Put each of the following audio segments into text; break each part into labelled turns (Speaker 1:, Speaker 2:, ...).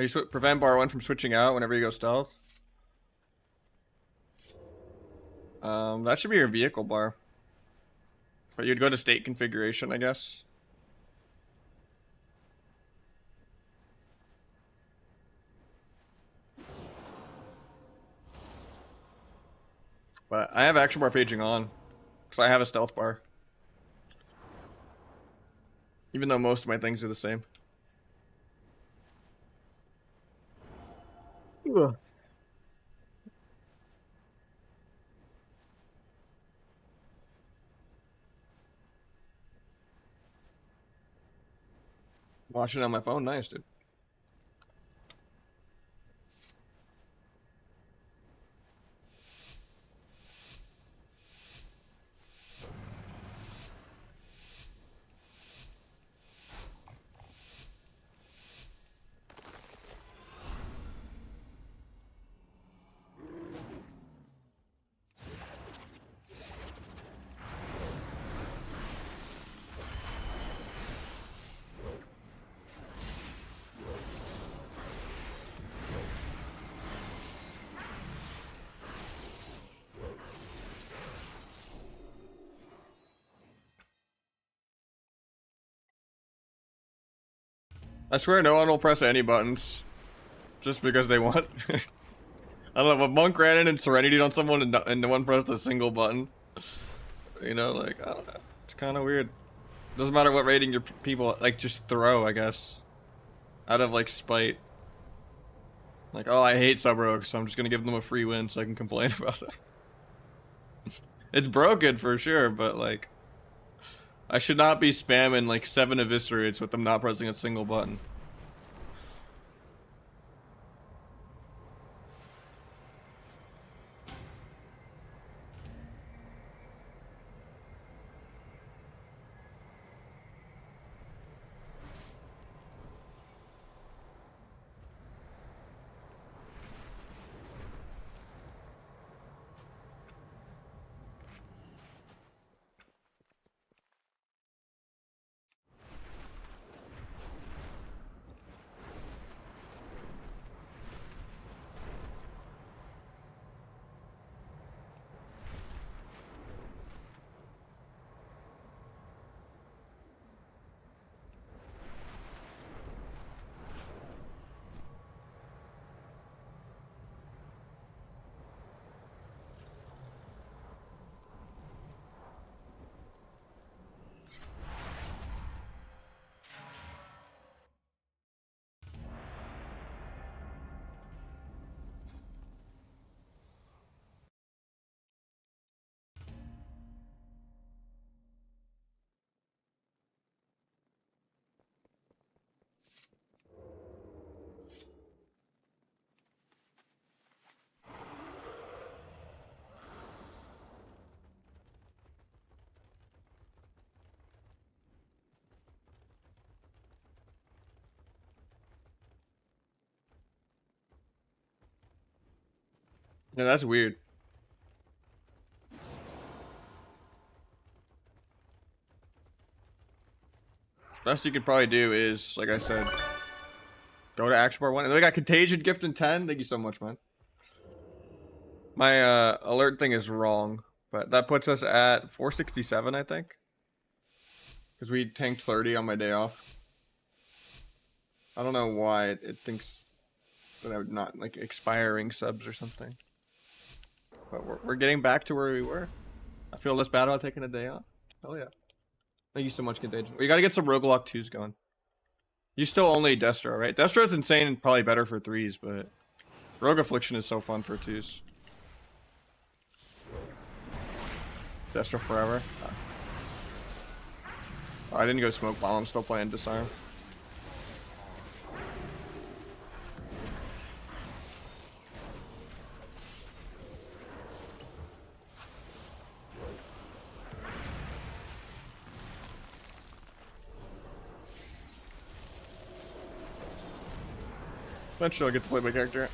Speaker 1: You prevent bar 1 from switching out whenever you go stealth. That should be your vehicle bar. But you'd go to state configuration, I guess. But I have action bar paging on. Because I have a stealth bar. Even though most of my things are the same. Ugh. Watching on my phone, nice, dude. I swear no one will press any buttons. Just because they want. I don't know, if a monk ran in and Serenity'd on someone and no one pressed a single button. You know, like, I don't know. It's kind of weird. Doesn't matter what rating your people, like, just throw, I guess. Out of, like, spite. Like, oh, I hate sub-rogues, so I'm just gonna give them a free win so I can complain about it. It's broken for sure, but, like, I should not be spamming, like, 7 eviscerates with them not pressing a single button. Yeah, that's weird. Best you could probably do is, like I said, go to action bar 1. And we got Contagion, Gift, and 10. Thank you so much, man. My alert thing is wrong, but that puts us at 467, I think. Because we tanked 30 on my day off. I don't know why it thinks that I'm not, like, expiring subs or something. But we're getting back to where we were. I feel less bad about taking a day off. Hell yeah. Thank you so much, Contagion. We gotta get some Roguelock 2s going. You still only Destro, right? Destro's insane and probably better for 3s, but Rogue Affliction is so fun for 2s. Destro forever. Oh, I didn't go smoke bomb. I'm still playing Disarm. Eventually I'll get to play my character.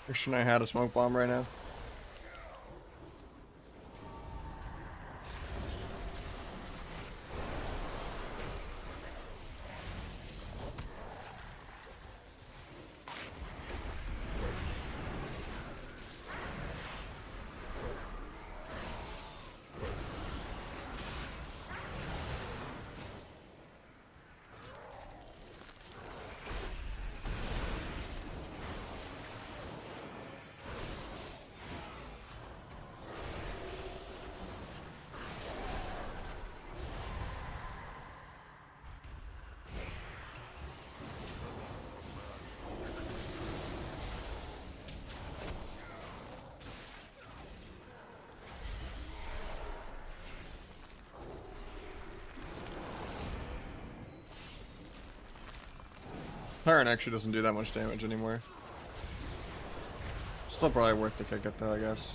Speaker 1: Wishing I had a smoke bomb right now. Tyrant actually doesn't do that much damage anymore. Still probably worth the kick it though, I guess.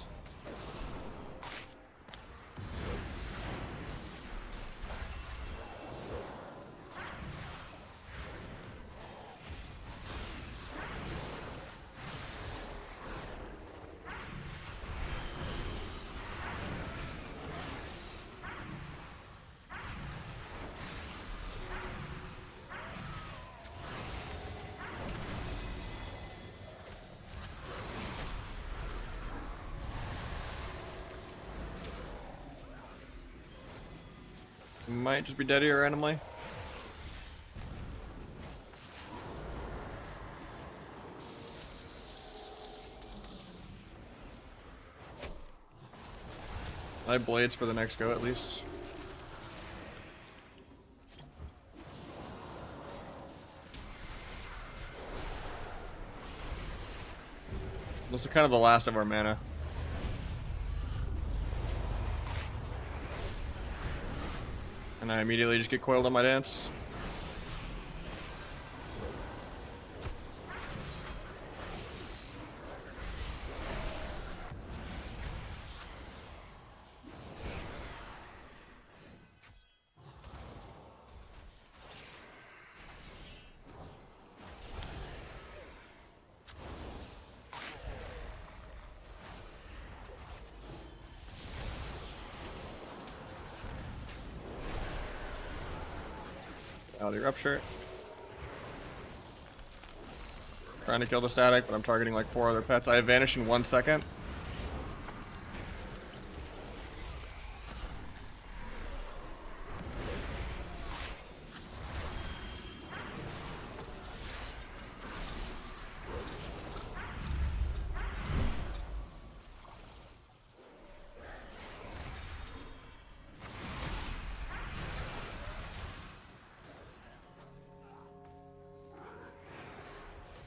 Speaker 1: Might just be dead here randomly. I have blades for the next go at least. This is kind of the last of our mana. And I immediately just get coiled on my dance. Out of your rupture. Trying to kill the static, but I'm targeting like 4 other pets. I have vanish in 1 second.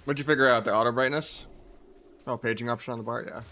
Speaker 1: What'd you figure out? The auto brightness? Oh, paging option on the bar? Yeah.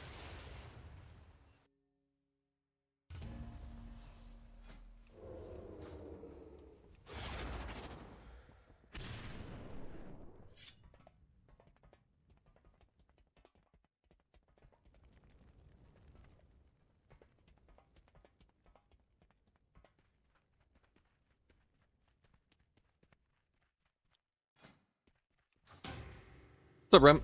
Speaker 1: What's up, Rem?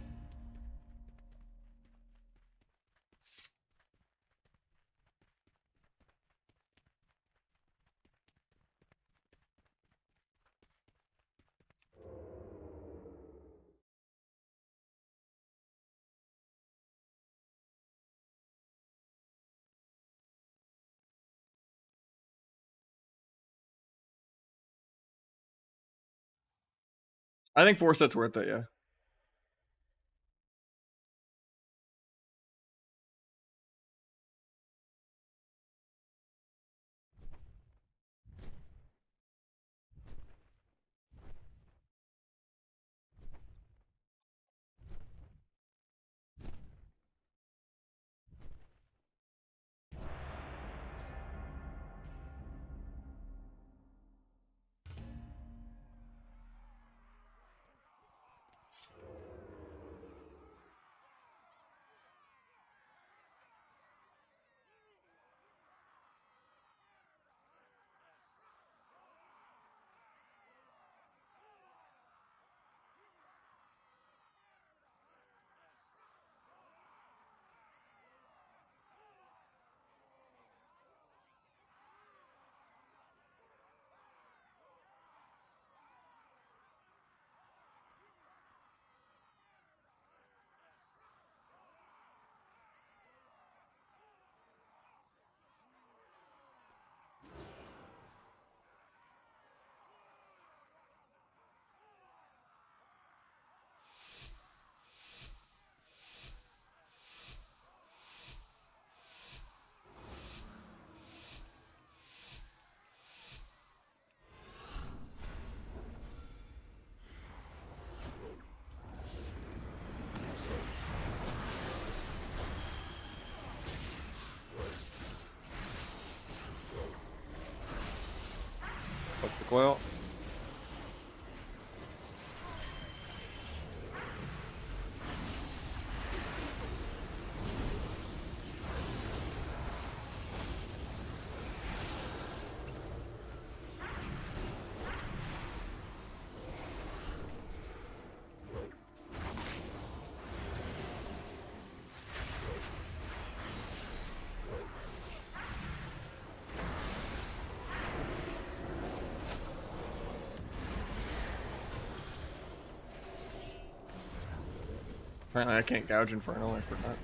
Speaker 1: I think 4 sets worth it, yeah. the coil. Apparently I can't gouge Inferno, I forgot.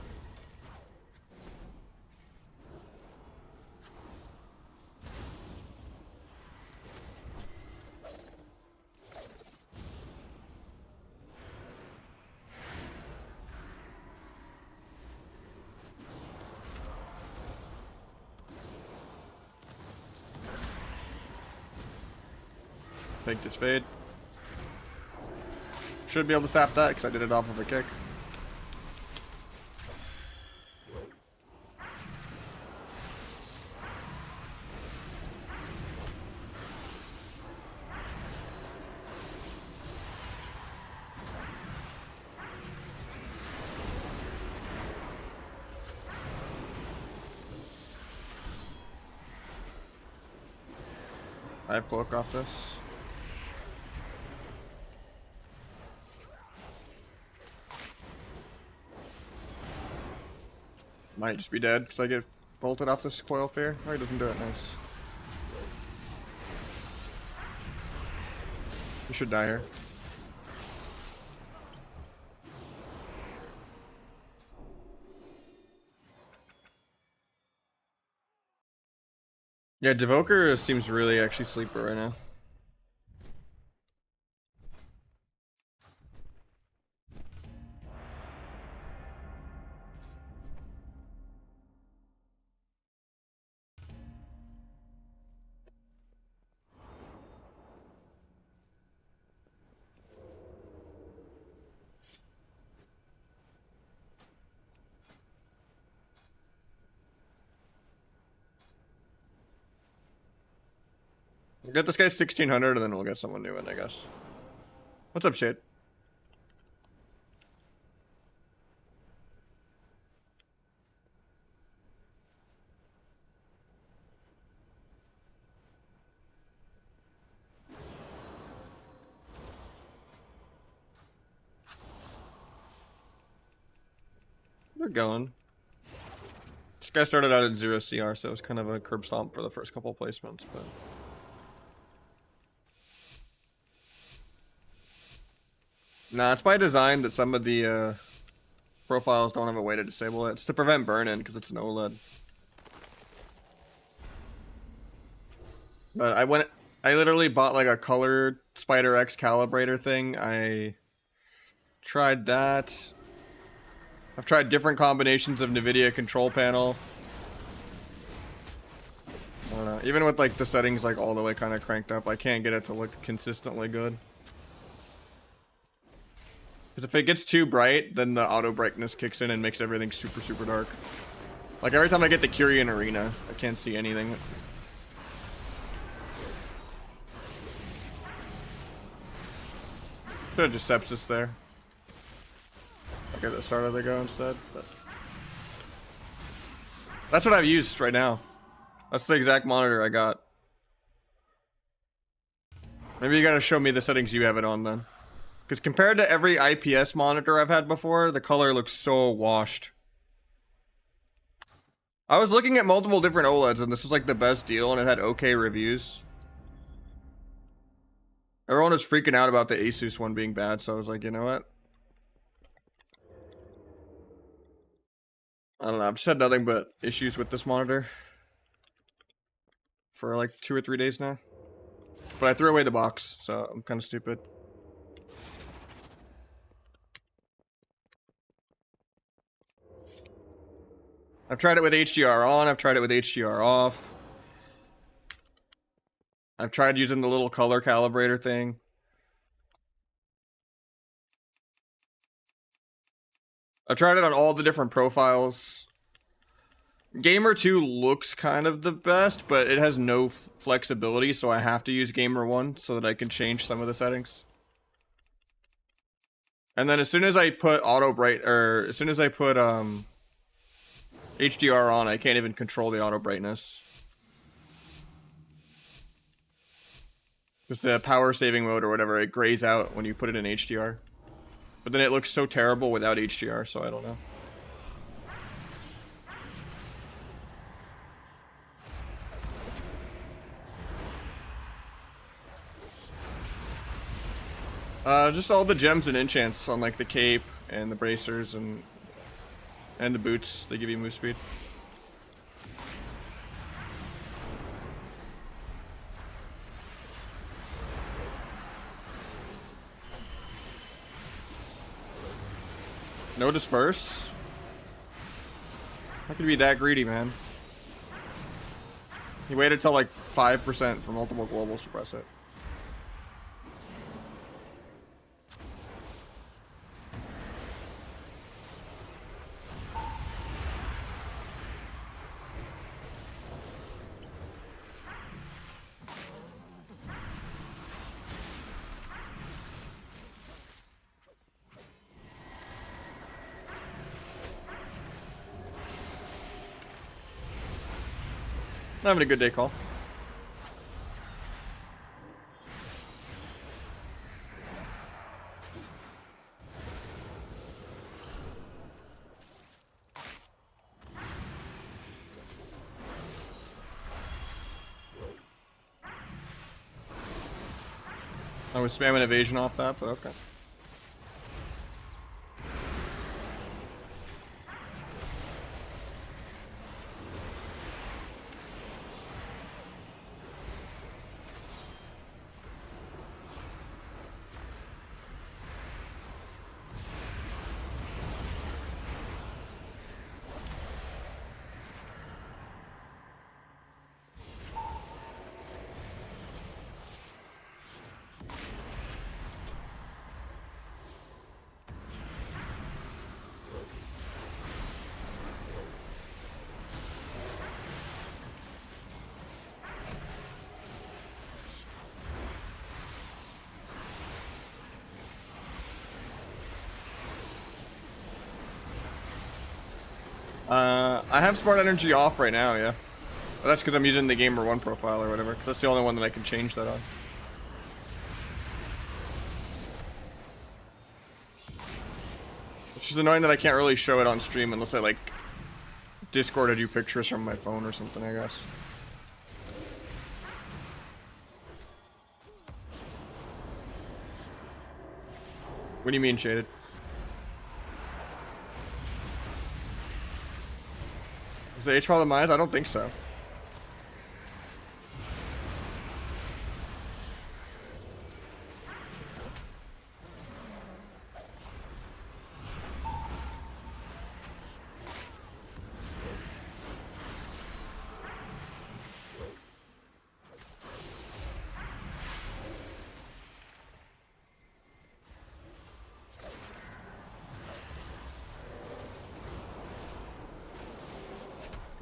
Speaker 1: Take this fade. Should be able to sap that because I did it off of a kick. I have cloak off this. Might just be dead because I get bolted off this coil fear. Oh, he doesn't do it. Nice. He should die here. Yeah, Devoker seems really actually sleeper right now. We'll get this guy 1600 and then we'll get someone new in, I guess. What's up, shit? They're going. This guy started out at 0 CR, so it was kind of a curb stomp for the first couple placements, but... Nah, it's by design that some of the profiles don't have a way to disable it. It's to prevent burn-in, because it's an OLED. But I literally bought like a colored Spider X calibrator thing. I tried that. I've tried different combinations of NVIDIA control panel. I don't know. Even with like the settings like all the way kind of cranked up, I can't get it to look consistently good. Because if it gets too bright, then the auto brightness kicks in and makes everything super, super dark. Like every time I get the Kyrian Arena, I can't see anything. Should have just sepsis there. Like at the start of the go instead. But that's what I've used right now. That's the exact monitor I got. Maybe you gotta show me the settings you have it on then. Because compared to every IPS monitor I've had before, the color looks so washed. I was looking at multiple different OLEDs and this was like the best deal and it had okay reviews. Everyone was freaking out about the Asus one being bad, so I was like, you know what? I don't know, I've just had nothing but issues with this monitor. For like 2 or 3 days now. But I threw away the box, so I'm kind of stupid. I've tried it with HDR on, I've tried it with HDR off. I've tried using the little color calibrator thing. I tried it on all the different profiles. Gamer 2 looks kind of the best, but it has no flexibility, so I have to use Gamer 1 so that I can change some of the settings. And then as soon as I put auto bright, or as soon as I put HDR on, I can't even control the auto brightness. Because the power saving mode or whatever, it grays out when you put it in HDR. But then it looks so terrible without HDR, so I don't know. Just all the gems and enchants on like the cape and the bracers and the boots. They give you move speed. No disperse? How could you be that greedy, man? He waited till like 5% for multiple globals to press it. I'm having a good day, Call. I was spamming evasion off that, but okay. I have smart energy off right now, yeah. But that's because I'm using the Gamer 1 profile or whatever, because that's the only one that I can change that on. It's just annoying that I can't really show it on stream unless I, like, Discord or do pictures from my phone or something, I guess. What do you mean, shaded? Is the H-file the mines? I don't think so.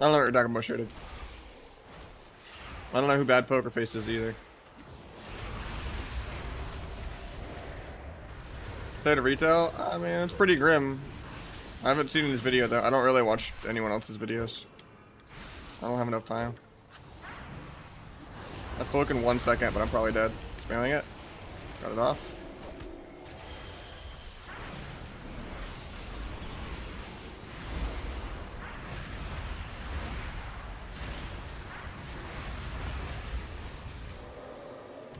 Speaker 1: I don't know what you're talking about, shaded. I don't know who Bad Poker Face is either. State of retail? I mean, it's pretty grim. I haven't seen his video though. I don't really watch anyone else's videos. I don't have enough time. I spoke in 1 second, but I'm probably dead. Spamming it. Got it off.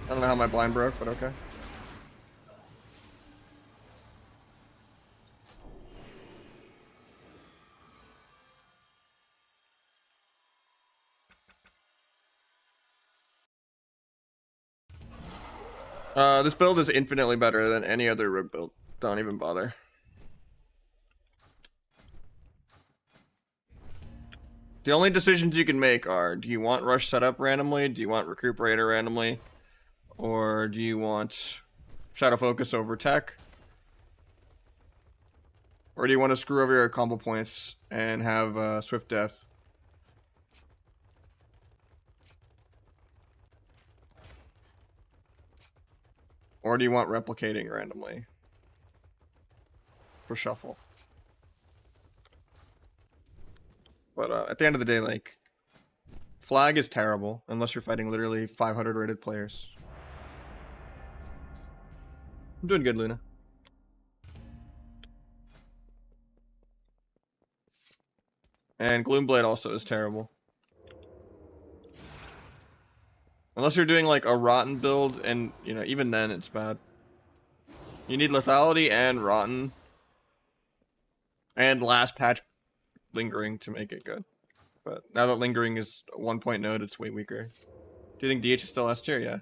Speaker 1: I don't know how my blind broke, but okay. This build is infinitely better than any other Rogue build. Don't even bother. The only decisions you can make are, do you want rush setup randomly? Do you want recuperator randomly? Or do you want shadow focus over tech? Or do you want to screw over your combo points and have swift death Or do you want replicating randomly for shuffle? But at the end of the day, like, flag is terrible unless you're fighting literally 500 rated players. I'm doing good, Luna. And Gloomblade also is terrible. Unless you're doing like a rotten build, and you know, even then it's bad. You need lethality and rotten. And last patch lingering to make it good. But now that lingering is a 1-point node, it's way weaker. Do you think DH is still S tier? Yeah.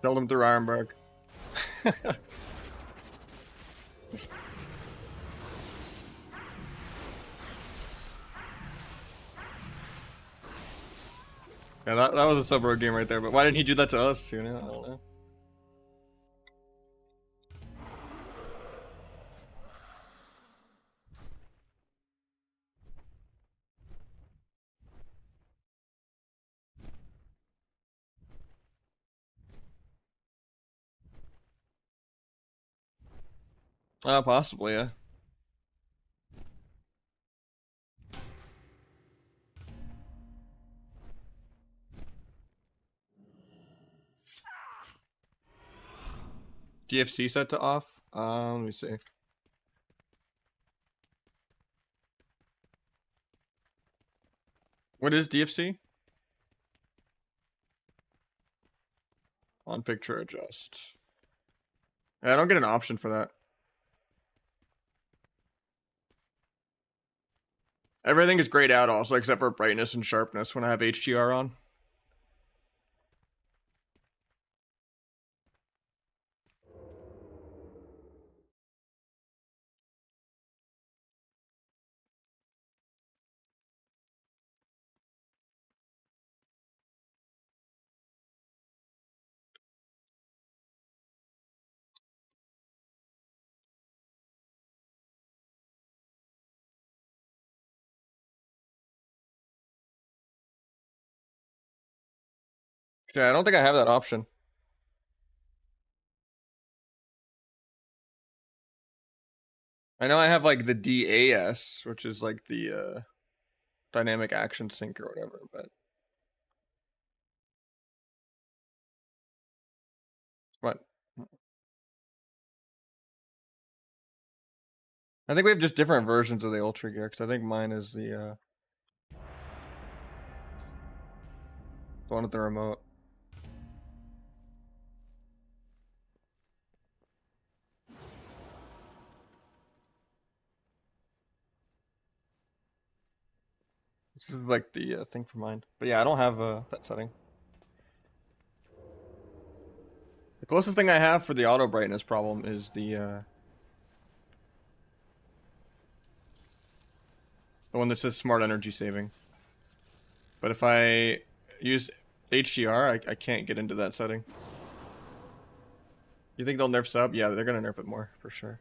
Speaker 1: Build him through Ironbark. Yeah, that was a sub-rogue game right there, but why didn't he do that to us, you know? I don't know. Possibly, yeah. DFC set to off? Let me see. What is DFC? On picture adjust. Yeah, I don't get an option for that. Everything is grayed out also, except for brightness and sharpness when I have HDR on. Yeah, I don't think I have that option. I know I have like the DAS, which is like the dynamic action sync or whatever, but what? I think we have just different versions of the Ultra Gear, because I think mine is the one with the remote. This is like the thing for mine. But yeah, I don't have that setting. The closest thing I have for the auto brightness problem is the one that says smart energy saving. But if I use HDR, I can't get into that setting. You think they'll nerf sub? Yeah, they're gonna nerf it more, for sure.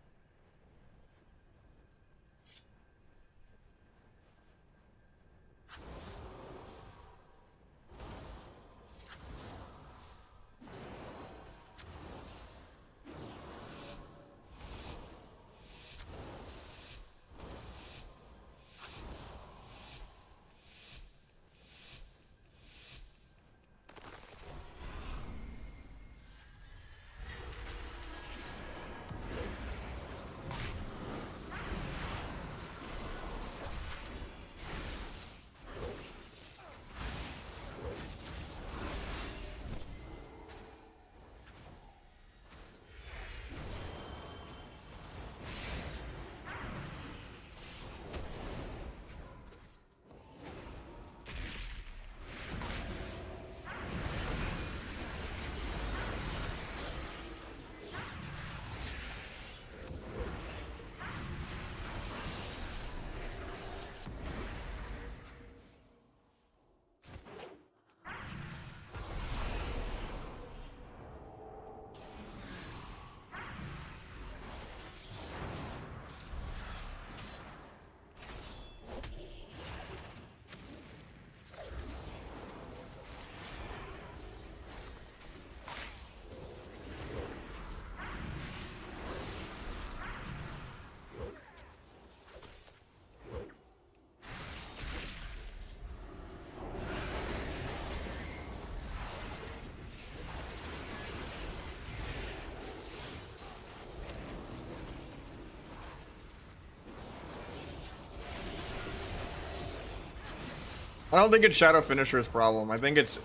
Speaker 1: I don't think it's Shadow Finisher's problem. I think it's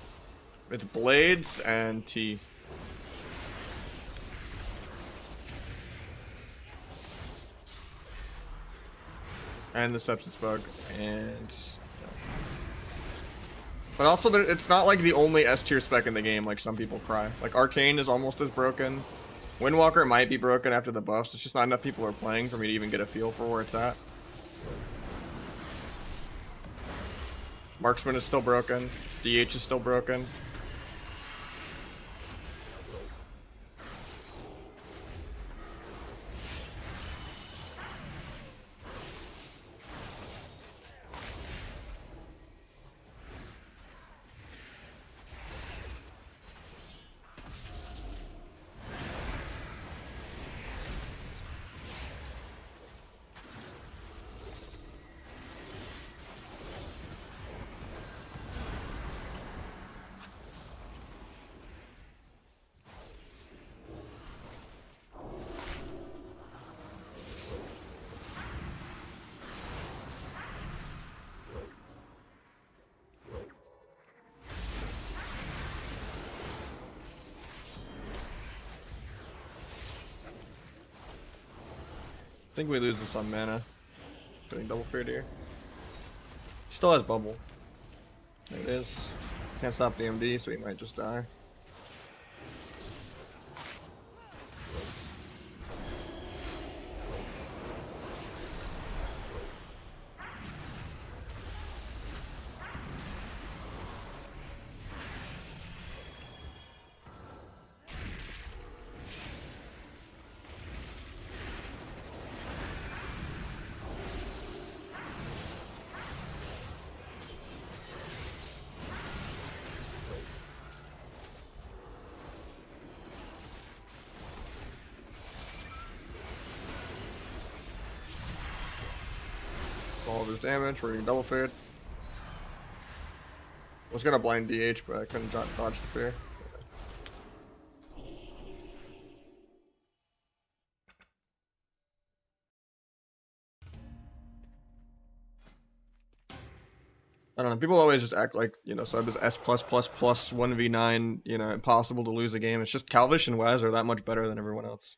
Speaker 1: Blades and T. And the sepsis bug. And... But also, it's not like the only S tier spec in the game, like some people cry. Like, Arcane is almost as broken. Windwalker might be broken after the buffs. It's just not enough people are playing for me to even get a feel for where it's at. Marksman is still broken. DH is still broken. I think we lose this on mana. Getting double feared here. Still has bubble. There it is. Can't stop the MD, so he might just die. All of his damage, we're getting double feared. I was gonna blind DH, but I couldn't dodge the fear. I don't know, people always just act like, you know, sub is S+++, 1v9, you know, impossible to lose a game. It's just Calvish and Waz are that much better than everyone else.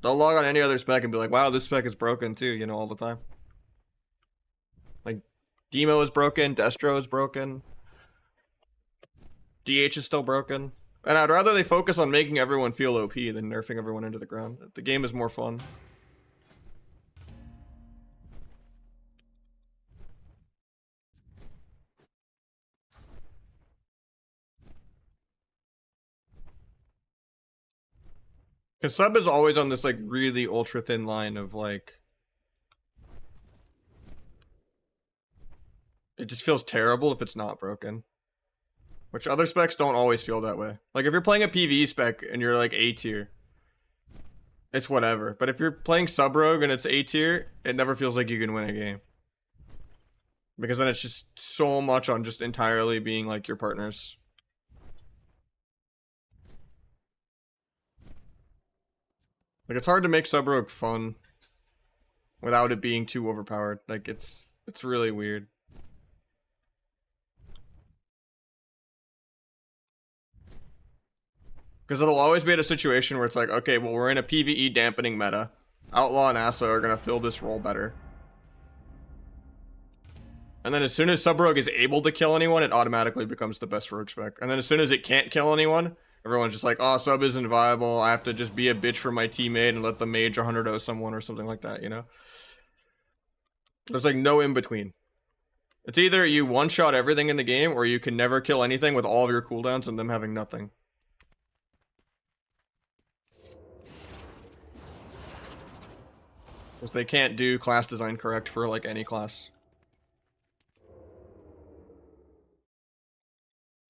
Speaker 1: They'll log on any other spec and be like, wow, this spec is broken too, you know, all the time. Like, Demo is broken, Destro is broken. DH is still broken. And I'd rather they focus on making everyone feel OP than nerfing everyone into the ground. The game is more fun. Because sub is always on this, like, really ultra thin line of, like... It just feels terrible if it's not broken. Which other specs don't always feel that way. Like, if you're playing a PvE spec and you're, like, A tier, it's whatever. But if you're playing sub rogue and it's A tier, it never feels like you can win a game. Because then it's just so much on just entirely being, like, your partners. Like, it's hard to make sub rogue fun without it being too overpowered. Like, it's really weird. Because it'll always be at a situation where it's like, okay, well, we're in a PvE dampening meta. Outlaw and Asa are going to fill this role better. And then as soon as sub rogue is able to kill anyone, it automatically becomes the best rogue spec. And then as soon as it can't kill anyone, everyone's just like, oh, sub isn't viable. I have to just be a bitch for my teammate and let the mage 100-0 someone or something like that, you know? There's like no in between. It's either you one-shot everything in the game or you can never kill anything with all of your cooldowns and them having nothing. Because they can't do class design correct for like any class.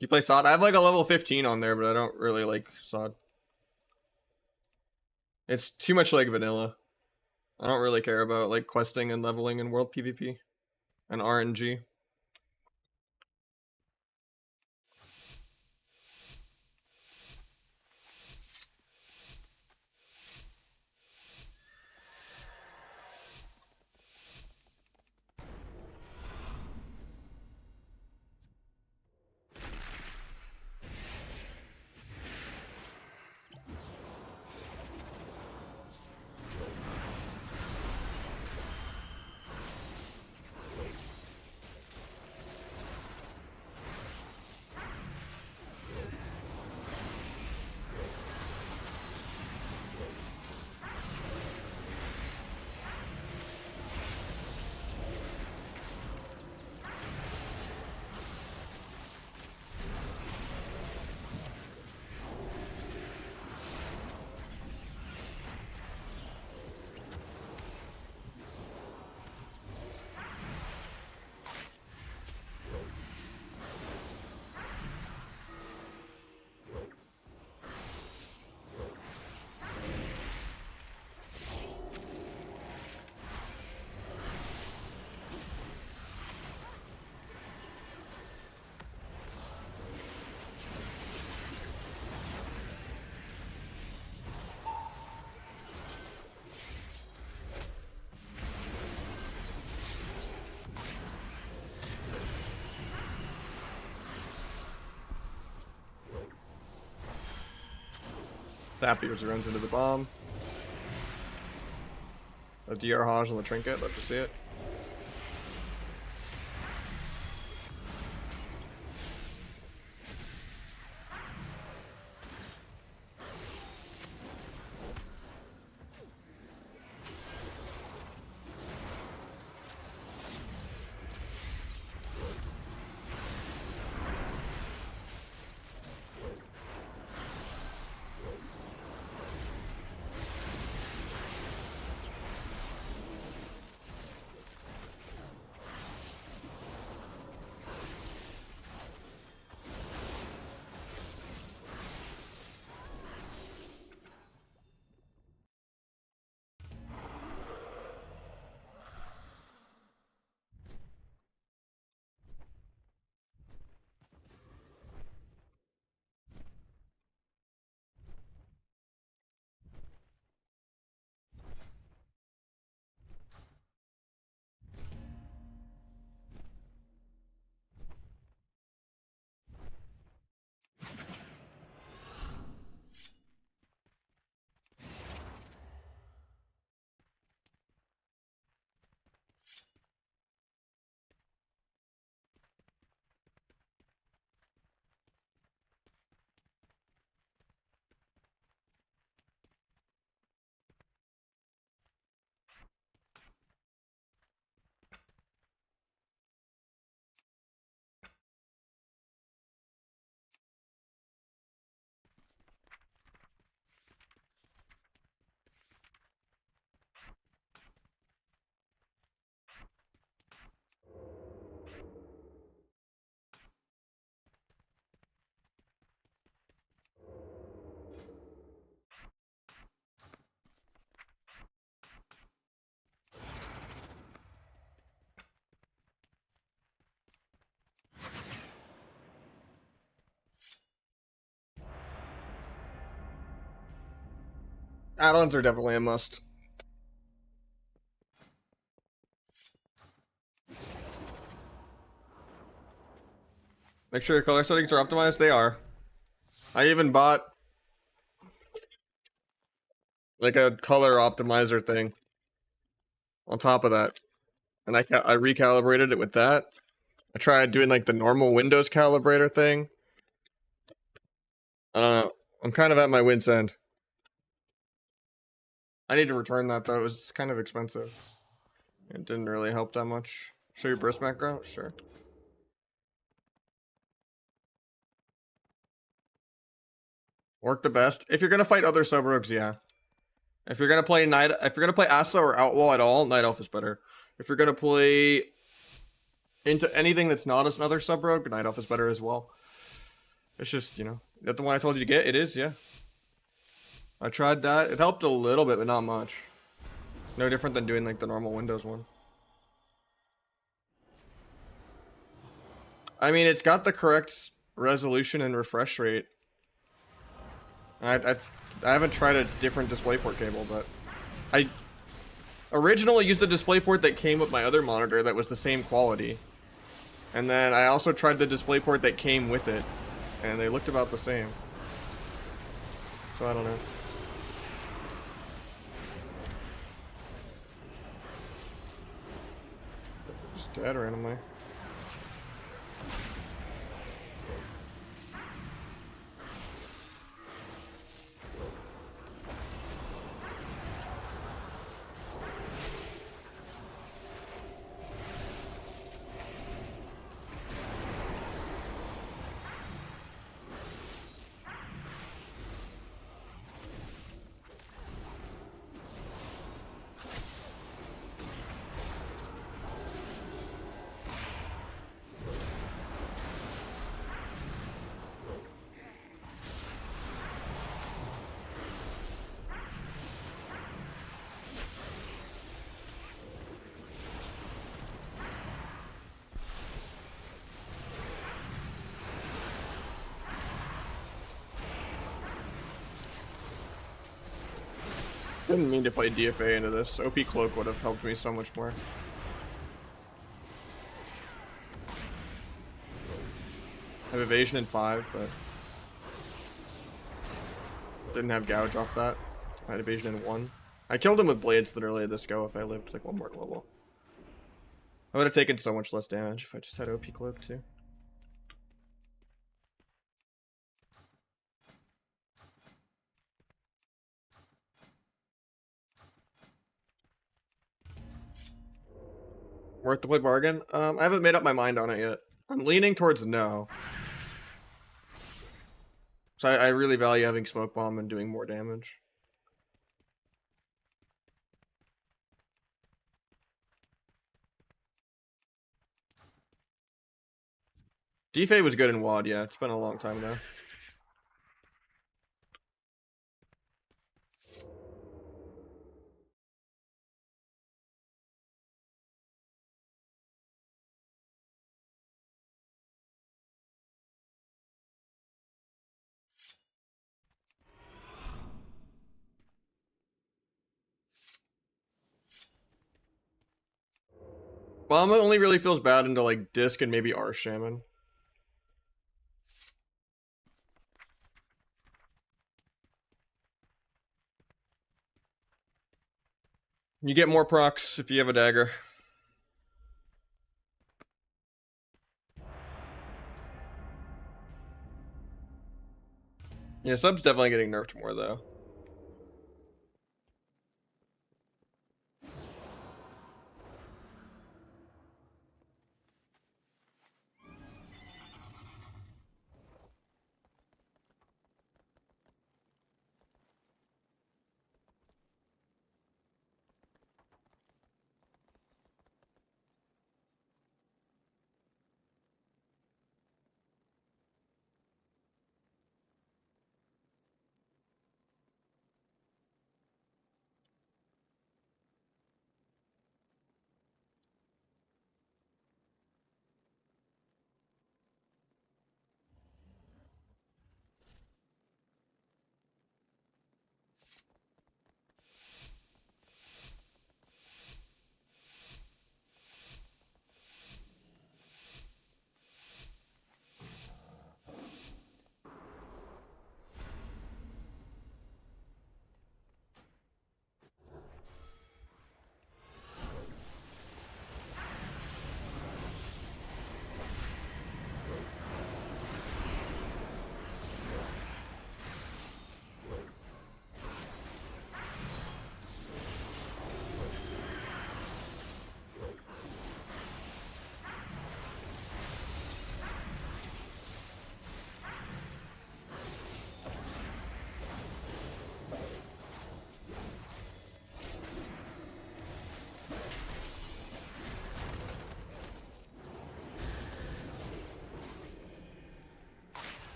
Speaker 1: You play SOD? I have like a level 15 on there, but I don't really like SOD. It's too much like vanilla. I don't really care about like questing and leveling in world PvP and RNG. Happy as he runs into the bomb. A DR Hajj on the trinket, love to see it. Add-ons are definitely a must. Make sure your color settings are optimized. They are. I even bought like a color optimizer thing on top of that, and I recalibrated it with that. I tried doing like the normal Windows calibrator thing. I don't know. I'm kind of at my wit's end. I need to return that though. It was kind of expensive. It didn't really help that much. Show your burst macro? Sure. Work the best. If you're gonna fight other sub rogues, yeah. If you're gonna play Asa or Outlaw at all, Night Elf is better. If you're gonna play into anything that's not another sub rogue, Night Elf is better as well. It's just, you know, that the one I told you to get? It is, yeah. I tried that. It helped a little bit, but not much. No different than doing like the normal Windows one. I mean, it's got the correct resolution and refresh rate. I haven't tried a different DisplayPort cable, but I originally used the DisplayPort that came with my other monitor that was the same quality. And then I also tried the DisplayPort that came with it, and they looked about the same. So I don't know. Just dead randomly. Didn't mean to play DFA into this. OP Cloak would have helped me so much more. I have evasion in 5, but Didn't have gouge off that. I had evasion in 1. I killed him with blades literally this go if I lived like 1 more level. I would have taken so much less damage if I just had OP cloak too. Worth to play bargain? I haven't made up my mind on it yet. I'm leaning towards no. So I really value having smoke bomb and doing more damage. Defay was good in WoD, yeah. It's been a long time now. Bomb only really feels bad into like Disc and maybe Arsh Shaman. You get more procs if you have a dagger. Yeah, sub's definitely getting nerfed more though.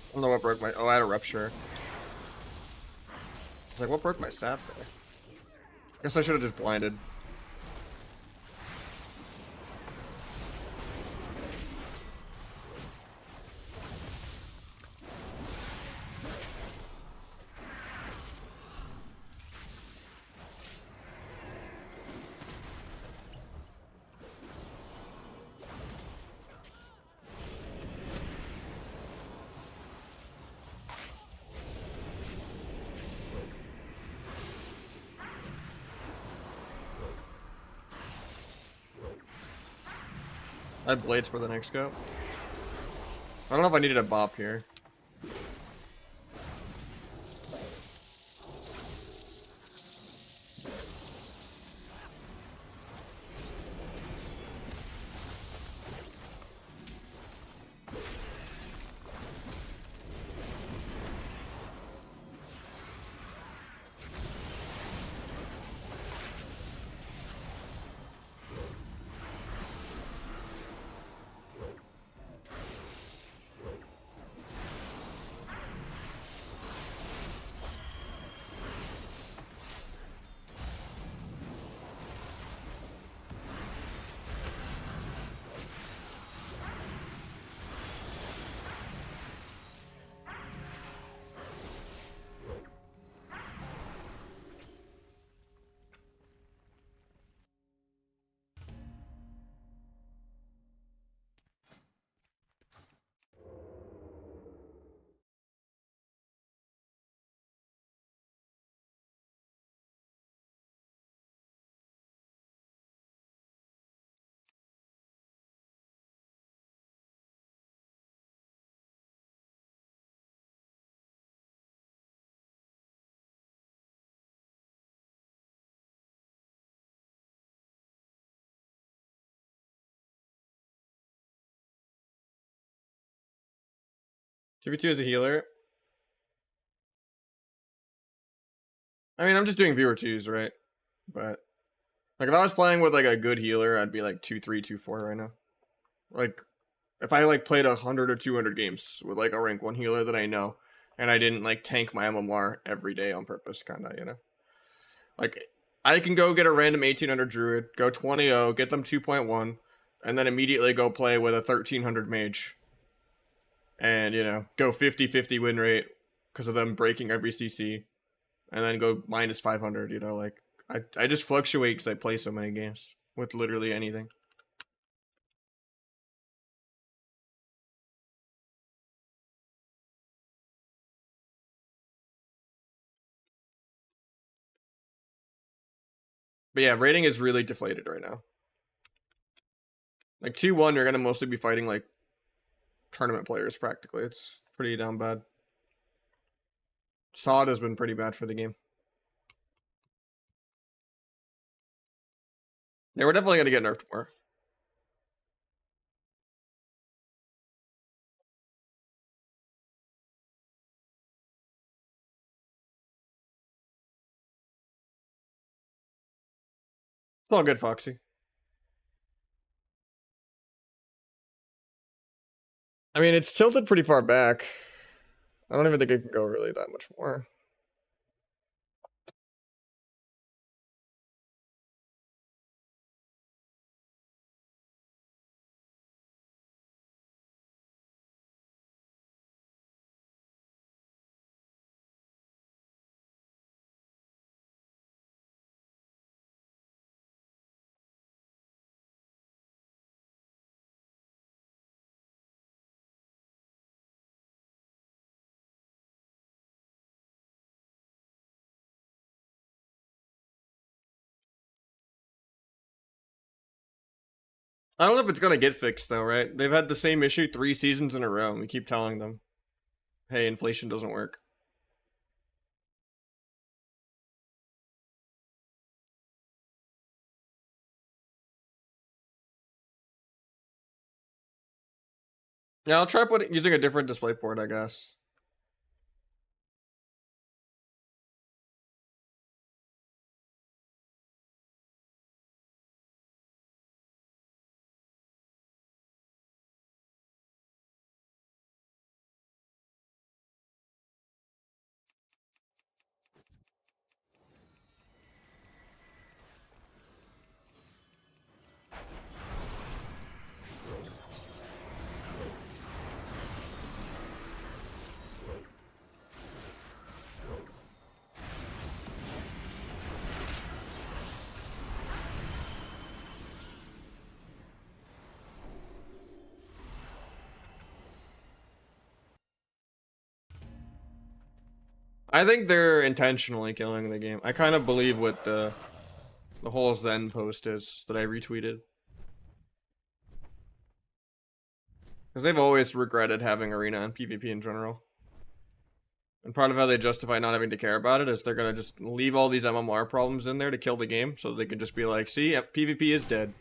Speaker 1: I don't know what broke my... Oh, I had a rupture. I was like, what broke my sap there? Guess I should have just blinded. I had blades for the next go. I don't know if I needed a bop here. 2v2 as a healer. I mean, I'm just doing viewer 2s, right? But like if I was playing with like a good healer, I'd be like 2-3, 2-4 right now. Like if I like played 100 or 200 games with like a rank 1 healer that I know, and I didn't like tank my MMR every day on purpose, kind of, you know. Like I can go get a random 1800 druid, go 20-0, get them 2.1, and then immediately go play with a 1300 mage, and you know go 50-50 win rate because of them breaking every CC, and then go minus 500. You know, like I just fluctuate because I play so many games with literally anything. But yeah, rating is really deflated right now. Like 2-1, you're gonna mostly be fighting like tournament players practically. It's pretty down bad. Sod has been pretty bad for the game. Yeah, we're definitely gonna get nerfed more. It's all good, Foxy. I mean, it's tilted pretty far back. I don't even think it can go really that much more. I don't know if it's gonna get fixed though, right? They've had the same issue 3 seasons in a row, and we keep telling them, hey, inflation doesn't work. Yeah, I'll try using a different display port, I guess. I think they're intentionally killing the game. I kind of believe what the whole Zen post is that I retweeted. Because they've always regretted having Arena and PvP in general. And part of how they justify not having to care about it is they're going to just leave all these MMR problems in there to kill the game, so they can just be like, see, PvP is dead.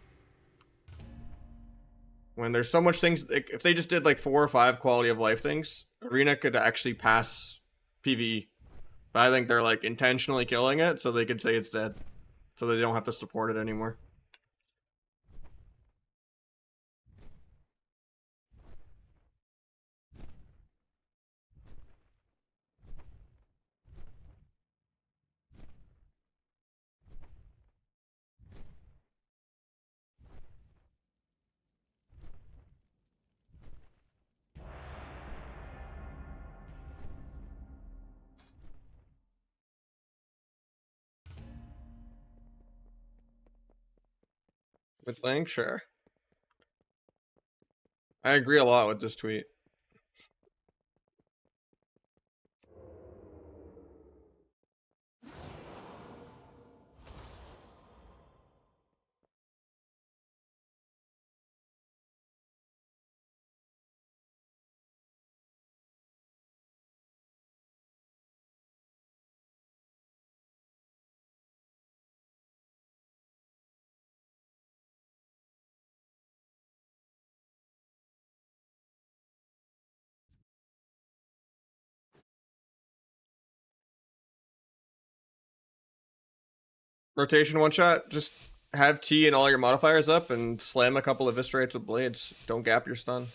Speaker 1: When there's so much things, like, if they just did like 4 or 5 quality of life things, Arena could actually pass PvE. But I think they're like intentionally killing it so they could say it's dead. So they don't have to support it anymore. With Lang, sure. I agree a lot with this tweet. Rotation one shot. Just have T and all your modifiers up and slam a couple of eviscerates with blades. Don't gap your stun.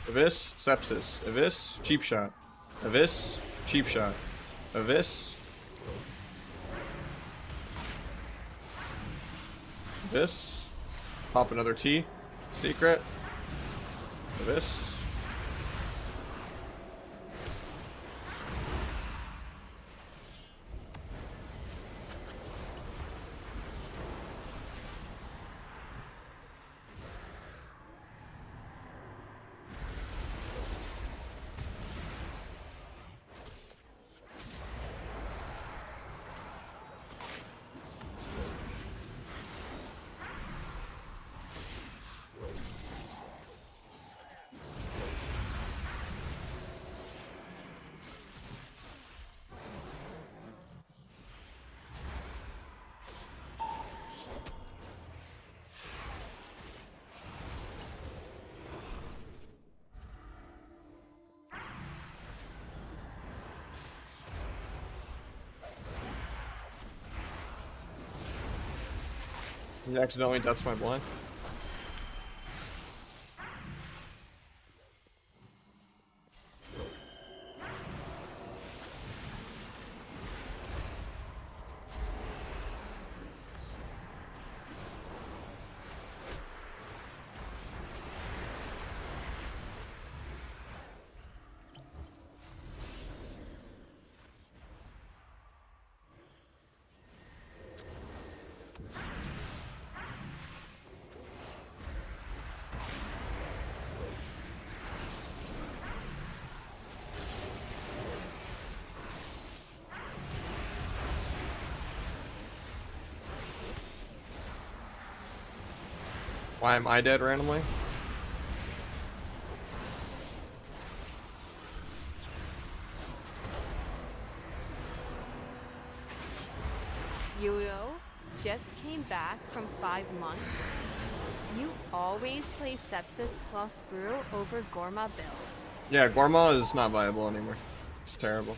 Speaker 1: Evis, sepsis. Evis, cheap shot. Evis, cheap shot. Evis. Evis. Pop another T. Secret. Evis. You accidentally deaths my blind. Why am I dead randomly?
Speaker 2: Yo just came back from 5 months. You always play Sepsis plus Brew over Gorma builds.
Speaker 1: Yeah, Gorma is not viable anymore. It's terrible.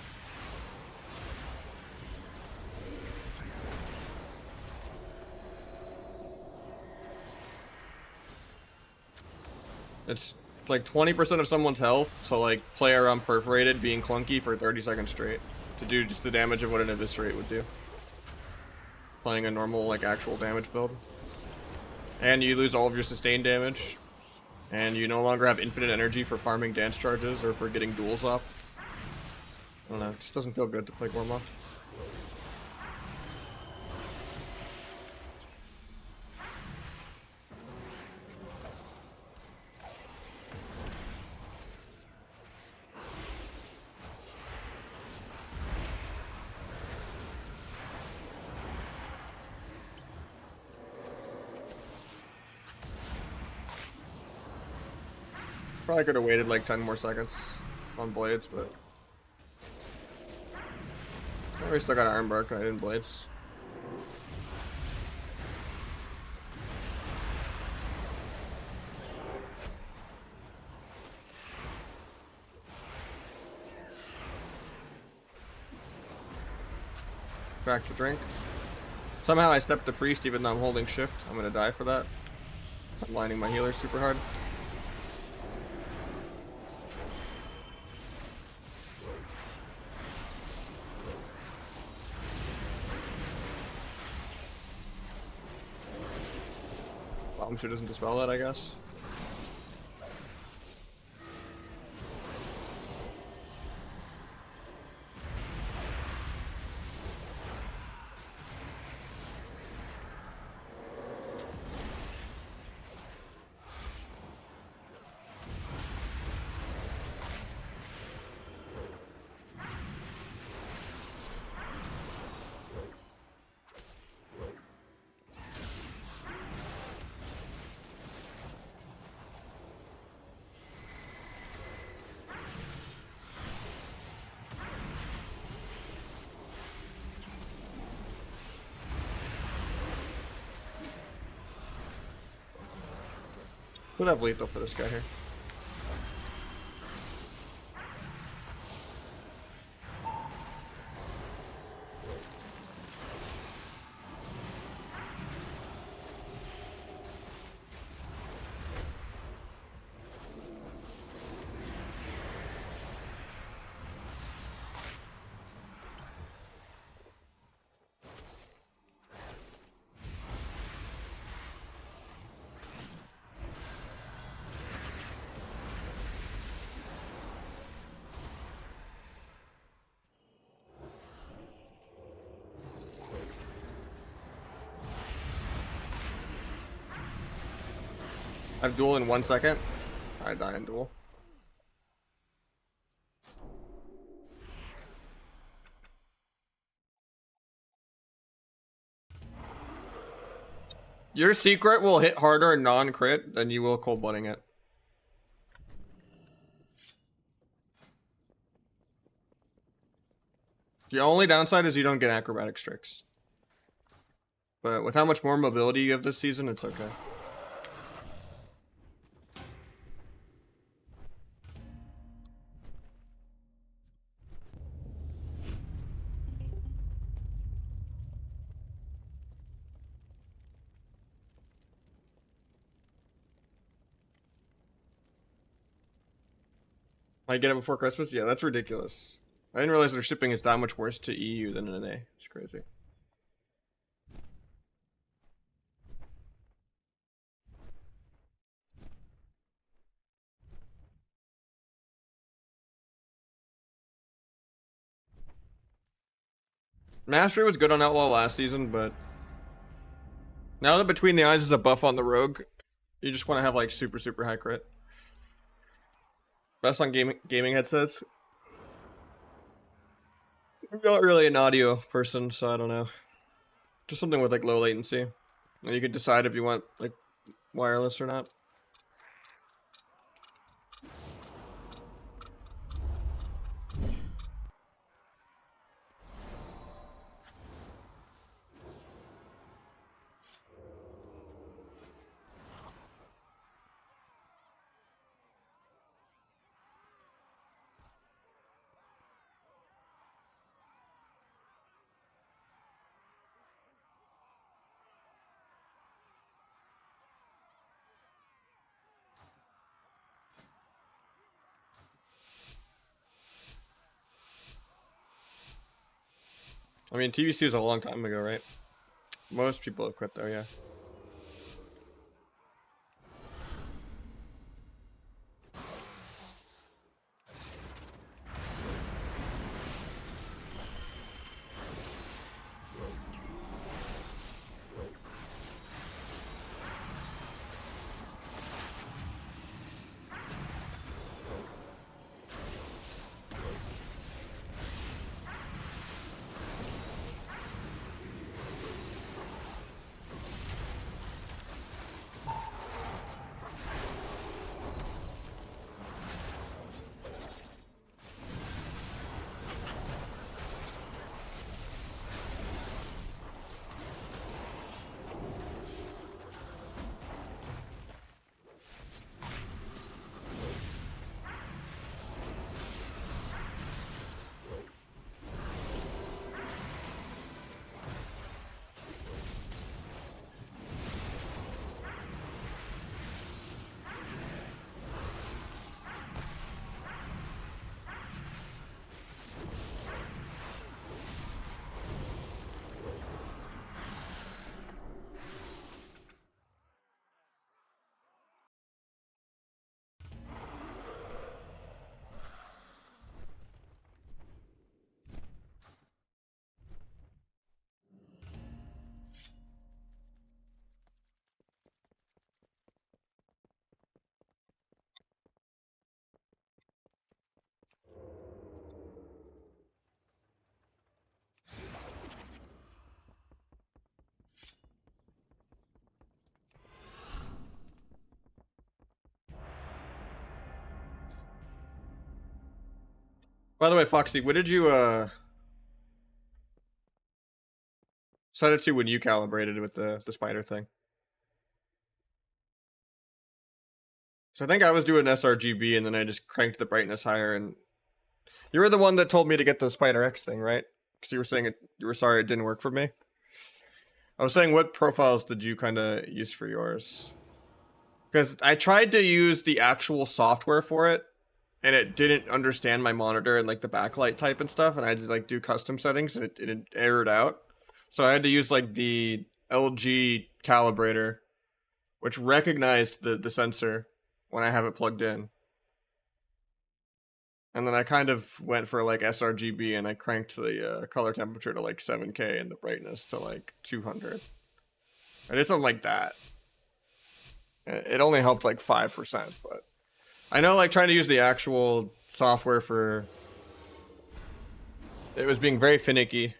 Speaker 1: It's like 20% of someone's health to like play around perforated being clunky for 30 seconds straight to do just the damage of what an eviscerate would do. Playing a normal like actual damage build. And you lose all of your sustained damage. And you no longer have infinite energy for farming dance charges or for getting duels off. I don't know, it just doesn't feel good to play Gorma. Probably could have waited like 10 more seconds on blades, but we still got Iron Bark and I didn't blades. Back to drink. Somehow I stepped the priest even though I'm holding shift. I'm gonna die for that. I'm lining my healer super hard. Bottom two doesn't dispel that, I guess. Could have lethal for this guy here. I have duel in 1 second. I die in duel. Your secret will hit harder non-crit than you will cold-blooding it. The only downside is you don't get acrobatic tricks. But with how much more mobility you have this season, it's okay. I get it before Christmas? Yeah, that's ridiculous. I didn't realize their shipping is that much worse to EU than NA. It's crazy. Mastery was good on Outlaw last season, but now that Between the Eyes is a buff on the Rogue, you just want to have like super high crit. Best on gaming headsets. I'm not really an audio person, so I don't know. Just something with like low latency, and you can decide if you want like wireless or not. I mean, TVC was a long time ago, right? Most people have quit though, yeah. By the way, Foxy, what did you set it to when you calibrated with the spider thing? So I think I was doing sRGB and then I just cranked the brightness higher. And you were the one that told me to get the Spider X thing, right? Because you were saying you were sorry it didn't work for me. I was saying, what profiles did you kind of use for yours? Because I tried to use the actual software for it, and it didn't understand my monitor and like the backlight type and stuff, and I had to like do custom settings, and it errored out. So I had to use like the LG calibrator, which recognized the sensor when I have it plugged in. And then I kind of went for like sRGB, and I cranked the color temperature to like 7K and the brightness to like 200. I did something like that. It only helped like 5%, but I know like trying to use the actual software for it was being very finicky.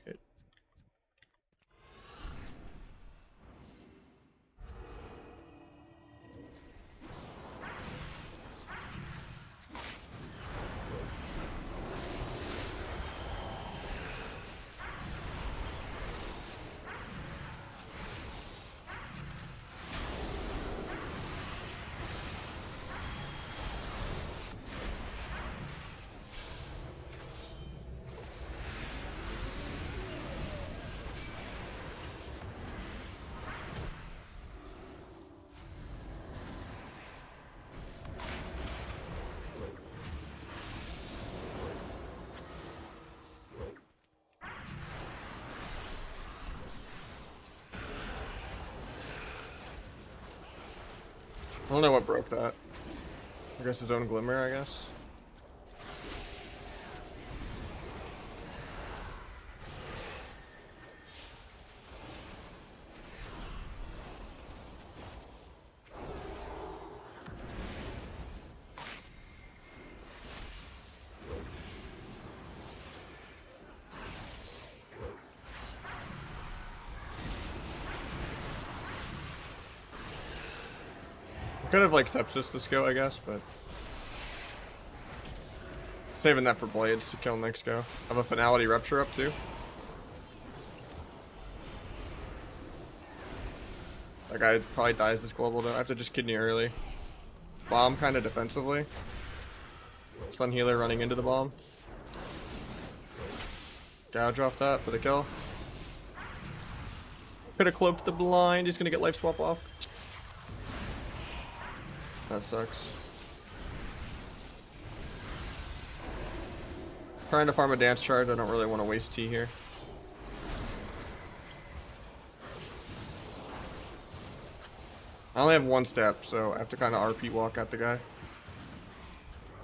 Speaker 1: I don't know what broke that. I guess his own glimmer, I guess. Could have like sepsis this go, I guess, but saving that for blades to kill next go. I have a finality rupture up too. That guy probably dies this global though. I have to just kidney early. Bomb kind of defensively. Stun healer running into the bomb. Gouge off that for the kill. Could have cloaked the blind. He's gonna get life swap off. That sucks. Trying to farm a dance charge. I don't really want to waste T here. I only have one step, so I have to kind of RP walk at the guy.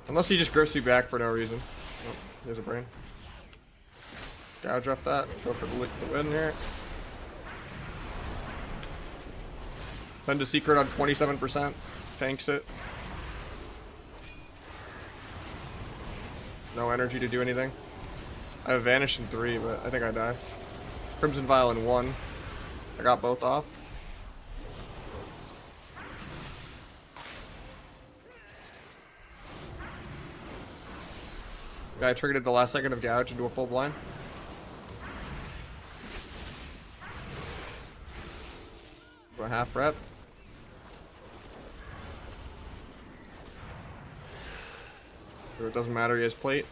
Speaker 1: Unless he just grips me back for no reason. Oh, there's a brain. Gouge off that. Go for the win here. Send a secret on 27%. Tanks it. No energy to do anything. I have Vanish in 3, but I think I die. Crimson Vial in 1. I got both off. Guy triggered at the last second of Gouge into a full blind. Do a half rep. So it doesn't matter, he has plate.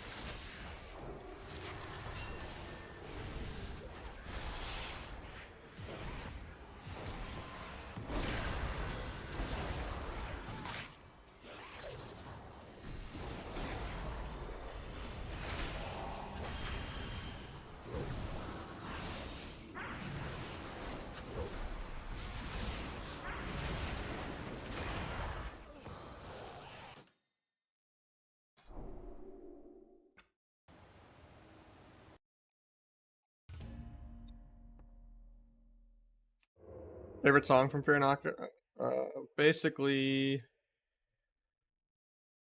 Speaker 1: Favorite song from Fear Nocturne? Basically,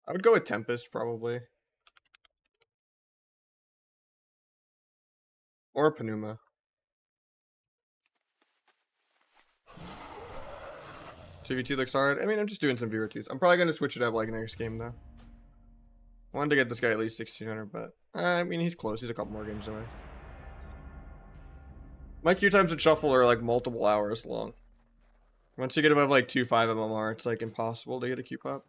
Speaker 1: I would go with Tempest probably, or Pneuma. TV2 looks hard. I mean, I'm just doing some viewer twos. I'm probably gonna switch it up like next game though. Wanted to get this guy at least 1600, but I mean, he's close. He's a couple more games away. My queue times in Shuffle are like multiple hours long. Once you get above like 2.5 MMR, it's like impossible to get a queue pop.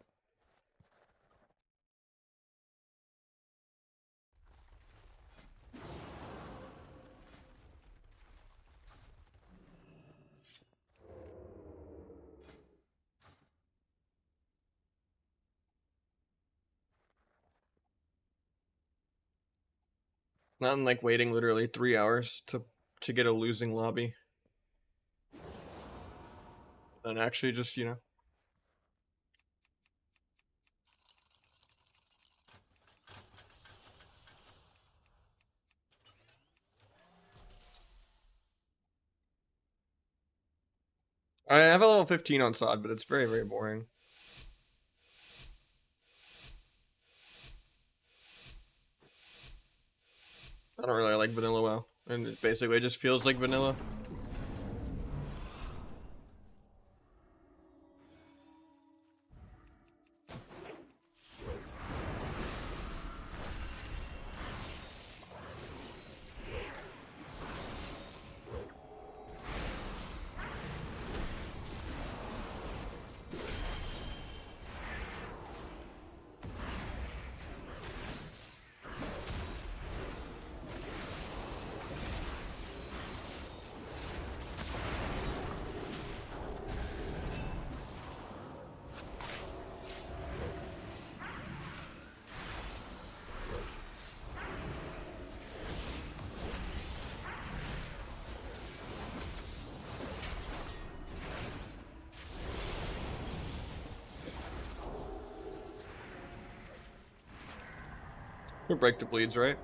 Speaker 1: Nothing like waiting literally 3 hours to get a losing lobby. And actually just, you know. I have a level 15 on sod, but it's very, very boring. I don't really like vanilla WoW, and it basically just feels like vanilla. We break the bleeds, right?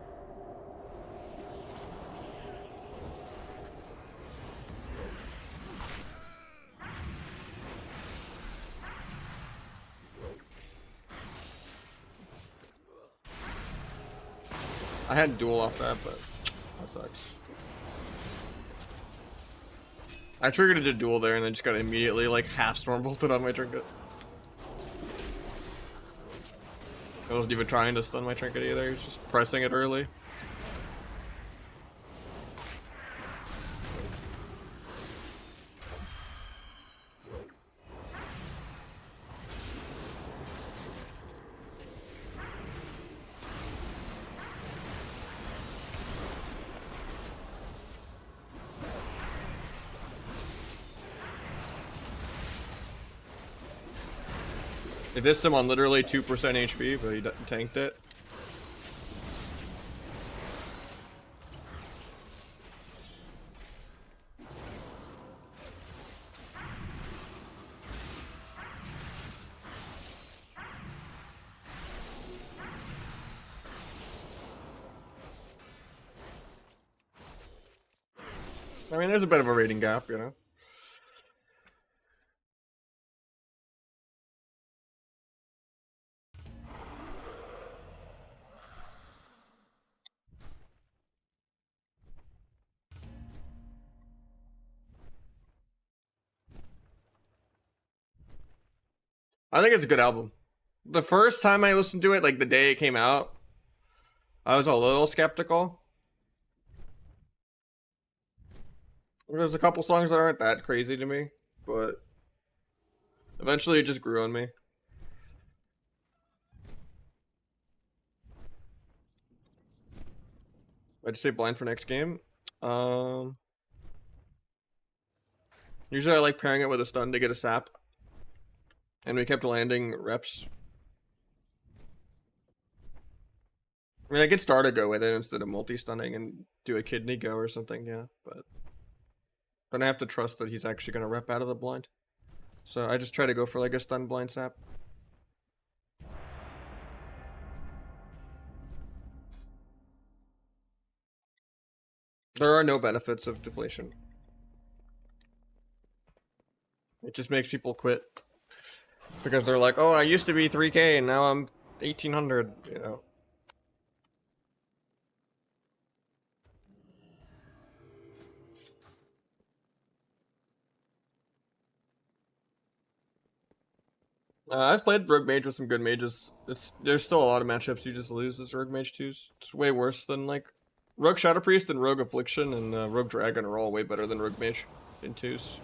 Speaker 1: I had duel off that, but that sucks. I triggered a duel there and then just got immediately like half storm bolted on my trinket. I wasn't even trying to stun my trinket either, he was just pressing it early. They dissed him on literally 2% HP, but he tanked it. I mean, there's a bit of a rating gap, you know? I think it's a good album. The first time I listened to it, like the day it came out, I was a little skeptical. There's a couple songs that aren't that crazy to me, but eventually it just grew on me. I'd say blind for next game. Usually I like pairing it with a stun to get a sap. And we kept landing reps. I mean, I could start a go with it instead of multi-stunning and do a kidney go or something, yeah, but then I have to trust that he's actually going to rep out of the blind. So I just try to go for like a stun blind sap. There are no benefits of deflation. It just makes people quit. Because they're like, oh, I used to be 3k and now I'm 1800, you know. I've played Rogue Mage with some good mages. There's still a lot of matchups you just lose as Rogue Mage 2s. It's way worse than like Rogue Shadow Priest and Rogue Affliction and Rogue Dragon are all way better than Rogue Mage in 2s.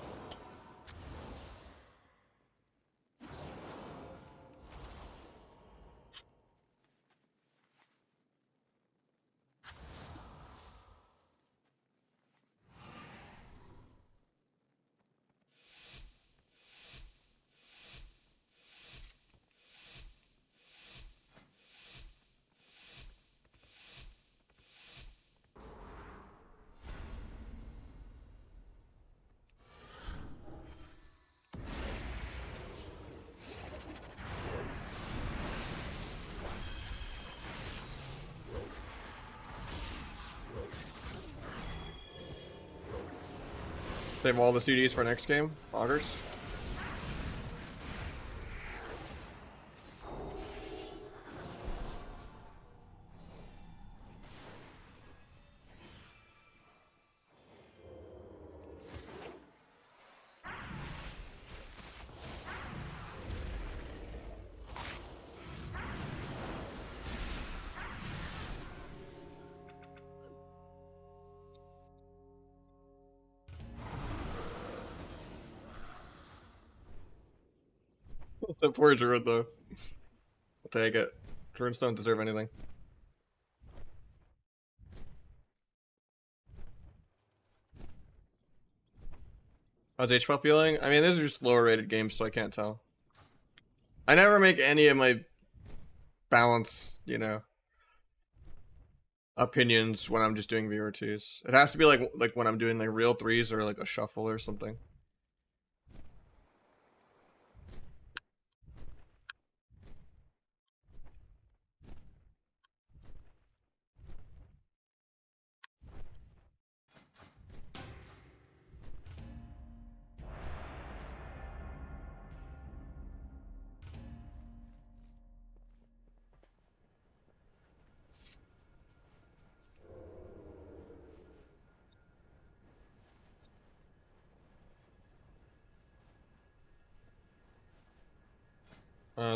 Speaker 1: Save all the CDs for next game. Augers. The poor druid though. I'll take it. Druids don't deserve anything. How's HPL feeling? I mean, these are just lower rated games, so I can't tell. I never make any of my balance, you know, opinions when I'm just doing viewer twos. It has to be like when I'm doing like real threes or like a shuffle or something.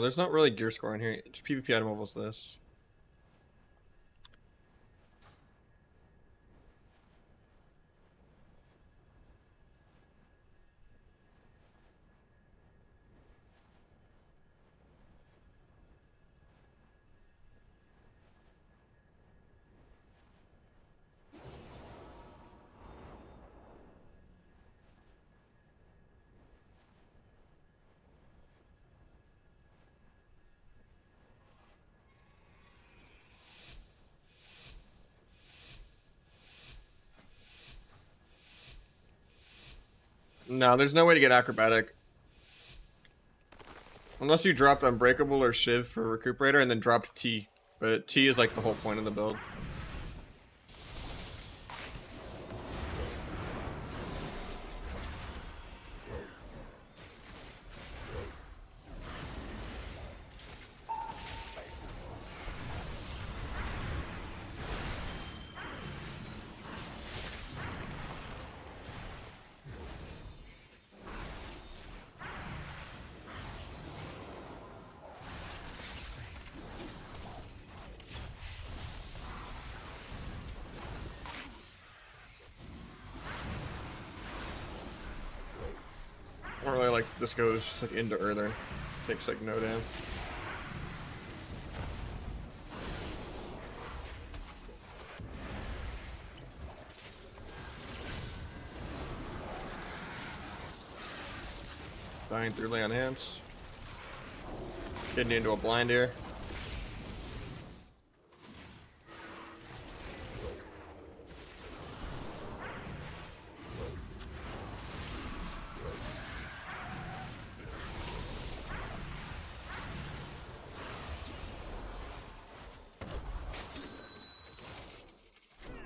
Speaker 1: There's not really gear score in here. Just PvP item levels this. No, there's no way to get acrobatic. Unless you dropped Unbreakable or Shiv for Recuperator and then dropped T. But T is like the whole point of the build. I don't really like this goes just like into Earther. Takes like no damage. Dying through lay on hands. Getting into a blind here.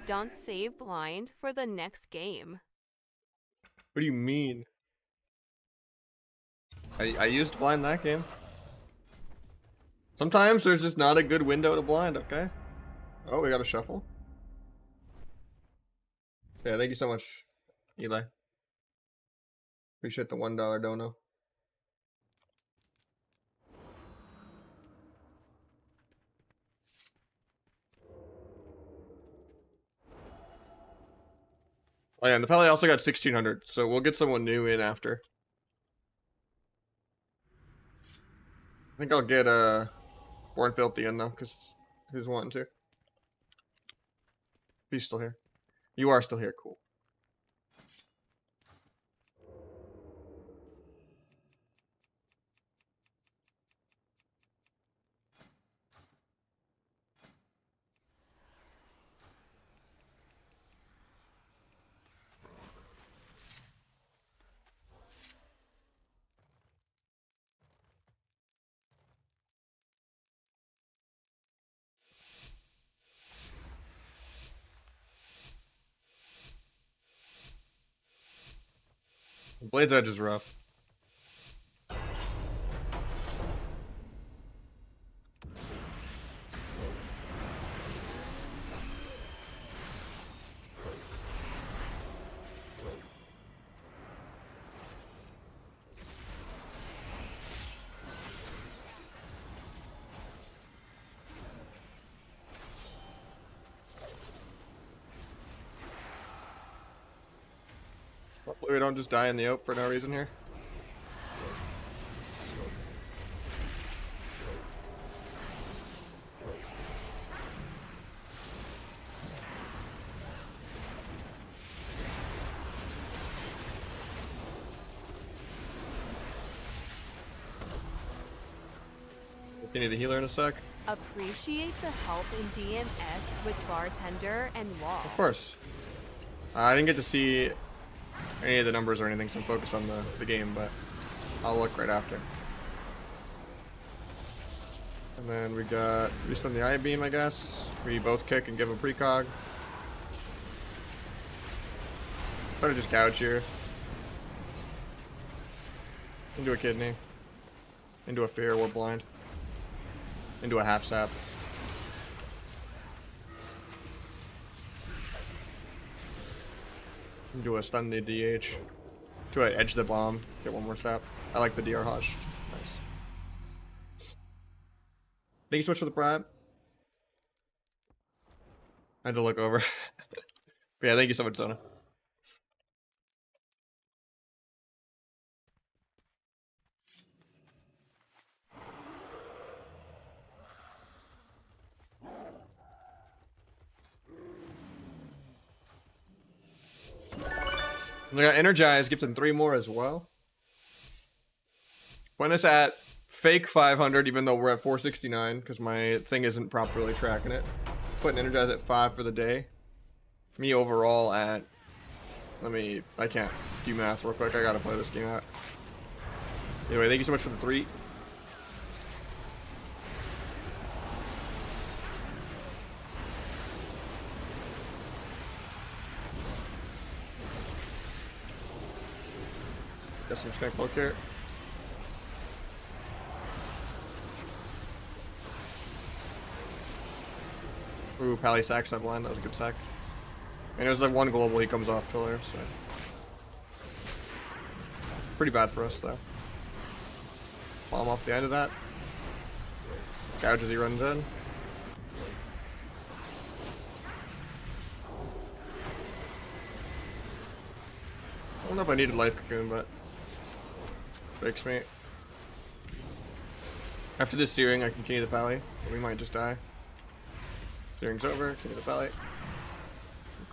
Speaker 2: Don't save blind for the next game.
Speaker 1: What do you mean? I used blind that game. Sometimes there's just not a good window to blind, okay? Oh, we got a shuffle. Yeah, thank you so much, Eli. Appreciate the $1 dono. Oh yeah, and the Pele also got 1600, so we'll get someone new in after. I think I'll get Born Filthy in though, because who's wanting to? He's still here. You are still here, cool. Blade's Edge is rough. Hopefully we don't just die in the ope for no reason here. You need a healer in a sec.
Speaker 2: Appreciate the help in DMS with bartender and wall.
Speaker 1: Of course. I didn't get to see any of the numbers or anything, so I'm focused on the game, but I'll look right after. And then we got Beast on the Eye Beam, I guess. We both kick and give a precog. Try to just gouge here. Into a kidney. Into a fear, we're blind. Into a half sap. Into a stun the DH. To edge the bomb. Get one more sap. I like the DR Hush. Nice. Thank you so much for the prime. I had to look over. But yeah, thank you so much, Sona. We got Energize, gifting 3 more as well. When it's at fake 500, even though we're at 469, because my thing isn't properly tracking it. Putting Energize at 5 for the day. Me overall at... I can't do math real quick. I gotta play this game out. Anyway, thank you so much for the 3. Got some Spec poke here. Ooh, Pally sacks that blind. That was a good sack. And there's like one global he comes off pillar, so. Pretty bad for us, though. Bomb off the end of that. Gouge as he runs in. I don't know if I needed Life Cocoon, but breaks me. After this searing, I continue the Pally. We might just die. Searing's over, continue the Pally.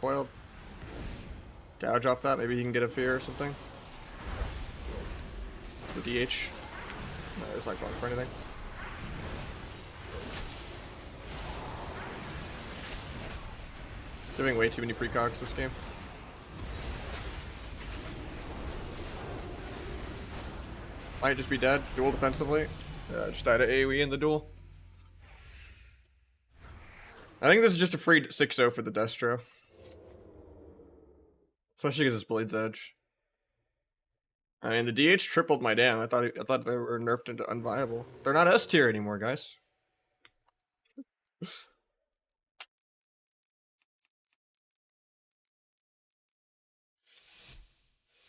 Speaker 1: Coiled. Gouge off that, maybe he can get a fear or something. The DH. No, there's like block for anything. Doing way too many precogs this game. Might just be dead. Duel defensively. Just died at AoE in the duel. I think this is just a free 6-0 for the Destro. Especially because it's Blade's Edge. I mean, the DH tripled my dam. I thought they were nerfed into unviable. They're not S tier anymore, guys.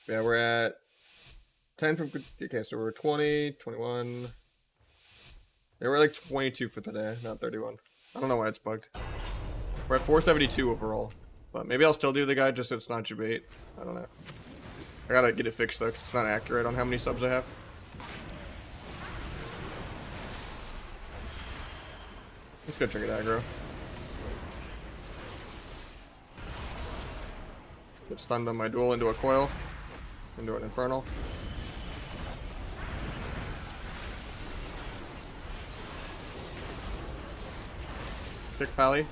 Speaker 1: Yeah, we're at 10 from... Okay, so we're 20, 21... Yeah, we're like 22 for today, not 31. I don't know why it's bugged. We're at 472 overall. But maybe I'll still do the guy just so it's not debate. I don't know. I gotta get it fixed though, because it's not accurate on how many subs I have. Let's go trigger aggro. Get stunned on my duel into a coil. Into an infernal. Kick Pally.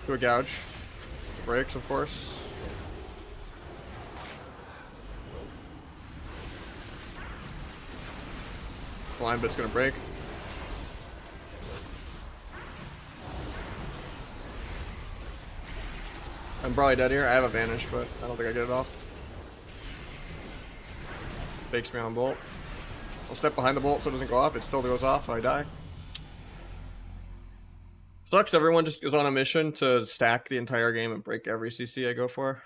Speaker 1: Do a gouge. Breaks, of course. Blind bit's gonna break. I'm probably dead here. I have a vanish, but I don't think I get it off. Fakes me on bolt. I'll step behind the bolt so it doesn't go off. It still goes off, I die. Sucks, everyone just is on a mission to stack the entire game and break every CC I go for.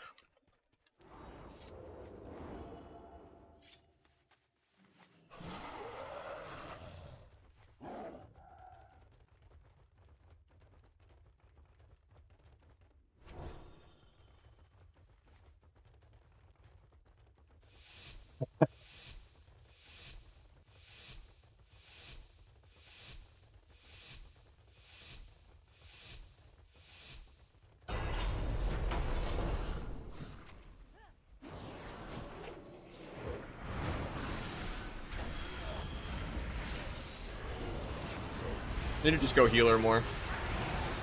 Speaker 1: Need to just go healer more.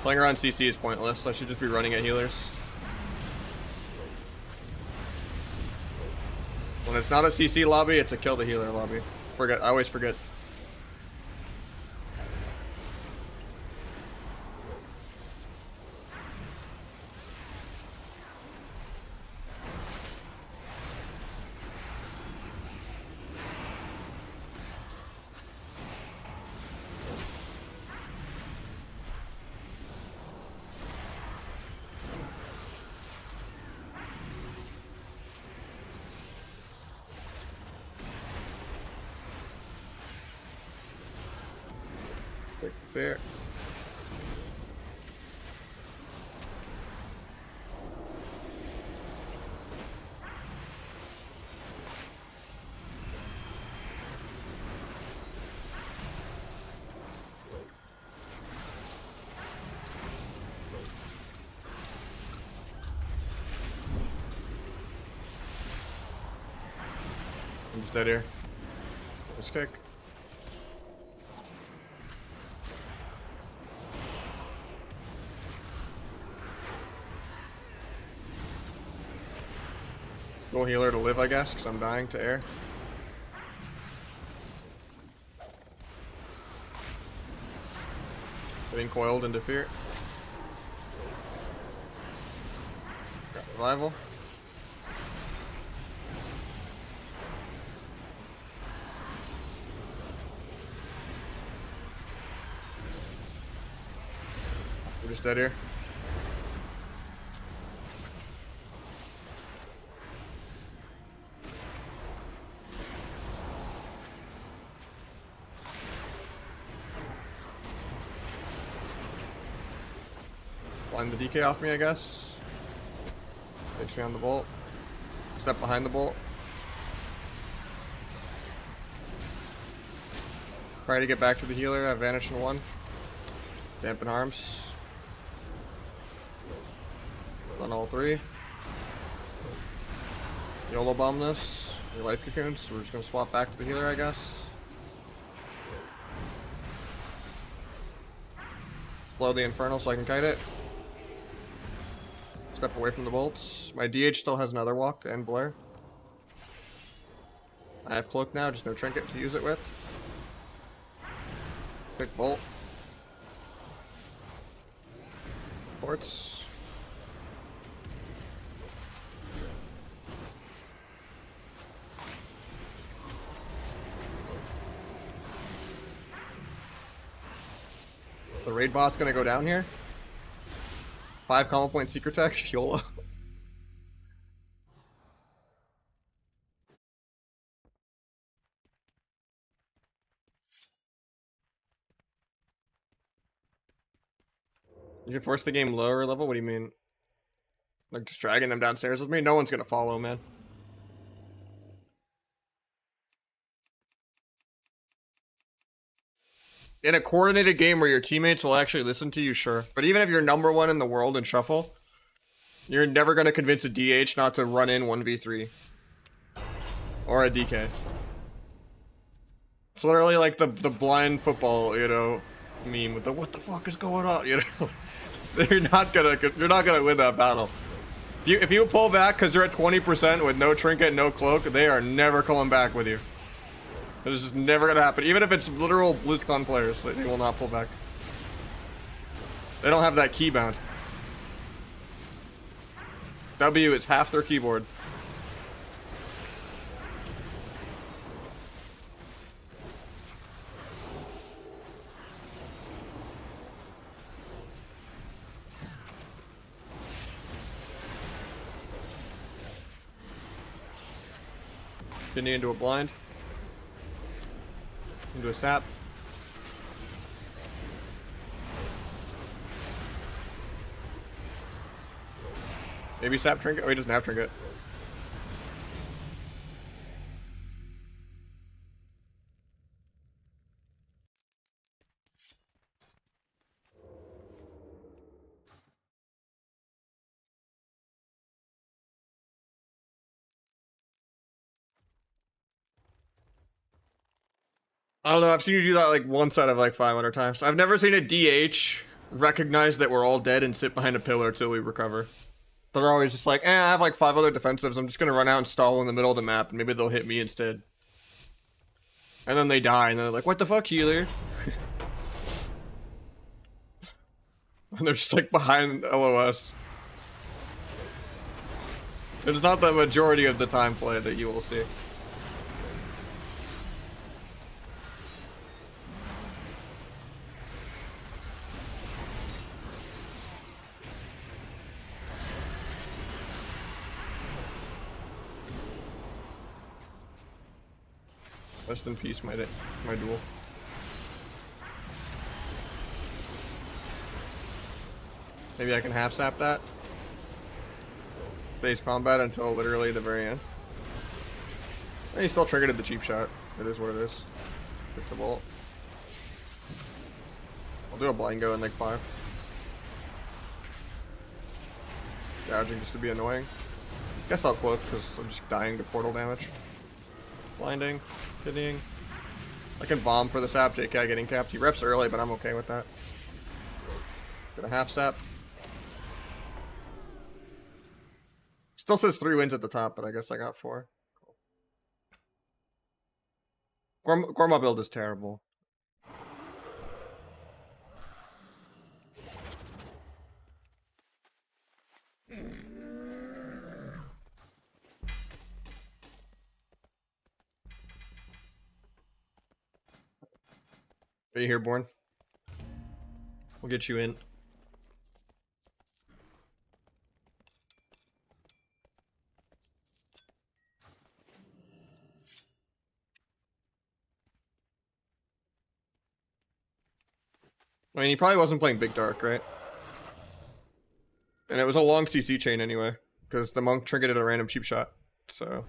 Speaker 1: Playing around CC is pointless. I should just be running at healers. When it's not a CC lobby, it's a kill the healer lobby. I always forget. Fair. I'm just dead here. Let's kick. Go healer to live, I guess, because I'm dying to air. Getting coiled into fear. Got revival. We're just dead here. Blind the DK off me, I guess. Takes me on the bolt. Step behind the bolt. Try to get back to the healer. I vanish in one. Dampen harms. On all three. YOLO bomb this. Your life cocoons. So we're just gonna swap back to the healer, I guess. Blow the infernal so I can kite it. Step away from the bolts. My DH still has another walk and blur. I have cloak now, just no trinket to use it with. Quick bolt. Ports. The raid boss gonna go down here? 5 combo point secret tech, YOLO. You can force the game lower level? What do you mean? Like just dragging them downstairs with me? No one's gonna follow, man. In a coordinated game where your teammates will actually listen to you, sure. But even if you're #1 in the world in Shuffle, you're never going to convince a DH not to run in 1v3. Or a DK. It's literally like the blind football, you know, meme with the what the fuck is going on, you know? you're not gonna win that battle. If you pull back because you're at 20% with no trinket, no cloak, they are never coming back with you. It's just never gonna happen. Even if it's literal BlizzCon players, they will not pull back. They don't have that keybound. W is half their keyboard. Kidney into a blind. Into a sap. Maybe sap trinket? Oh, he doesn't have trinket. I don't know, I've seen you do that like once out of like 500 times. I've never seen a DH recognize that we're all dead and sit behind a pillar until we recover. They're always just like, I have like 5 other defensives, I'm just gonna run out and stall in the middle of the map and maybe they'll hit me instead. And then they die and they're like, what the fuck, healer? And they're just like behind LOS. It's not the majority of the time play that you will see. Rest in peace, my duel. Maybe I can half sap that. Phase combat until literally the very end. And he still triggered the cheap shot. It is what it is. Pick the bolt. I'll do a blind go in like 5. Gouging just to be annoying. Guess I'll cloak because I'm just dying to portal damage. Blinding. Kidneying. I can bomb for the sap. JK getting capped. He reps early, but I'm okay with that. Gonna half sap. Still says 3 wins at the top, but I guess I got 4. Cool. Gorma build is terrible. Are you here, Born? We'll get you in. I mean, he probably wasn't playing Big Dark, right? And it was a long CC chain anyway, because the monk triggered a random cheap shot, so...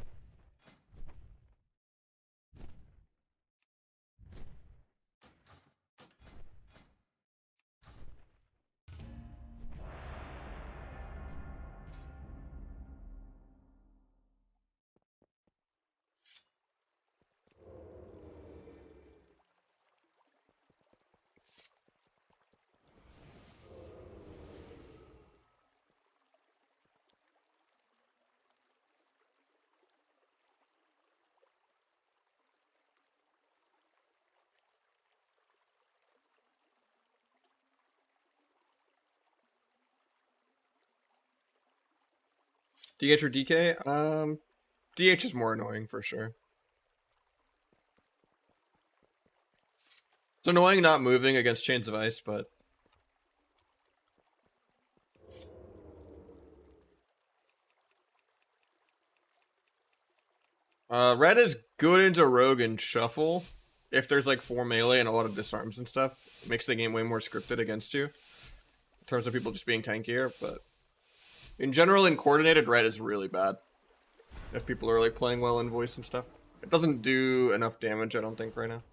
Speaker 1: DH or DK? DH is more annoying for sure. It's annoying not moving against Chains of Ice, but... Red is good into Rogue and Shuffle. If there's like 4 melee and a lot of disarms and stuff. It makes the game way more scripted against you. In terms of people just being tankier, but... In general, in coordinated, Red is really bad. If people are like playing well in voice and stuff. It doesn't do enough damage, I don't think, right now.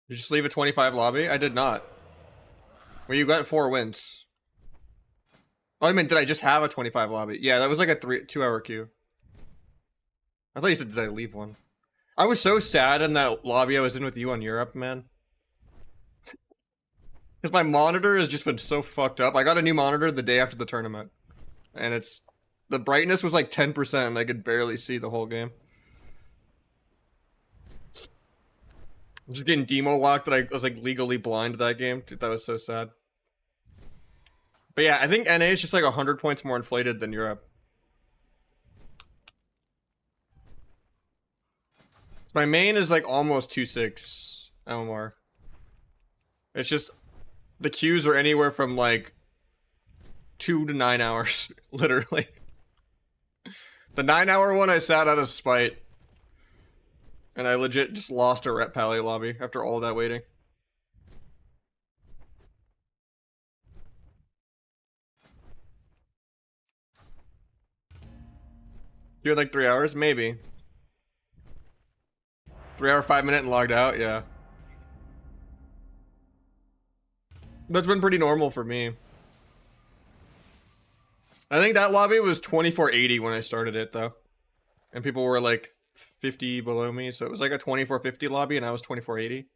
Speaker 1: You just leave a 25 lobby? I did not. Well, you got 4 wins. Oh, I mean, did I just have a 25 lobby? Yeah, that was like a 2-hour queue. I thought you said, did I leave one? I was so sad in that lobby I was in with you on Europe, man. Because my monitor has just been so fucked up. I got a new monitor the day after the tournament. And it's... The brightness was like 10% and I could barely see the whole game. I'm just getting demo locked that I was like legally blind to that game. Dude, that was so sad. But yeah, I think NA is just like 100 points more inflated than Europe. My main is like almost 2.6 LMR. It's just the queues are anywhere from like 2 to 9 hours, literally. The 9-hour one I sat out of spite. And I legit just lost a rep pally lobby after all that waiting. You had like 3 hours? Maybe. 3 hour, 5 minute and logged out? Yeah. That's been pretty normal for me. I think that lobby was 2480 when I started it, though. And people were like 50 below me, so it was like a 2450 lobby and I was 2480.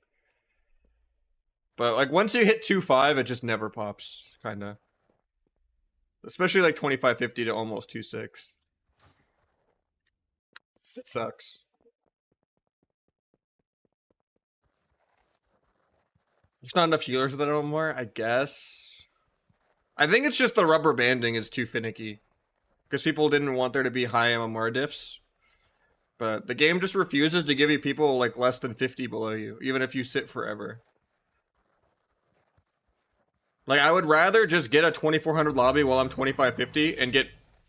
Speaker 1: But like once you hit 2.5, it just never pops, kinda. Especially like 2550 to almost 2.6. It sucks. There's not enough healers that anymore, I guess. I think it's just the rubber banding is too finicky. Because people didn't want there to be high MMR diffs. But the game just refuses to give you people like less than 50 below you, even if you sit forever. Like I would rather just get a 2400 lobby while I'm 2550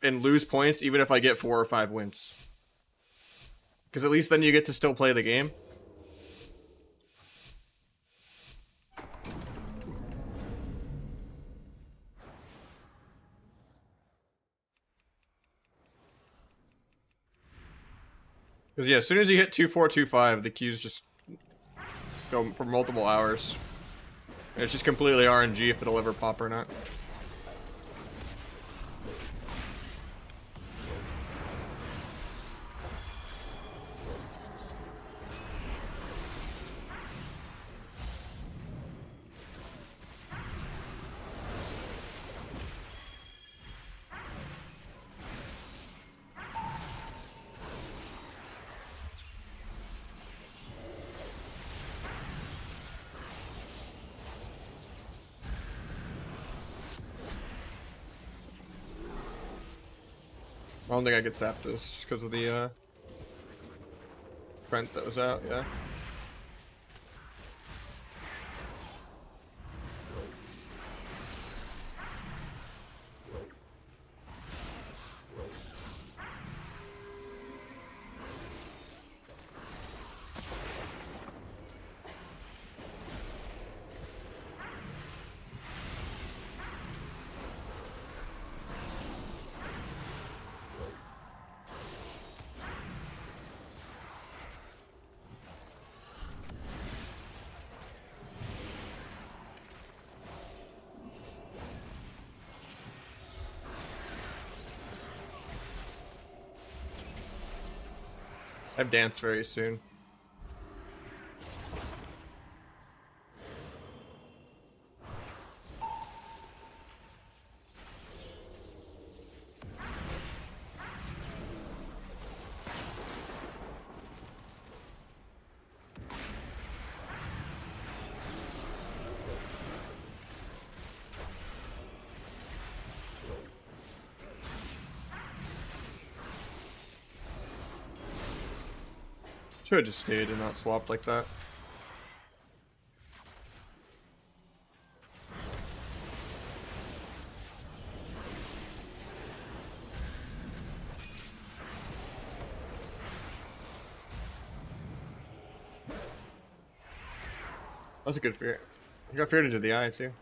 Speaker 1: and lose points even if I get 4 or 5 wins. Because at least then you get to still play the game. Because yeah, as soon as you hit 2425, the queues just go for multiple hours. And it's just completely RNG if it'll ever pop or not. I don't think I could sap this because of the front that was out, yeah. I have dance very soon. Should have just stayed and not swapped like that. That's a good fear. You got feared into the eye too.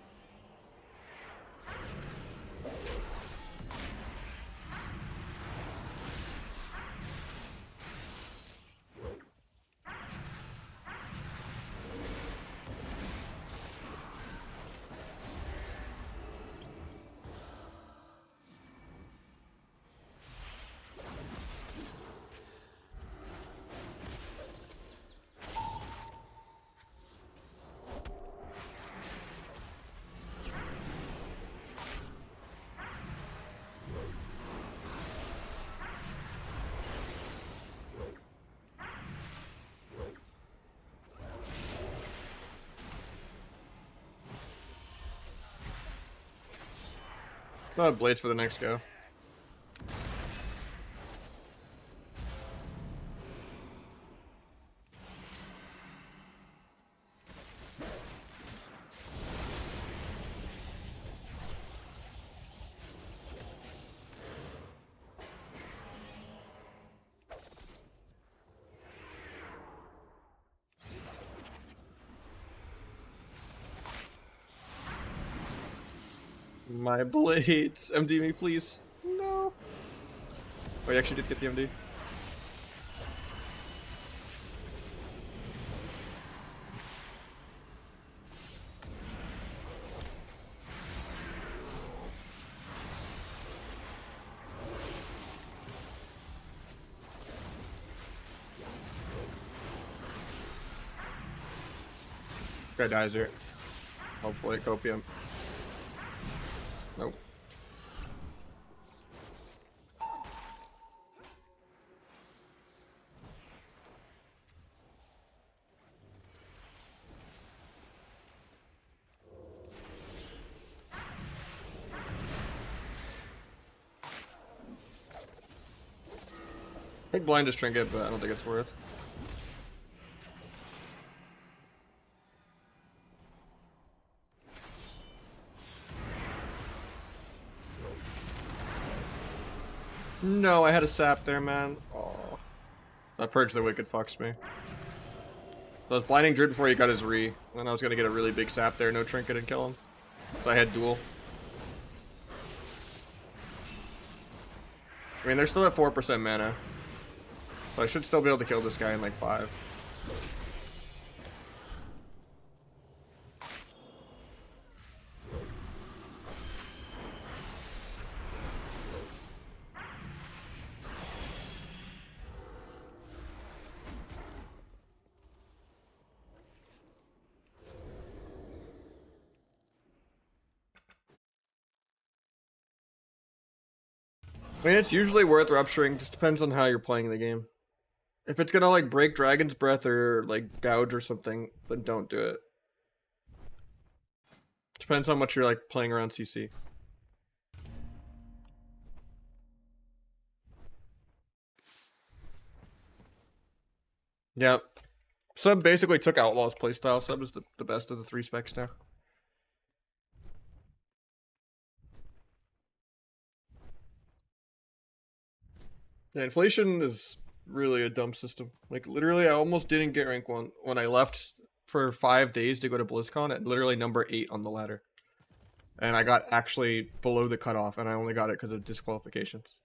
Speaker 1: Not blades for the next go. My blades. MD me, please. No. Oh, you actually did get the MD. Guy dies here. Hopefully, copium. Nope. I think blind is trinket, but I don't think it's worth. No, I had a sap there, man. Oh, that purge the wicked fucks me. So I was blinding Druid before he got his re, and I was gonna get a really big sap there, no trinket, and kill him. So I had duel. I mean, they're still at 4% mana, so I should still be able to kill this guy in like 5. I mean, it's usually worth rupturing, just depends on how you're playing the game. If it's gonna like break Dragon's Breath or like gouge or something, then don't do it. Depends how much you're like playing around CC. Yeah. Sub basically took Outlaw's playstyle. Sub is the best of the 3 specs now. Yeah, inflation is really a dumb system. Like, literally, I almost didn't get rank 1 when I left for 5 days to go to BlizzCon at literally number 8 on the ladder. And I got actually below the cutoff, and I only got it because of disqualifications.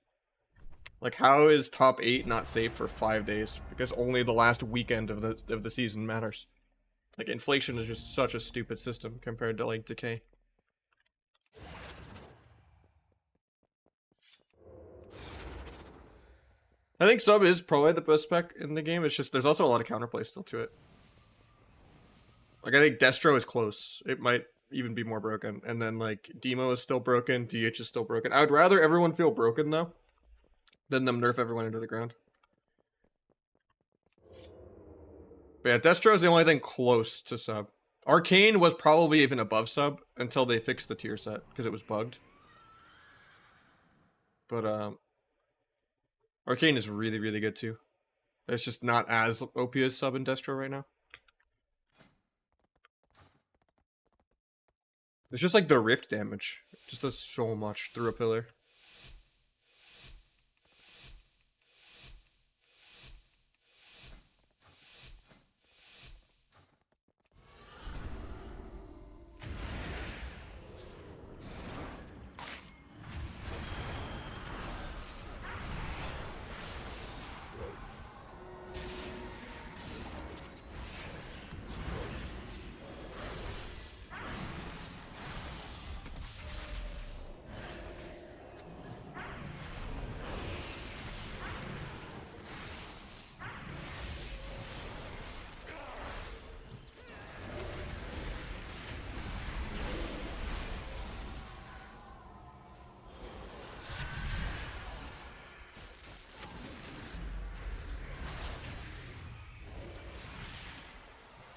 Speaker 1: Like, how is top 8 not safe for 5 days? Because only the last weekend of the season matters. Like, inflation is just such a stupid system compared to, like, decay. I think sub is probably the best spec in the game. It's just there's also a lot of counterplay still to it. Like, I think Destro is close. It might even be more broken. And then, like, Demo is still broken. DH is still broken. I would rather everyone feel broken, though, than them nerf everyone into the ground. But yeah, Destro is the only thing close to sub. Arcane was probably even above sub until they fixed the tier set, because it was bugged. But, Arcane is really, really good, too. It's just not as OP as sub and Destro right now. It's just like the rift damage. It just does so much through a pillar.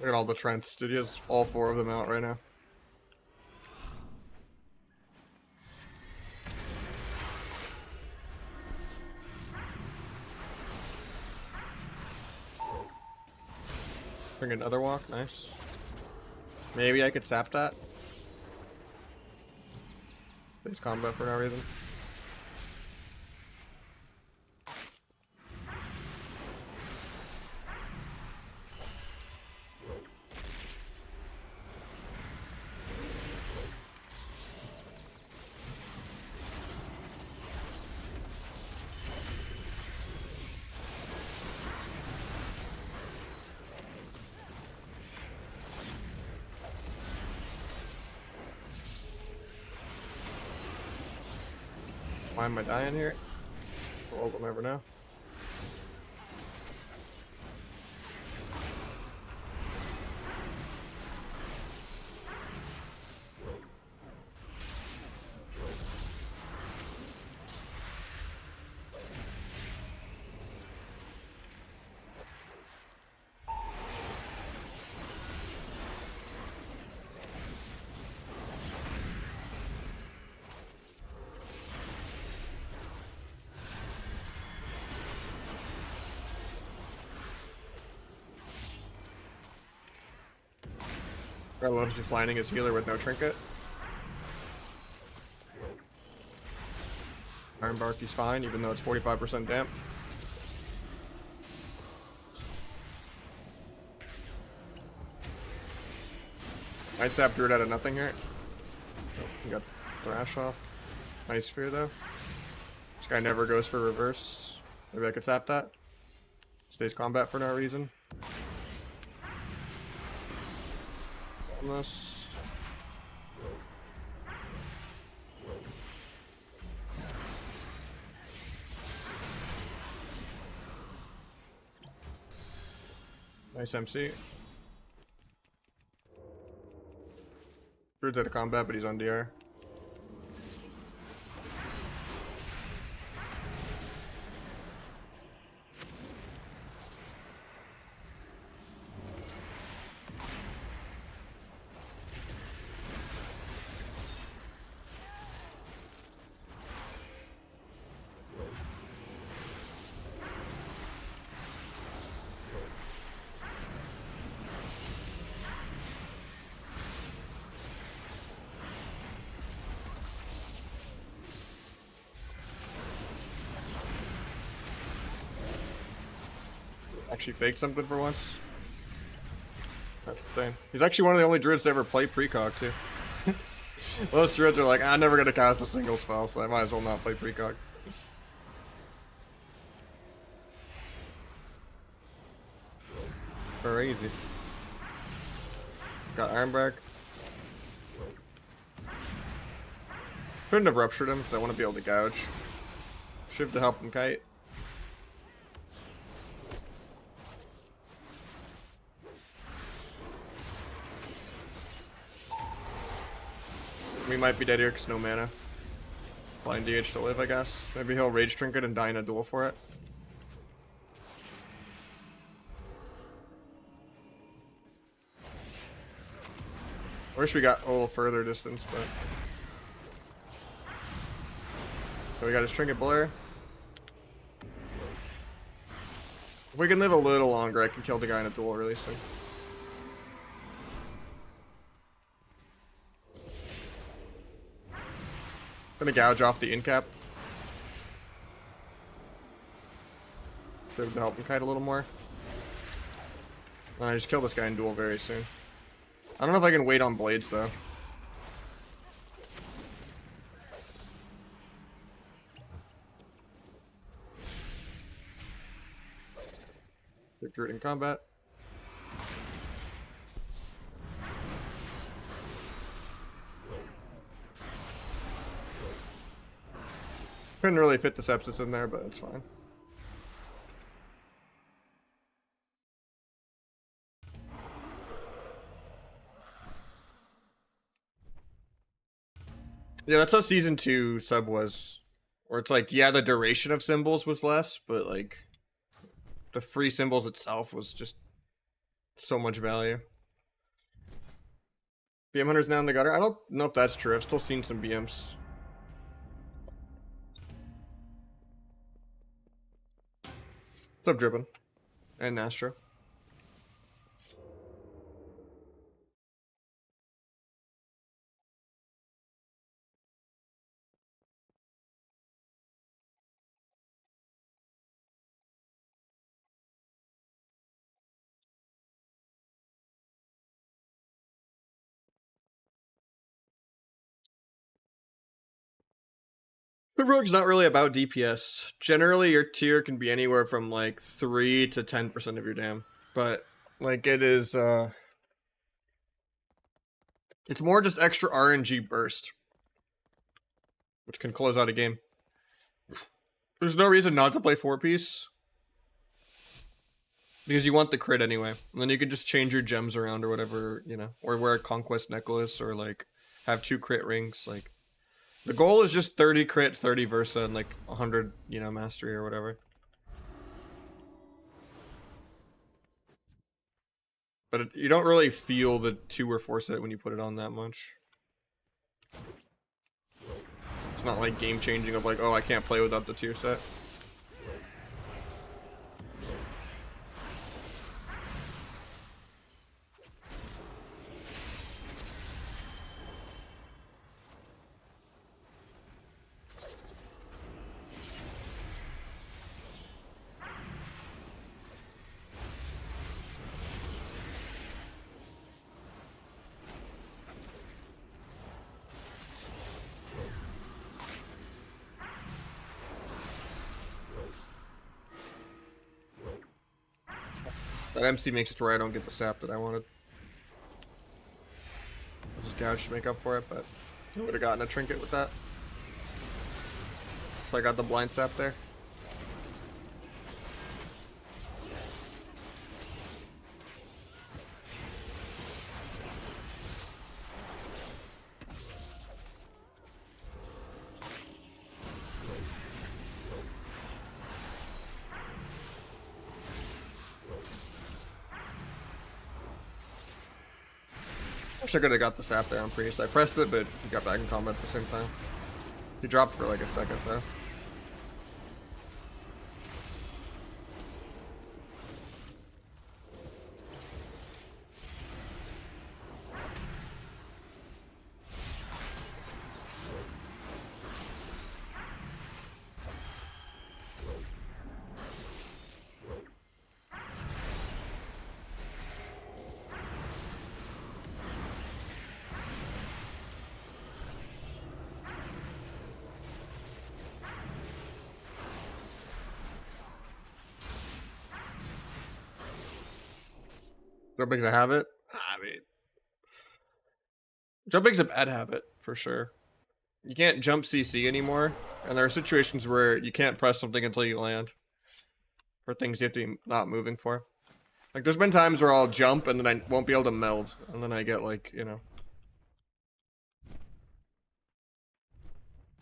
Speaker 1: Look at all the Trents. Dude, he has all 4 of them out right now. Bring another walk, nice. Maybe I could sap that. Base combat for no reason. Why am I dying here? Well, we'll never know. I love just lining his healer with no trinket. Iron Bark, he's fine, even though it's 45% damp. Might sap Druid out of nothing here. Oh, he got Thrash off. Nice Sphere though. This guy never goes for reverse. Maybe I could sap that. Stays combat for no reason. This. Nice MC. Druid's out of combat, but he's on DR. Actually faked something for once. That's insane. He's actually one of the only druids to ever play precog too. Most druids are like, I'm never gonna cast a single spell, so I might as well not play precog. Crazy. Got Ironbark. Couldn't have ruptured him, so I want to be able to gouge. Shiv to help him kite. We might be dead here because no mana. Blind DH to live, I guess. Maybe he'll Rage Trinket and die in a duel for it. I wish we got a little further distance, but... So we got his Trinket Blur. If we can live a little longer, I can kill the guy in a duel really soon. Gonna gouge off the in-cap. To help him kite a little more. And I just kill this guy in duel very soon. I don't know if I can wait on blades though. They're Druid in combat. Couldn't really fit the sepsis in there, but it's fine. Yeah, that's how season 2 sub was. Where it's like, yeah, the duration of symbols was less, but like the free symbols itself was just so much value. BM Hunter's now in the gutter. I don't know if that's true. I've still seen some BMs. What's up, Drippin? And Nastro. Rogue's not really about DPS. Generally, your tier can be anywhere from like 3 to 10% of your dam. But like it is it's more just extra RNG burst, which can close out a game. There's no reason not to play 4-piece. Because you want the crit anyway. And then you can just change your gems around or whatever, you know. Or wear a conquest necklace or like have 2 crit rings. Like the goal is just 30 crit, 30 versa, and like 100, you know, mastery or whatever. But you don't really feel the 2 or 4 set when you put it on that much. It's not like game changing of like, oh, I can't play without the tier set. That MC makes it to where I don't get the sap that I wanted. I just gouged to make up for it, but I would have gotten a trinket with that. So I got the blind sap there. Wish I could have got the sap there on Priest. I pressed it, but he got back in combat at the same time. He dropped for like a second though. Jumping's a habit? I mean, jumping's a bad habit, for sure. You can't jump CC anymore, and there are situations where you can't press something until you land. For things you have to be not moving for. Like, there's been times where I'll jump and then I won't be able to meld, and then I get, like, you know,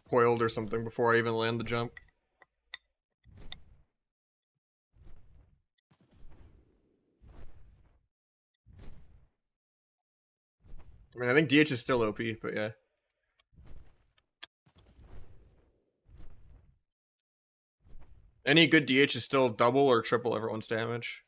Speaker 1: coiled or something before I even land the jump. I mean, I think DH is still OP, but yeah. Any good DH is still double or triple everyone's damage.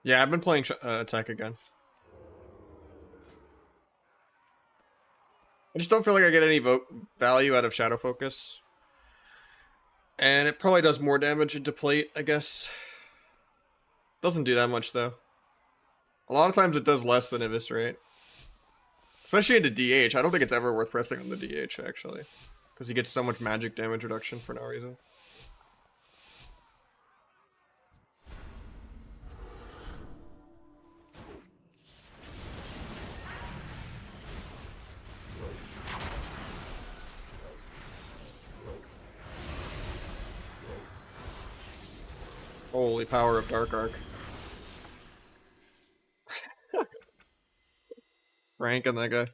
Speaker 1: Yeah, I've been playing attack again. I just don't feel like I get any value out of Shadow Focus. And it probably does more damage into plate, I guess. Doesn't do that much, though. A lot of times it does less than Eviscerate. Especially into DH. I don't think it's ever worth pressing on the DH, actually. Because you get so much magic damage reduction for no reason. Holy power of Dark Arc. Rank and that guy.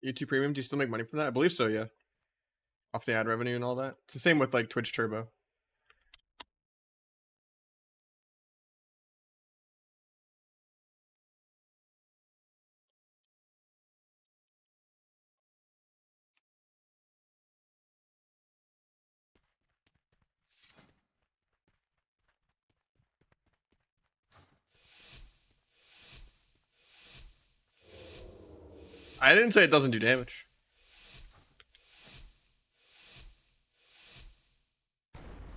Speaker 1: YouTube Premium, do you still make money from that? I believe so, yeah. Off the ad revenue and all that. It's the same with like Twitch Turbo. I didn't say it doesn't do damage.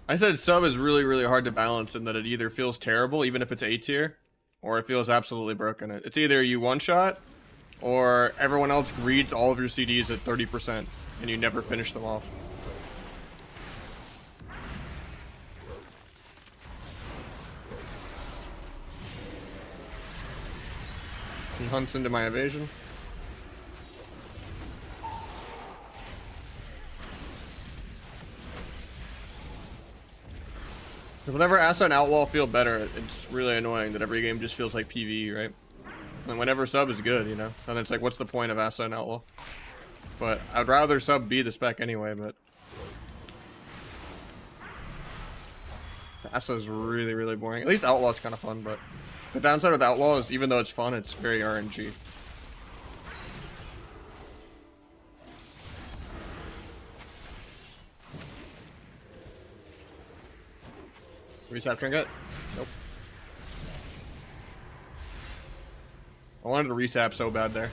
Speaker 1: I said sub is really, really hard to balance in that it either feels terrible, even if it's A tier, or it feels absolutely broken. It's either you one-shot, or everyone else reads all of your CDs at 30%, and you never finish them off. He hunts into my evasion. Whenever Asa and Outlaw feel better, it's really annoying that every game just feels like PvE, right? And whenever sub is good, you know? And it's like, what's the point of Asa and Outlaw? But I'd rather sub be the spec anyway, but... Asa is really, really boring. At least Outlaw's kind of fun, but... The downside with Outlaw is, even though it's fun, it's very RNG. Resap trinket? Nope. I wanted to resap so bad there.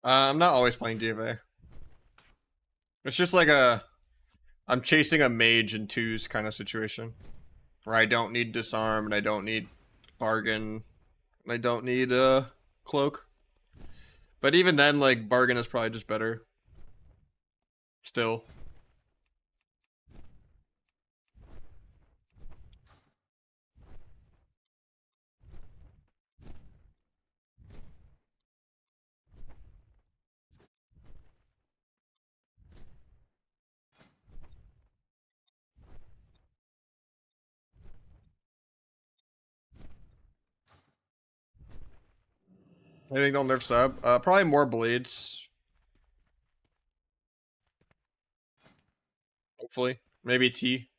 Speaker 1: I'm not always playing DFA. It's just like I'm chasing a mage in twos kind of situation. Where I don't need disarm, and I don't need bargain, and I don't need cloak. But even then, like, bargain is probably just better. Still. Anything they'll nerf sub? Probably more blades. Hopefully. Maybe T.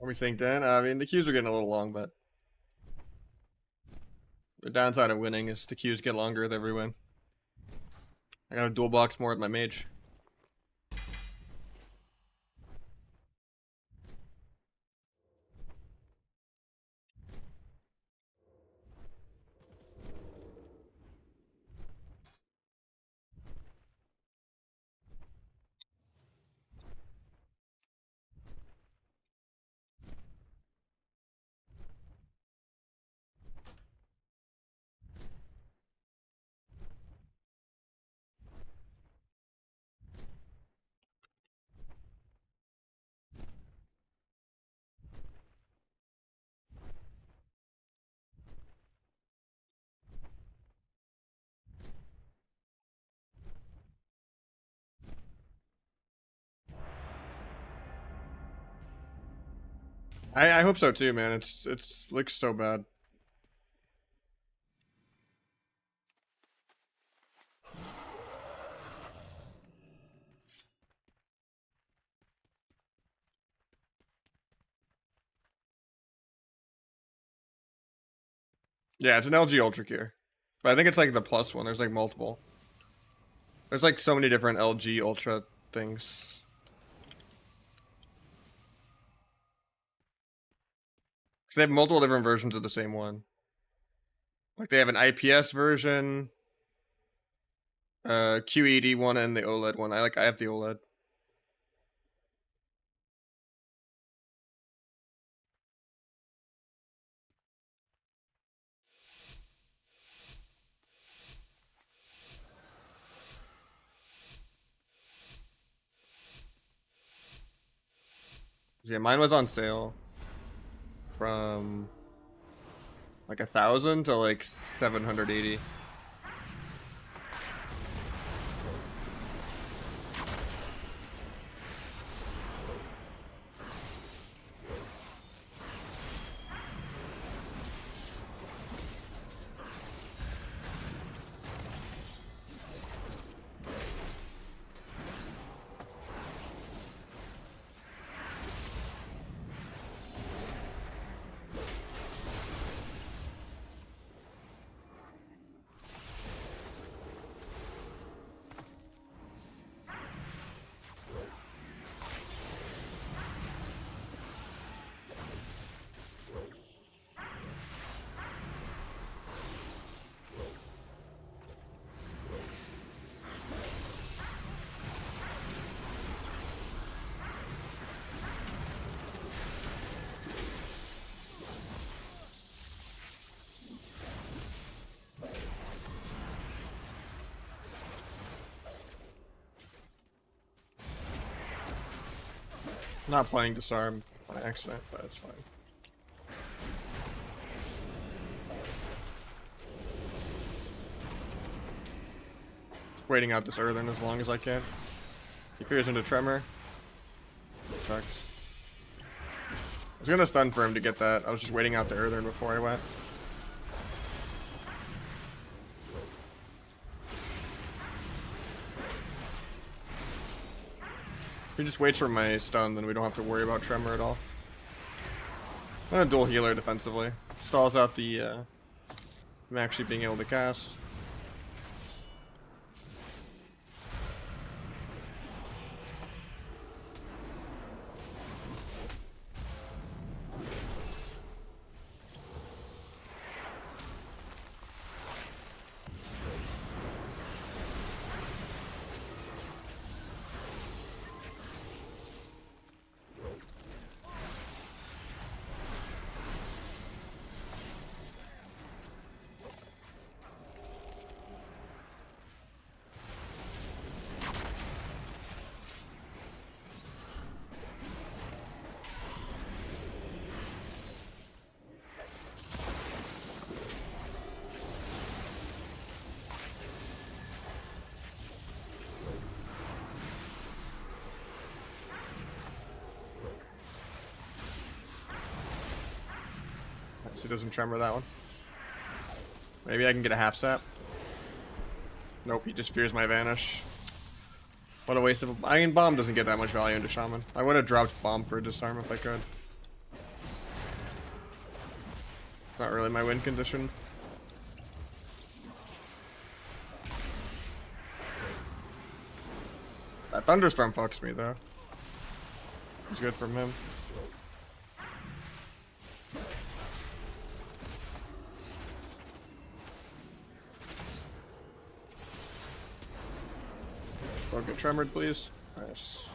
Speaker 1: Are we synced in? I mean, the queues are getting a little long, but the downside of winning is the queues get longer with every win. I gotta dual box more with my mage. I hope so too, man. It's looks so bad. Yeah, it's an LG Ultra Gear. But I think it's like the plus one. There's like multiple. There's like so many different LG Ultra things. Because they have multiple different versions of the same one. Like they have an IPS version, QED one, and the OLED one. I have the OLED. Yeah, mine was on sale from like 1,000 to like 780. Not planning to disarm by accident, but it's fine. Just waiting out this earthen as long as I can. He fears into tremor. Sucks. I was gonna stun for him to get that. I was just waiting out the earthen before I went. If he just waits for my stun, then we don't have to worry about tremor at all. I'm gonna dual healer defensively. Stalls out the I'm actually being able to cast. He doesn't tremor that one. Maybe I can get a half sap. Nope, he just fears my vanish. What a waste of a... I mean, bomb doesn't get that much value into shaman. I would have dropped bomb for a disarm if I could. Not really my win condition. That thunderstorm fucks me though. It's good from him. Don't get tremored, please. Nice.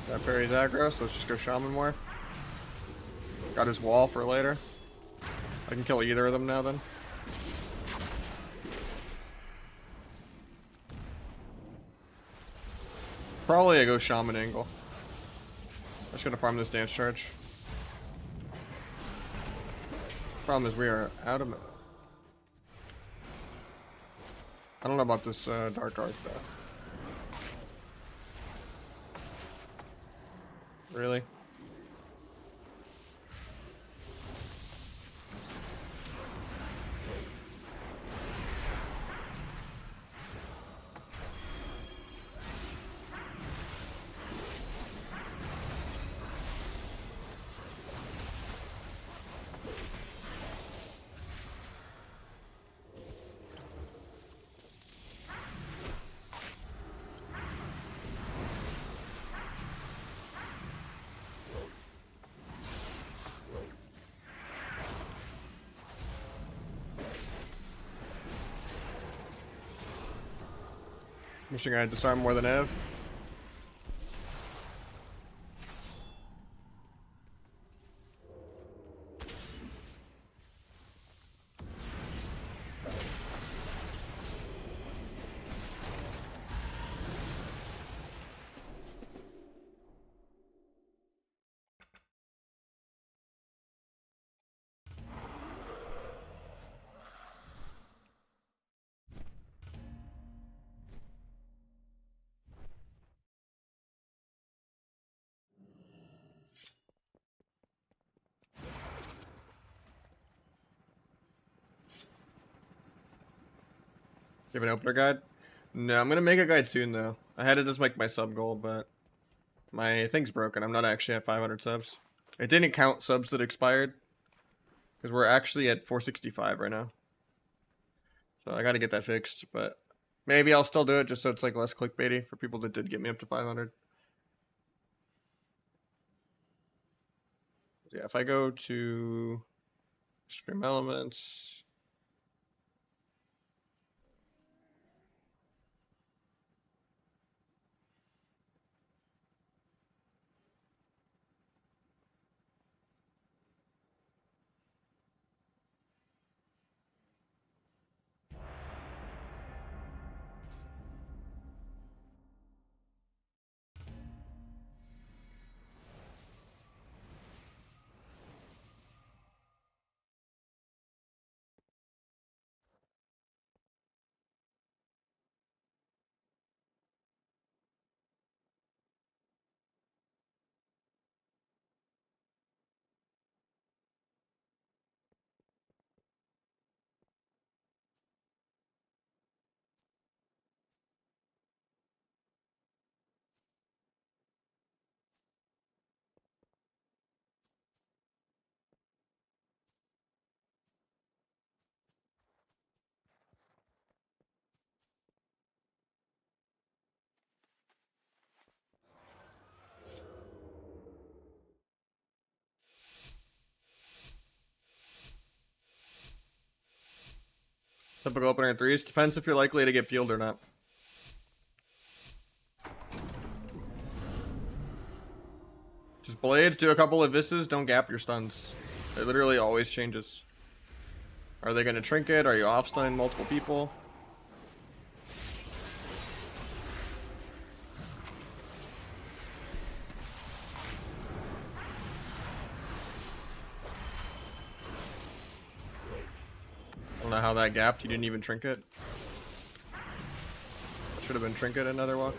Speaker 1: Got Perry's aggro, so let's just go shaman more. Got his wall for later. I can kill either of them now then. Probably I go shaman angle. I'm just gonna farm this dance charge. Problem is we are out of it. I don't know about this dark arc though. Really? Wishing I had disarm more than Ev. You have an opener guide? No, I'm gonna make a guide soon though. I had to just make my sub goal, but my thing's broken. I'm not actually at 500 subs. It didn't count subs that expired because we're actually at 465 right now. So I gotta get that fixed, but maybe I'll still do it just so it's like less clickbaity for people that did get me up to 500. Yeah, if I go to stream elements. Typical opener in threes. Depends if you're likely to get peeled or not. Just blades, do a couple of vistas, don't gap your stuns. It literally always changes. Are they going to trinket? Are you off stunning multiple people? I don't know how that gapped. You didn't even trinket. Should have been trinket another walk.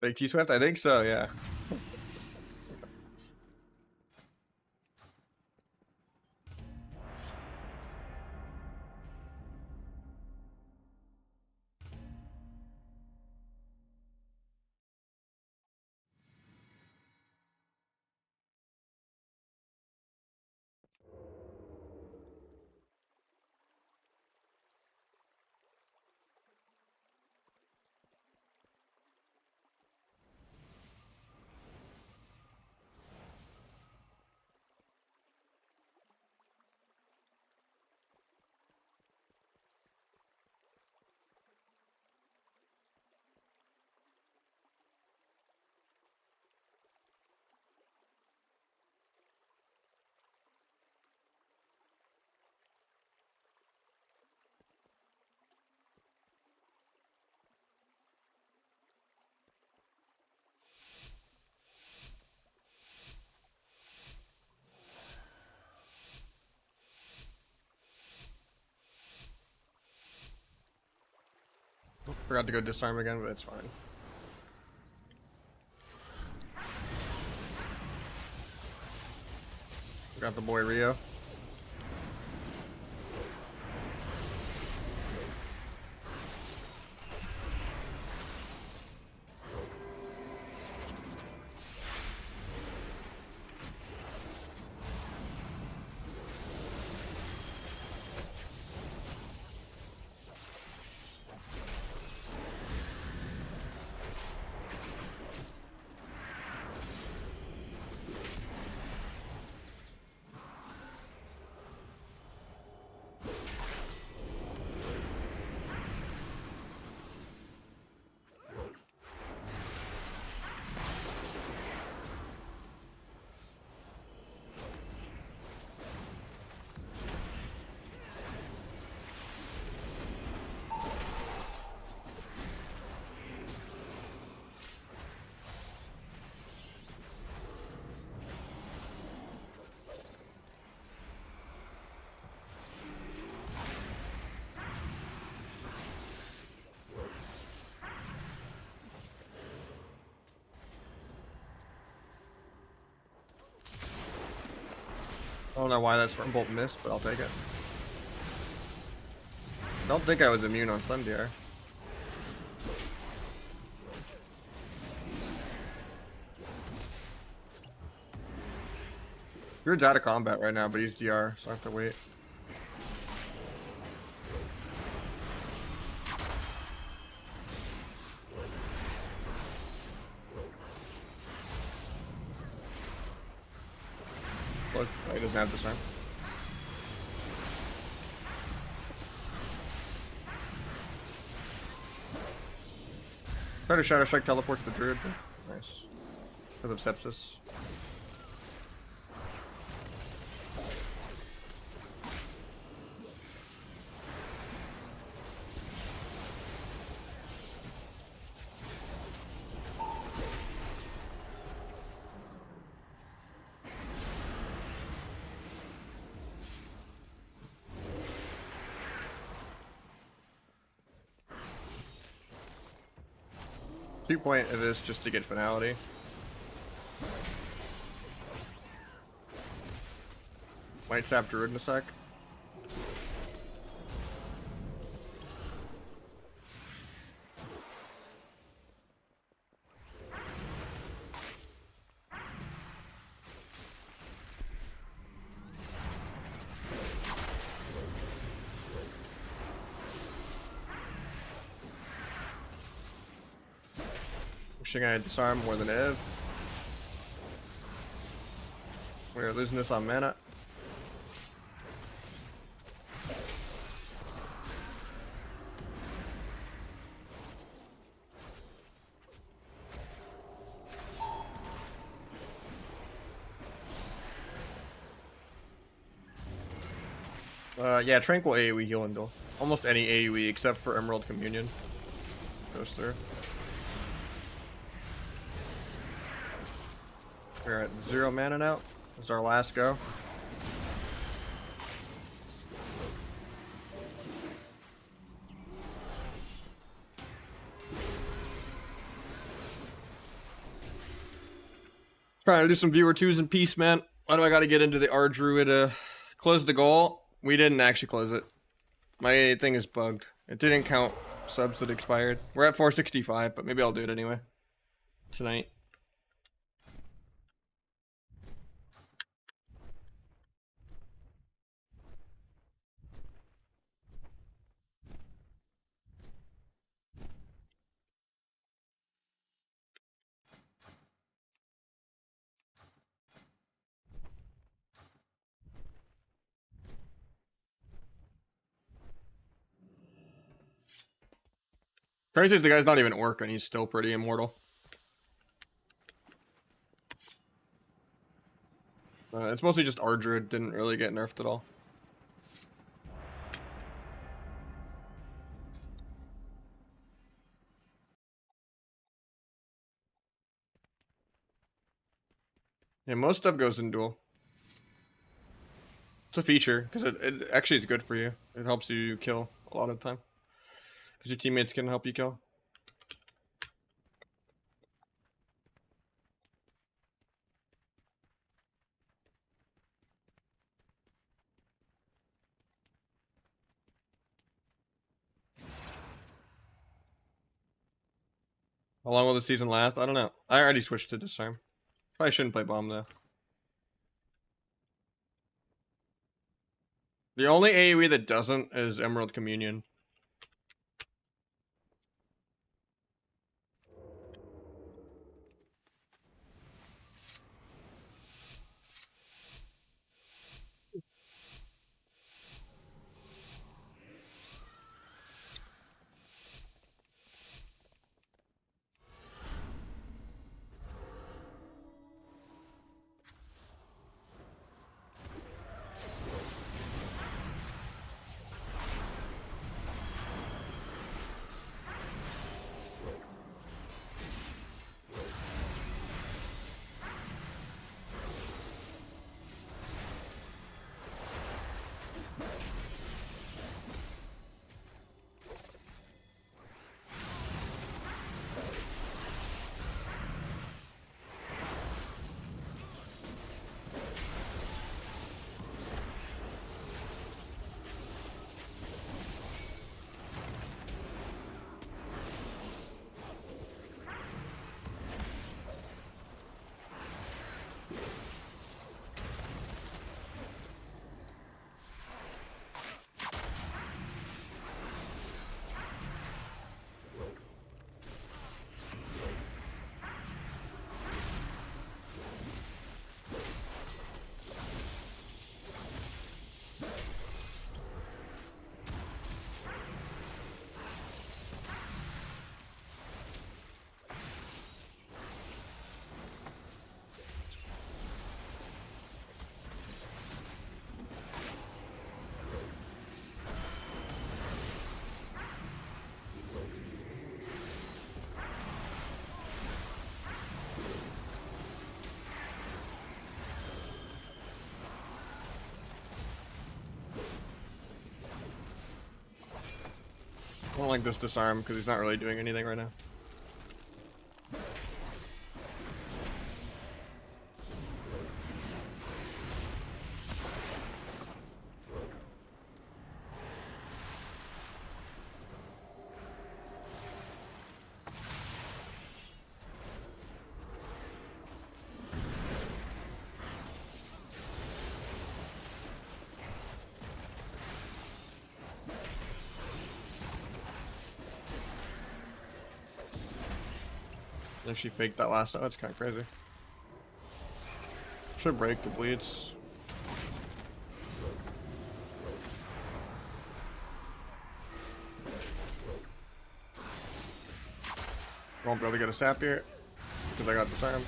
Speaker 1: Like T-Swift? I think so, yeah. Forgot to go disarm again, but it's fine. Got the boy Rio. I don't know why that Stormbolt missed, but I'll take it. I don't think I was immune on Slendiar. Druid's out of combat right now, but he's DR, so I have to wait. Look, oh, he doesn't have this arm. Try to Shadow Strike teleport to the Druid. Nice. Because of Sepsis. Key point of this just to get finality. Might stab Druid in a sec. Wishing I had disarm more than Ev. We're losing this on mana. Yeah, Tranquil AoE heal and duel. Almost any AoE except for Emerald Communion goes through. We're at 0 mana now. This is our last go. Trying to do some viewer twos in peace, man. Why do I gotta get into the R Druid? Close the goal. We didn't actually close it. My thing is bugged. It didn't count subs that expired. We're at 465, but maybe I'll do it anyway. Tonight. Crazy is the guy's not even orc and he's still pretty immortal. It's mostly just R Druid didn't really get nerfed at all. Yeah, most stuff goes in duel. It's a feature, because it actually is good for you. It helps you kill a lot of the time. Because your teammates can help you kill. How long will the season last? I don't know. I already switched to disarm. Probably shouldn't play bomb though. The only AoE that doesn't is Emerald Communion. I don't like this disarm because he's not really doing anything right now. Like she faked that last time. That's kind of crazy. Should break the bleeds. Won't be able to get a sap here because I got disarmed.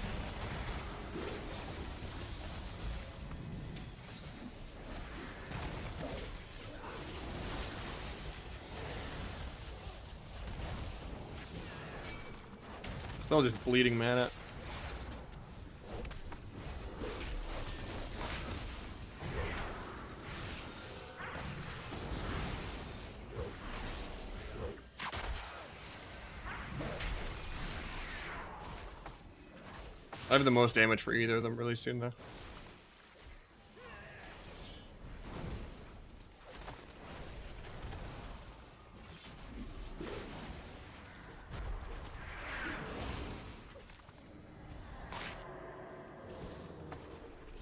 Speaker 1: Still just bleeding mana. I have the most damage for either of them really soon though.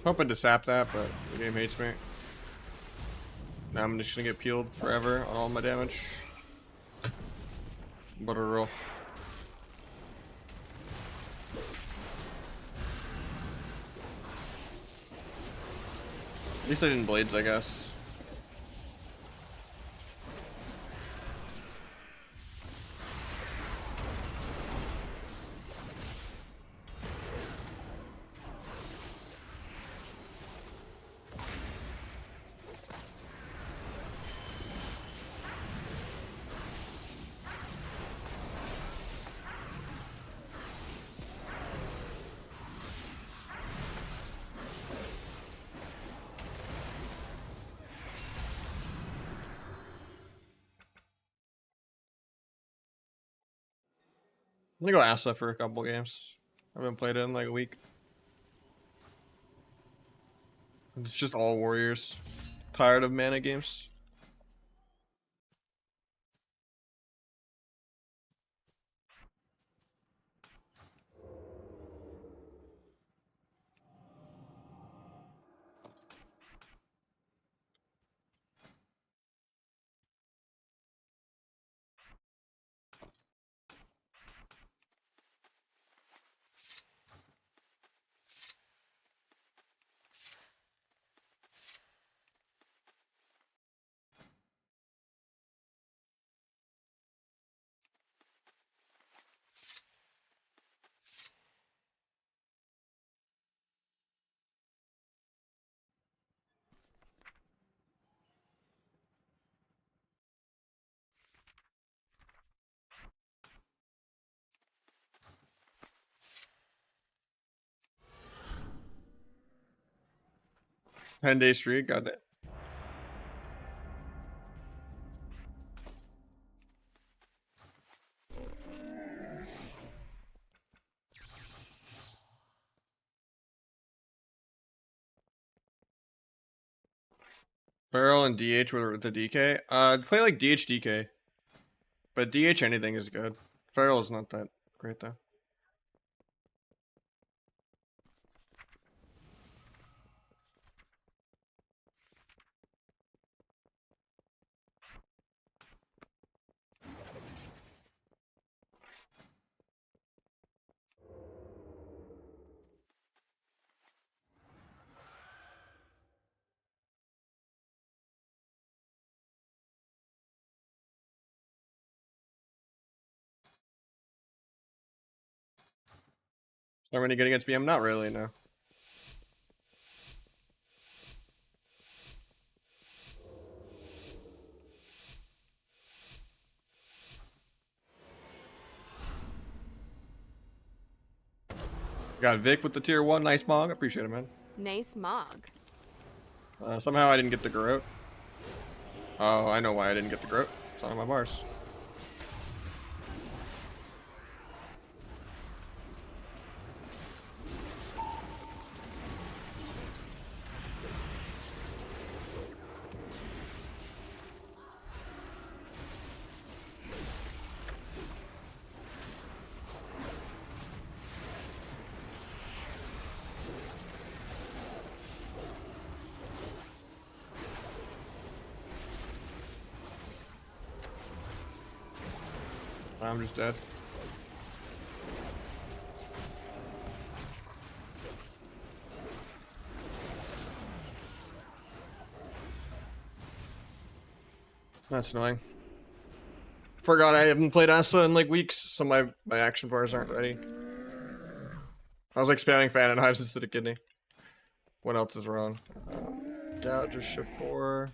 Speaker 1: Hoping to sap that, but the game hates me. Now I'm just gonna get peeled forever on all my damage. What a roll. At least I didn't blades, I guess. I'm gonna go Asa for a couple games. I haven't played it in like a week. It's just all warriors. Tired of mana games. Day streak, got it. Feral and DH with the DK. Play like DH DK. But DH anything is good. Feral is not that great though. Are any good against BM? Not really, no. Got Vic with the tier 1. Nice Mog. Appreciate it, man.
Speaker 2: Nice Mog.
Speaker 1: Somehow I didn't get the Garrote. Oh, I know why I didn't get the Garrote. It's on my bars. I'm just dead. That's annoying. Forgot I haven't played Asa in like weeks, so my action bars aren't ready. I was like spamming fan and hives instead of kidney. What else is wrong? Gouge or shift 4.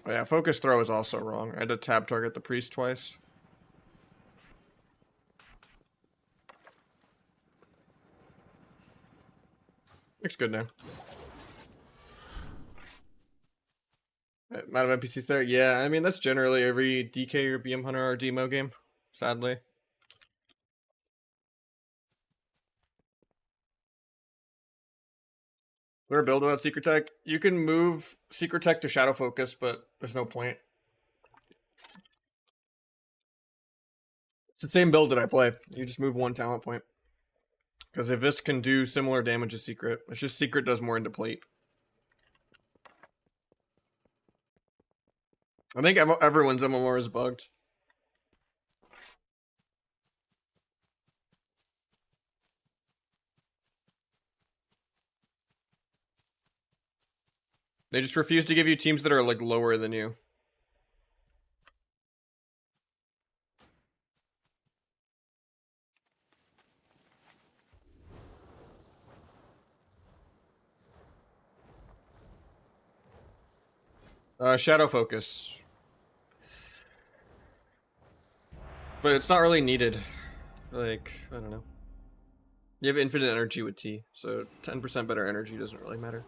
Speaker 1: Oh yeah, focus throw is also wrong. I had to tab target the priest twice. Looks good now. Amount of NPCs there? Yeah, I mean, that's generally every DK or BM Hunter or demo game, sadly. We're build without secret tech. You can move secret tech to shadow focus, but there's no point. It's the same build that I play. You just move one talent point. Because if this can do similar damage as secret, it's just secret does more into plate. I think everyone's MMR is bugged. They just refuse to give you teams that are like lower than you. Shadow focus. But it's not really needed. Like, I don't know. You have infinite energy with T, so 10% better energy doesn't really matter.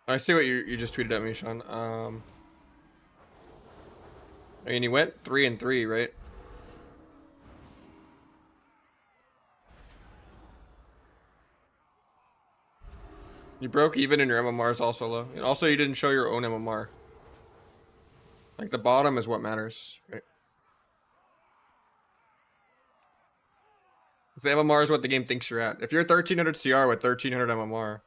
Speaker 1: I see what you just tweeted at me, Sean. I mean, you went 3 and 3, right? You broke even and your MMR is also low. And also, you didn't show your own MMR. Like, the bottom is what matters, right? Because the MMR is what the game thinks you're at. If you're 1300 CR with 1300 MMR,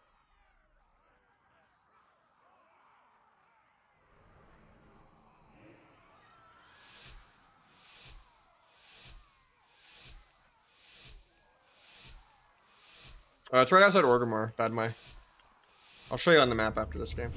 Speaker 1: it's right outside Orgrimmar, Badmai. I'll show you on the map after this game.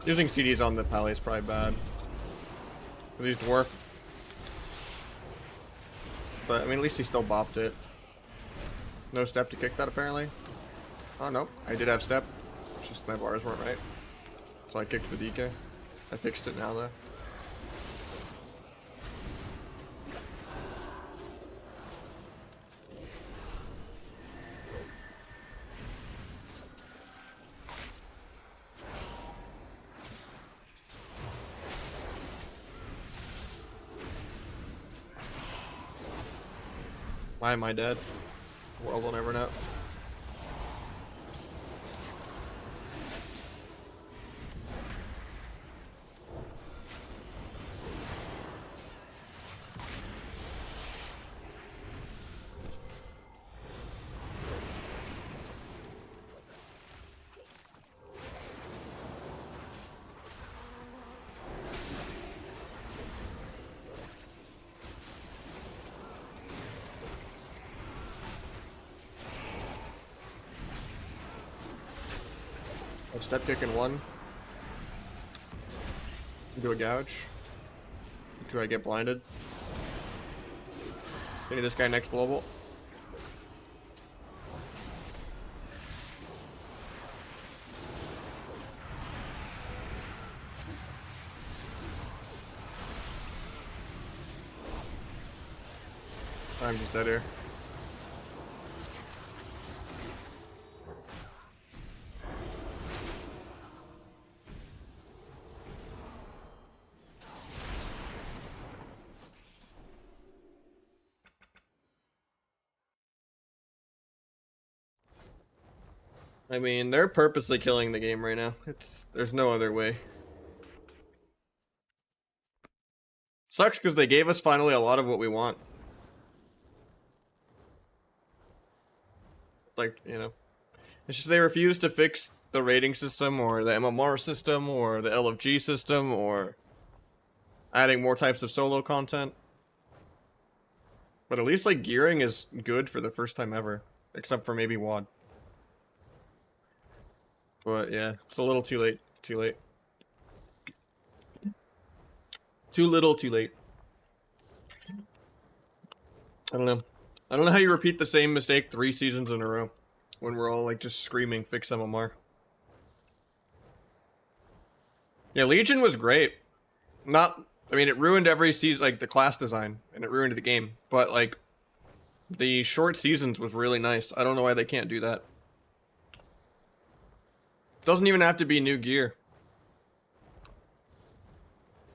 Speaker 1: Using CDs on the pally is probably bad. These dwarf. But, I mean, at least he still bopped it. No step to kick that, apparently. Oh, no. I did have step. It's just my bars weren't right. So I kicked the DK. I fixed it now, though. Why am I dead? The world will never know. Step kick in 1. Do a gouge. Do I get blinded? Any this guy next global. I'm just dead here. I mean, they're purposely killing the game right now. There's no other way. Sucks because they gave us finally a lot of what we want. Like, you know. It's just they refuse to fix the rating system or the MMR system or the LFG system or adding more types of solo content. But at least like gearing is good for the first time ever. Except for maybe WOD. But yeah, it's a little too late. Too late. Too little, too late. I don't know. I don't know how you repeat the same mistake 3 seasons in a row. When we're all like just screaming, fix MMR. Yeah, Legion was great. I mean, it ruined every season, like the class design, and it ruined the game. But like, the short seasons was really nice. I don't know why they can't do that. Doesn't even have to be new gear.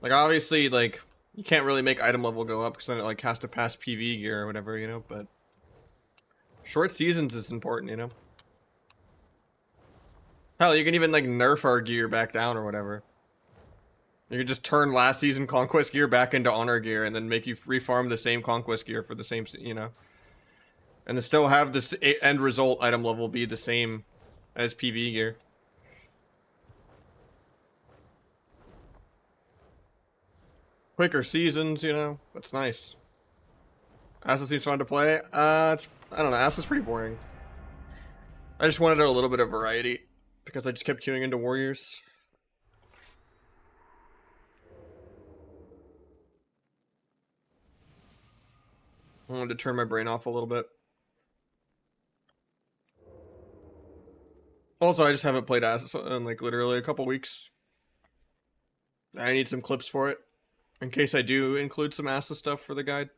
Speaker 1: Like, obviously, like, you can't really make item level go up because then it like has to pass PV gear or whatever, you know, but short seasons is important, you know. Hell, you can even like nerf our gear back down or whatever. You could just turn last season conquest gear back into honor gear and then make you refarm the same conquest gear for the same, you know. And then still have this end result item level be the same as PV gear. Quicker seasons, you know. That's nice. Asset seems fun to play. I don't know. Asset's pretty boring. I just wanted a little bit of variety because I just kept queuing into warriors. I wanted to turn my brain off a little bit. Also, I just haven't played Asset in like literally a couple weeks. I need some clips for it in case I do include some Asset stuff for the guide.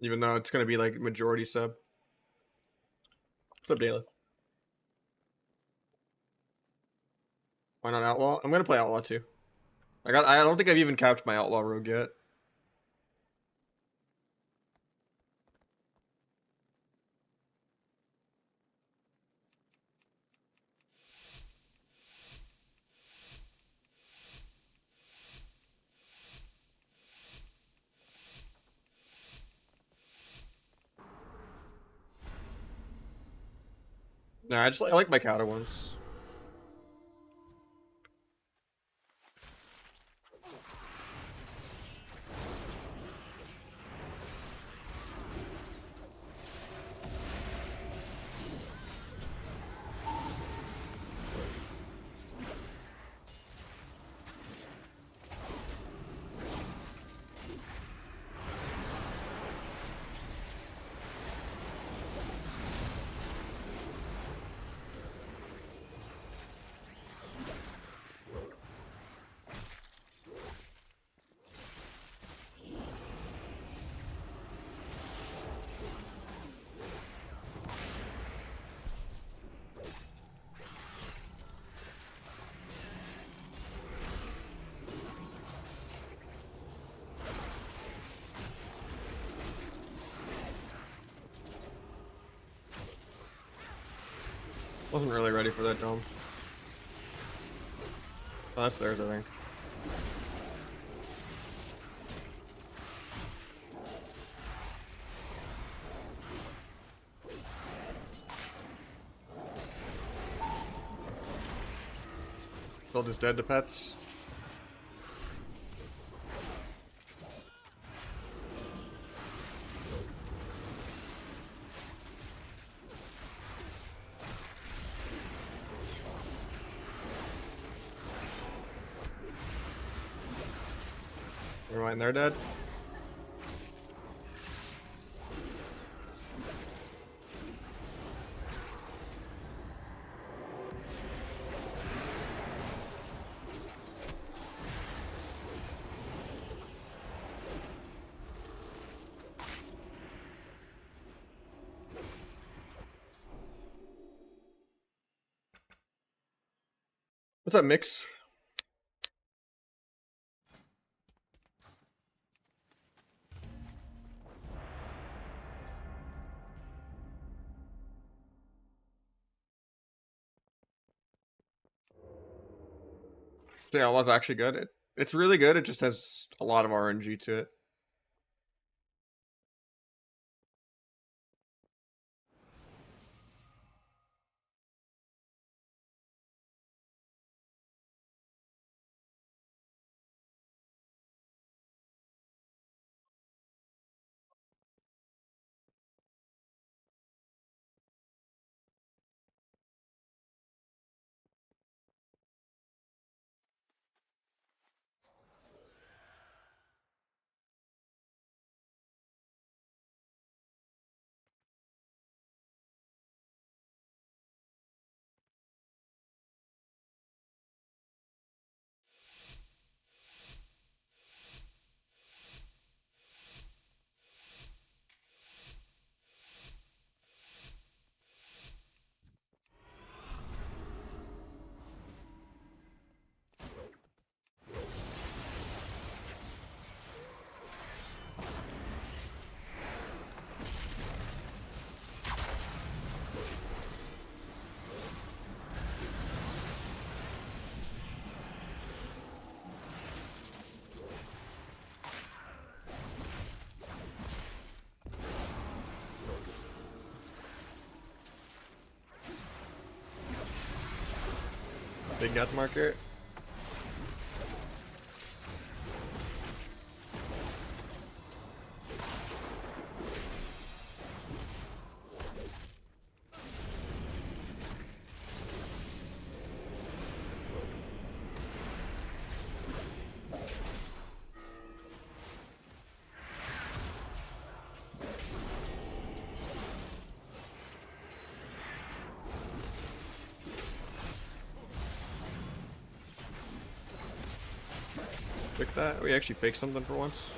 Speaker 1: Even though it's going to be like majority sub. What's up, Dayla? Why not Outlaw? I'm going to play Outlaw too. I don't think I've even capped my Outlaw Rogue yet. Nah, I like my counter ones. Wasn't really ready for that dome. Oh, that's theirs, I think. Still just dead to pets. Never mind, they're dead. What's up, Mix? Yeah, it was actually good. It's really good. It just has a lot of RNG to it. Big gut marker. Pick that. We actually faked something for once.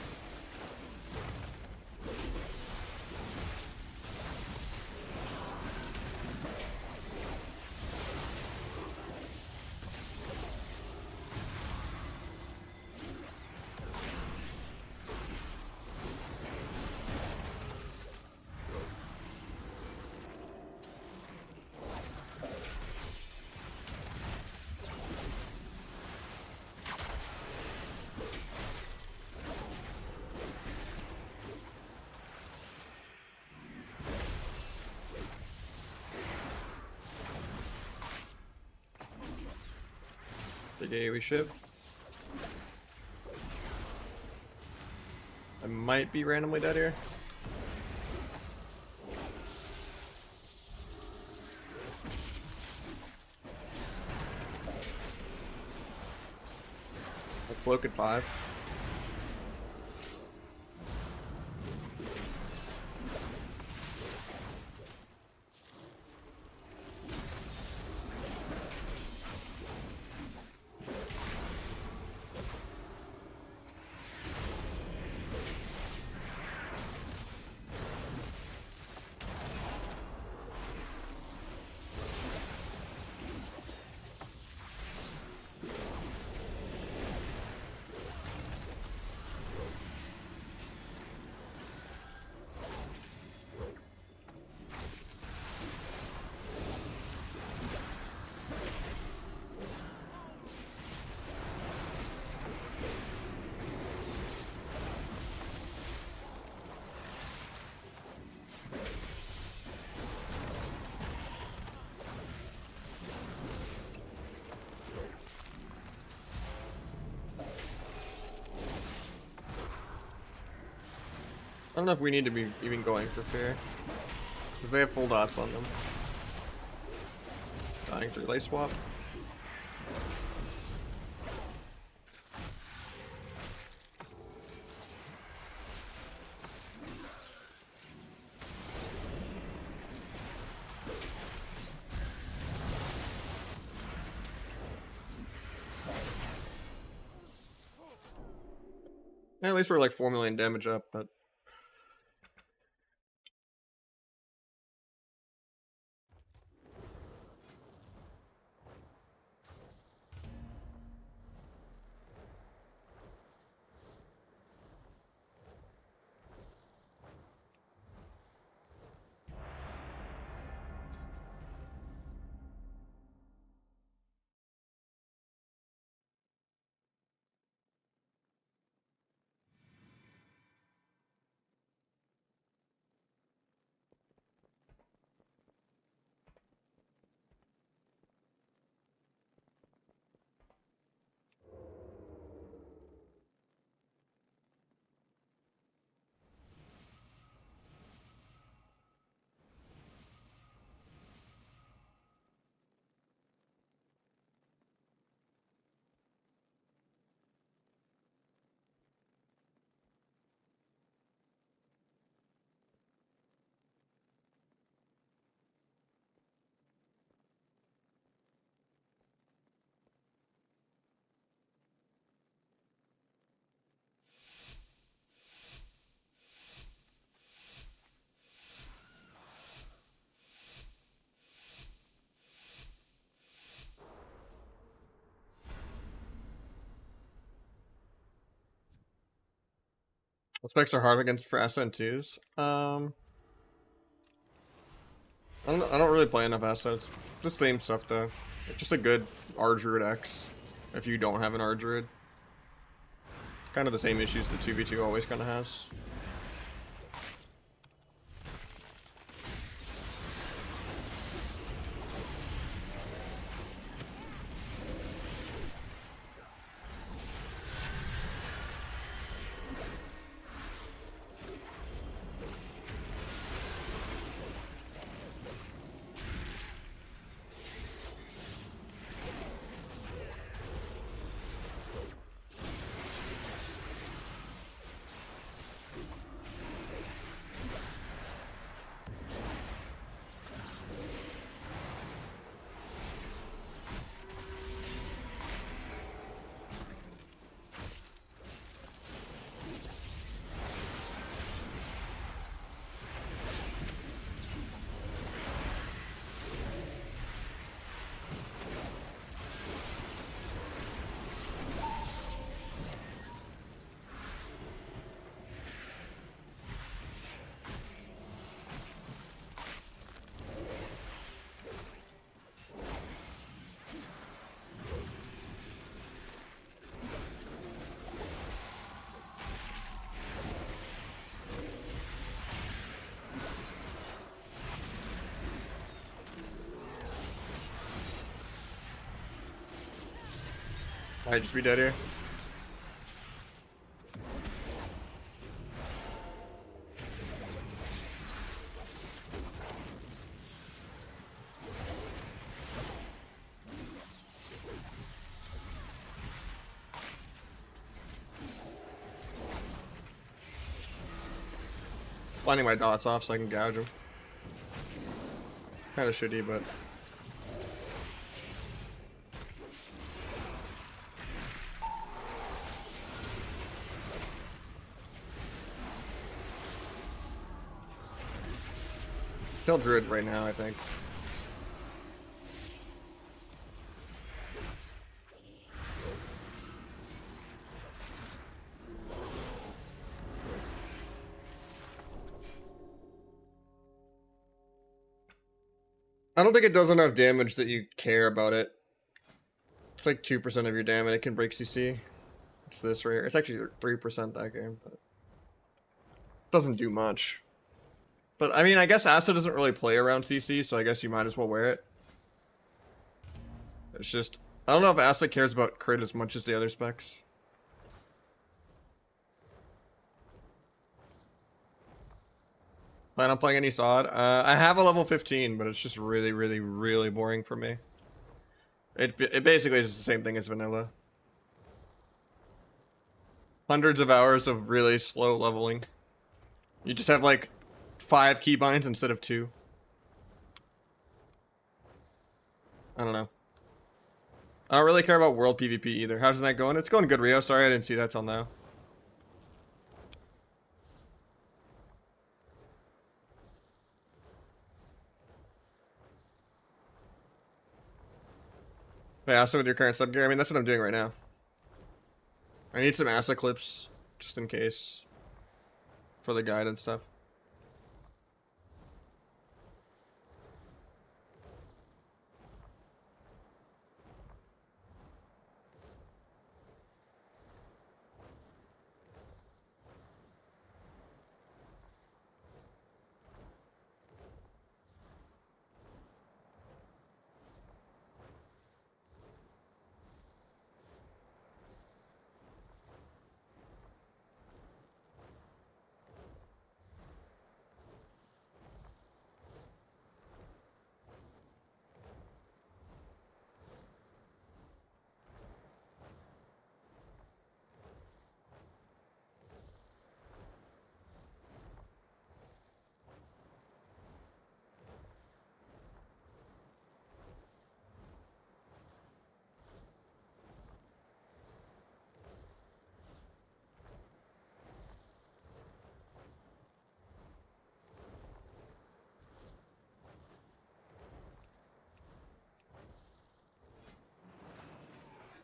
Speaker 1: Big AoE shiv. I might be randomly dead here. I'll cloak at 5. I don't know if we need to be even going for fear. Because they have full dots on them. Dying to relay swap. Yeah, at least we're like 4 million damage up, but Specs are hard against for asset twos. I don't really play enough assets. Just same stuff though. It's just a good R Druid X if you don't have an R Druid. Kind of the same issues the 2v2 always kind of has. Might just be dead here. Finding my dots off so I can gouge them. Kind of shitty, but kill Druid right now, I think. I don't think it does enough damage that you care about it. It's like 2% of your damage. It can break CC. It's this right here. It's actually 3% that game, but it doesn't do much. But I mean, I guess Acid doesn't really play around CC, so I guess you might as well wear it. It's just, I don't know if Acid cares about crit as much as the other specs. Plan on playing any SOD? I have a level 15, but it's just really, really, really boring for me. It basically is the same thing as vanilla. Hundreds of hours of really slow leveling. You just have like 5 keybinds instead of 2. I don't know. I don't really care about world PvP either. How's that going? It's going good, Rio. Sorry I didn't see that till now. Hey, Asa, with your current sub gear, I mean, that's what I'm doing right now. I need some Asa clips, just in case. For the guide and stuff.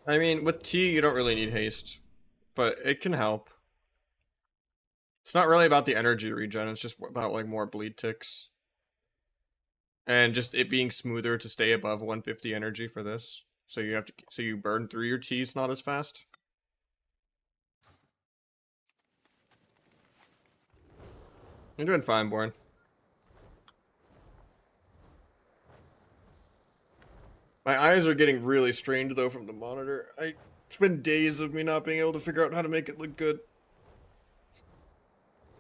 Speaker 1: I mean, with T, you don't really need haste, but it can help. It's not really about the energy regen, it's just about like more bleed ticks. And just it being smoother to stay above 150 energy for this. So you burn through your T's not as fast. You're doing fine, Born. My eyes are getting really strained though from the monitor. It's been days of me not being able to figure out how to make it look good.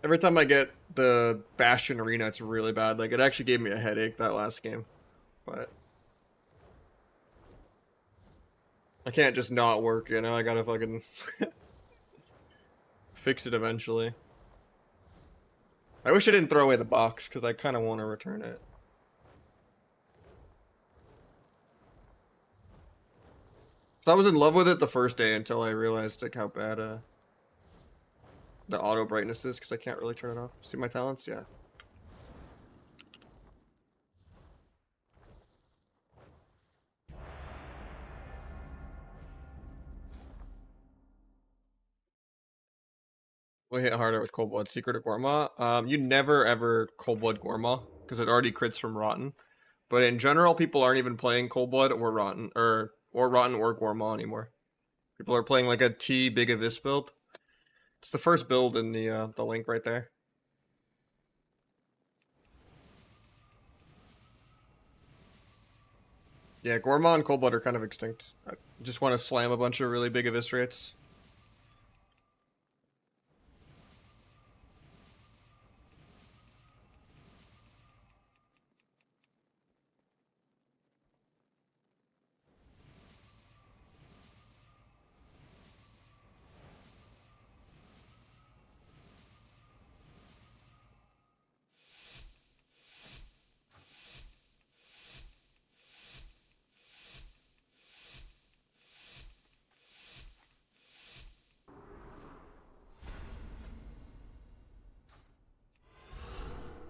Speaker 1: Every time I get the Bastion Arena, it's really bad. Like, it actually gave me a headache that last game. But I can't just not work, you know? I gotta fucking fix it eventually. I wish I didn't throw away the box, because I kind of want to return it. So I was in love with it the first day until I realized like how bad the auto brightness is, because I can't really turn it off. See my talents? Yeah. We hit harder with Cold Blood. Secret of Gorma. You never ever Cold Blood Gorma, because it already crits from Rotten. But in general, people aren't even playing Cold Blood or Rotten, or Rotten or Gorma anymore. People are playing like a T Big Abyss build. It's the first build in the link right there. Yeah, Gorma and Cold Blood are kind of extinct. I just want to slam a bunch of really big eviscerates.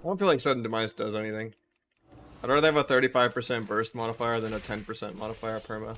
Speaker 1: I don't feel like sudden demise does anything. I'd rather have a 35% burst modifier than a 10% modifier perma.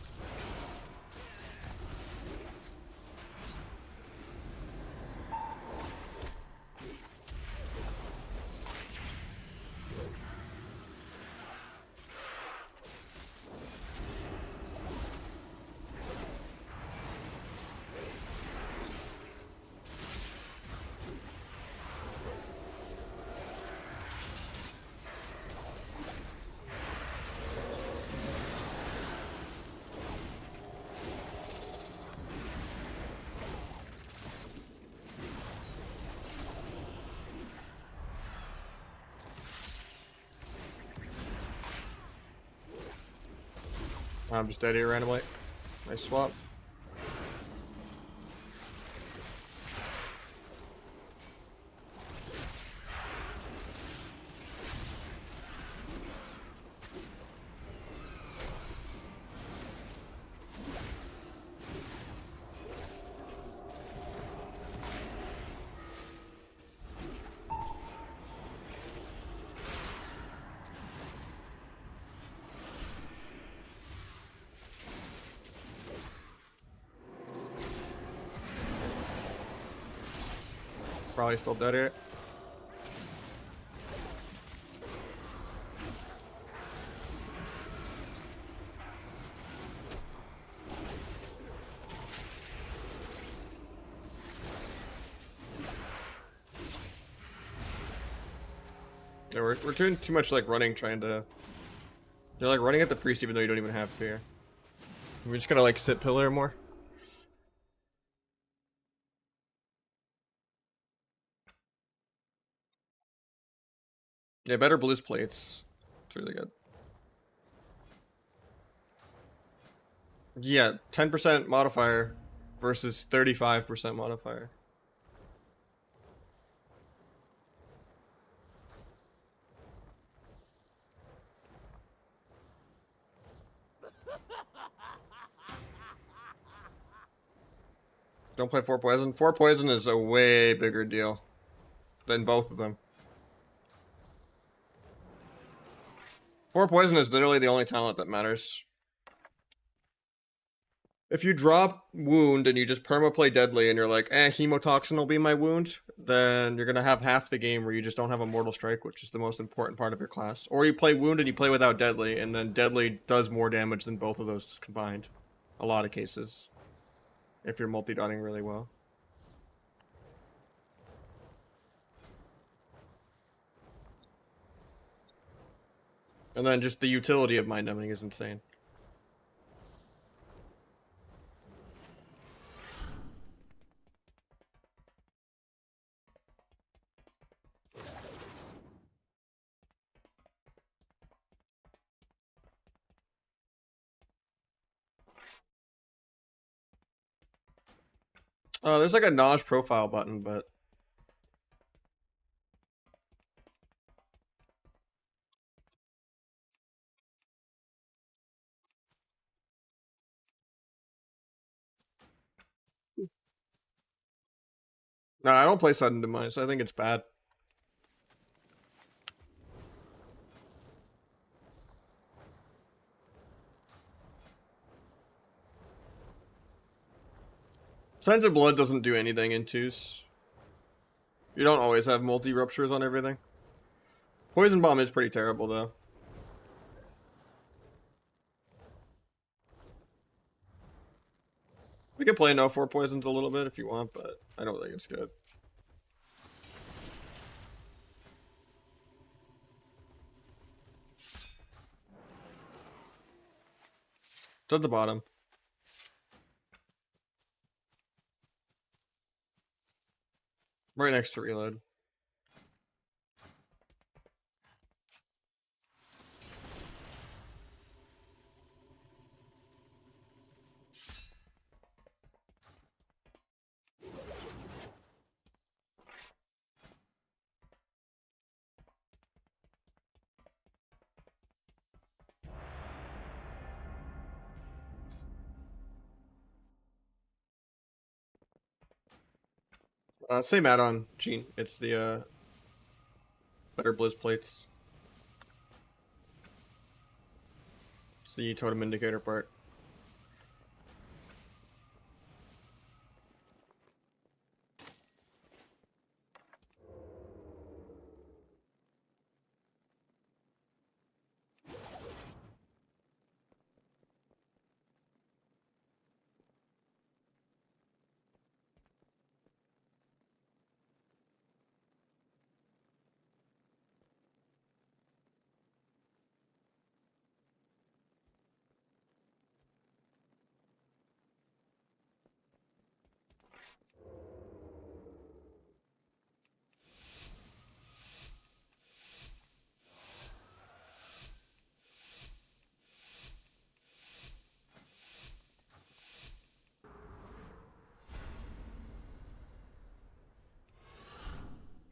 Speaker 1: I'm just dead here randomly. Nice swap. Probably still dead here. Yeah, we're doing too much like running, trying to. They're like running at the priest even though you don't even have fear. We're just gonna like sit pillar more. Yeah, better blues plates. It's really good. Yeah, 10% modifier versus 35% modifier. Don't play 4 poison. 4 poison is a way bigger deal than both of them. 4 poison is literally the only talent that matters. If you drop wound and you just perma play deadly and you're like, hemotoxin will be my wound, then you're gonna have half the game where you just don't have a mortal strike, which is the most important part of your class. Or you play wound and you play without deadly, and then deadly does more damage than both of those combined. A lot of cases. If you're multi-dotting really well. And then just the utility of mind numbing is insane. There's like a Nahj profile button, but no, I don't play sudden demise. I think it's bad. Signs of Blood doesn't do anything in twos. You don't always have multi-ruptures on everything. Poison Bomb is pretty terrible, though. We can play no 4 poisons a little bit if you want, but I don't think it's good. It's at the bottom. Right next to reload. Same add-on, Gene. It's the better Blizz plates. It's the totem indicator part.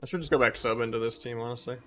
Speaker 1: I should just go back sub into this team, honestly.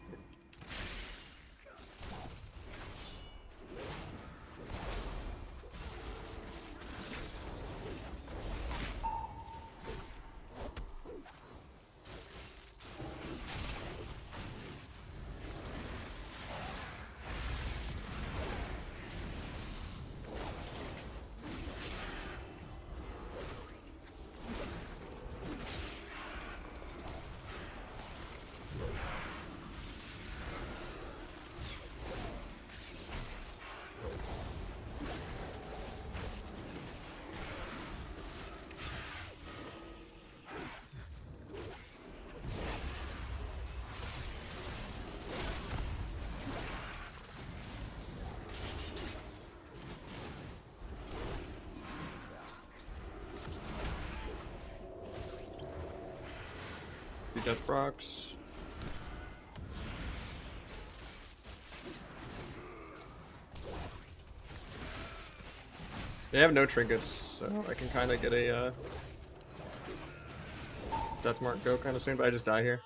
Speaker 1: Death Rocks. They have no trinkets, so I can kind of get a death mark go kind of soon, but I just die here.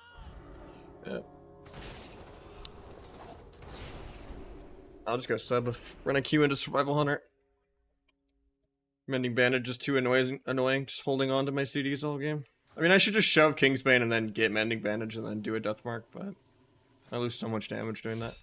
Speaker 1: Yeah. I'll just go sub if run a Q into Survival Hunter. Mending Bandage is too annoying, just holding on to my CDs all game. I mean, I should just shove Kingsbane and then get Mending Bandage and then do a Death Mark, but I lose so much damage doing that.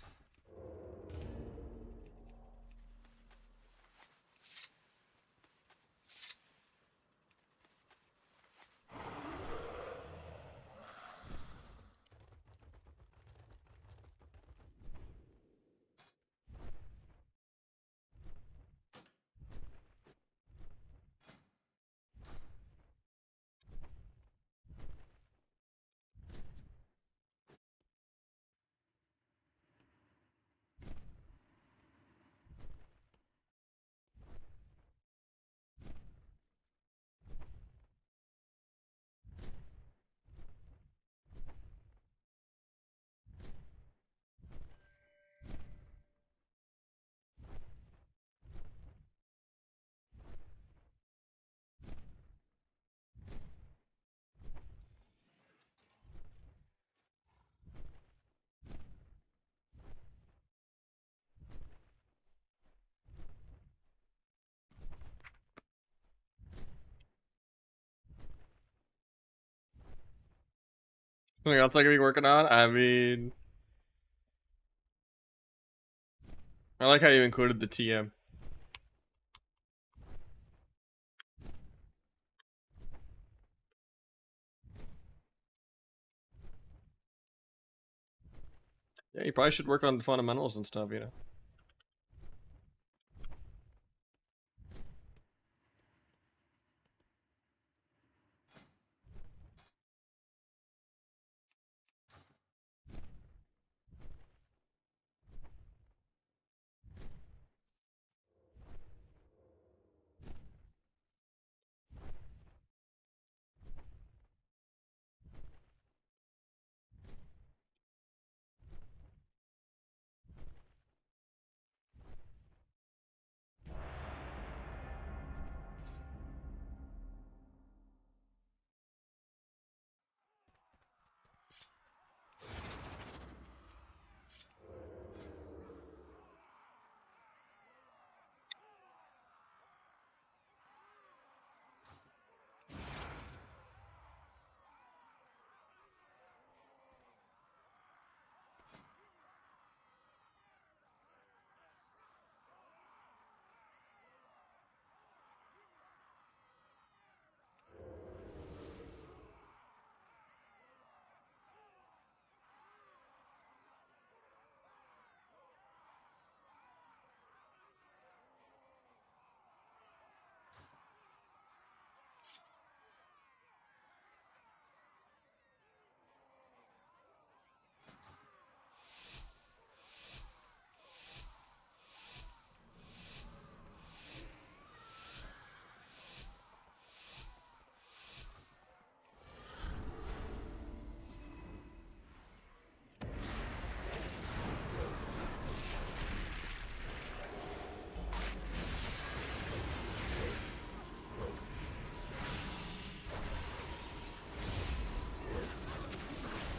Speaker 1: Something else I could be working on? I mean, I like how you included the TM. Yeah, you probably should work on the fundamentals and stuff, you know?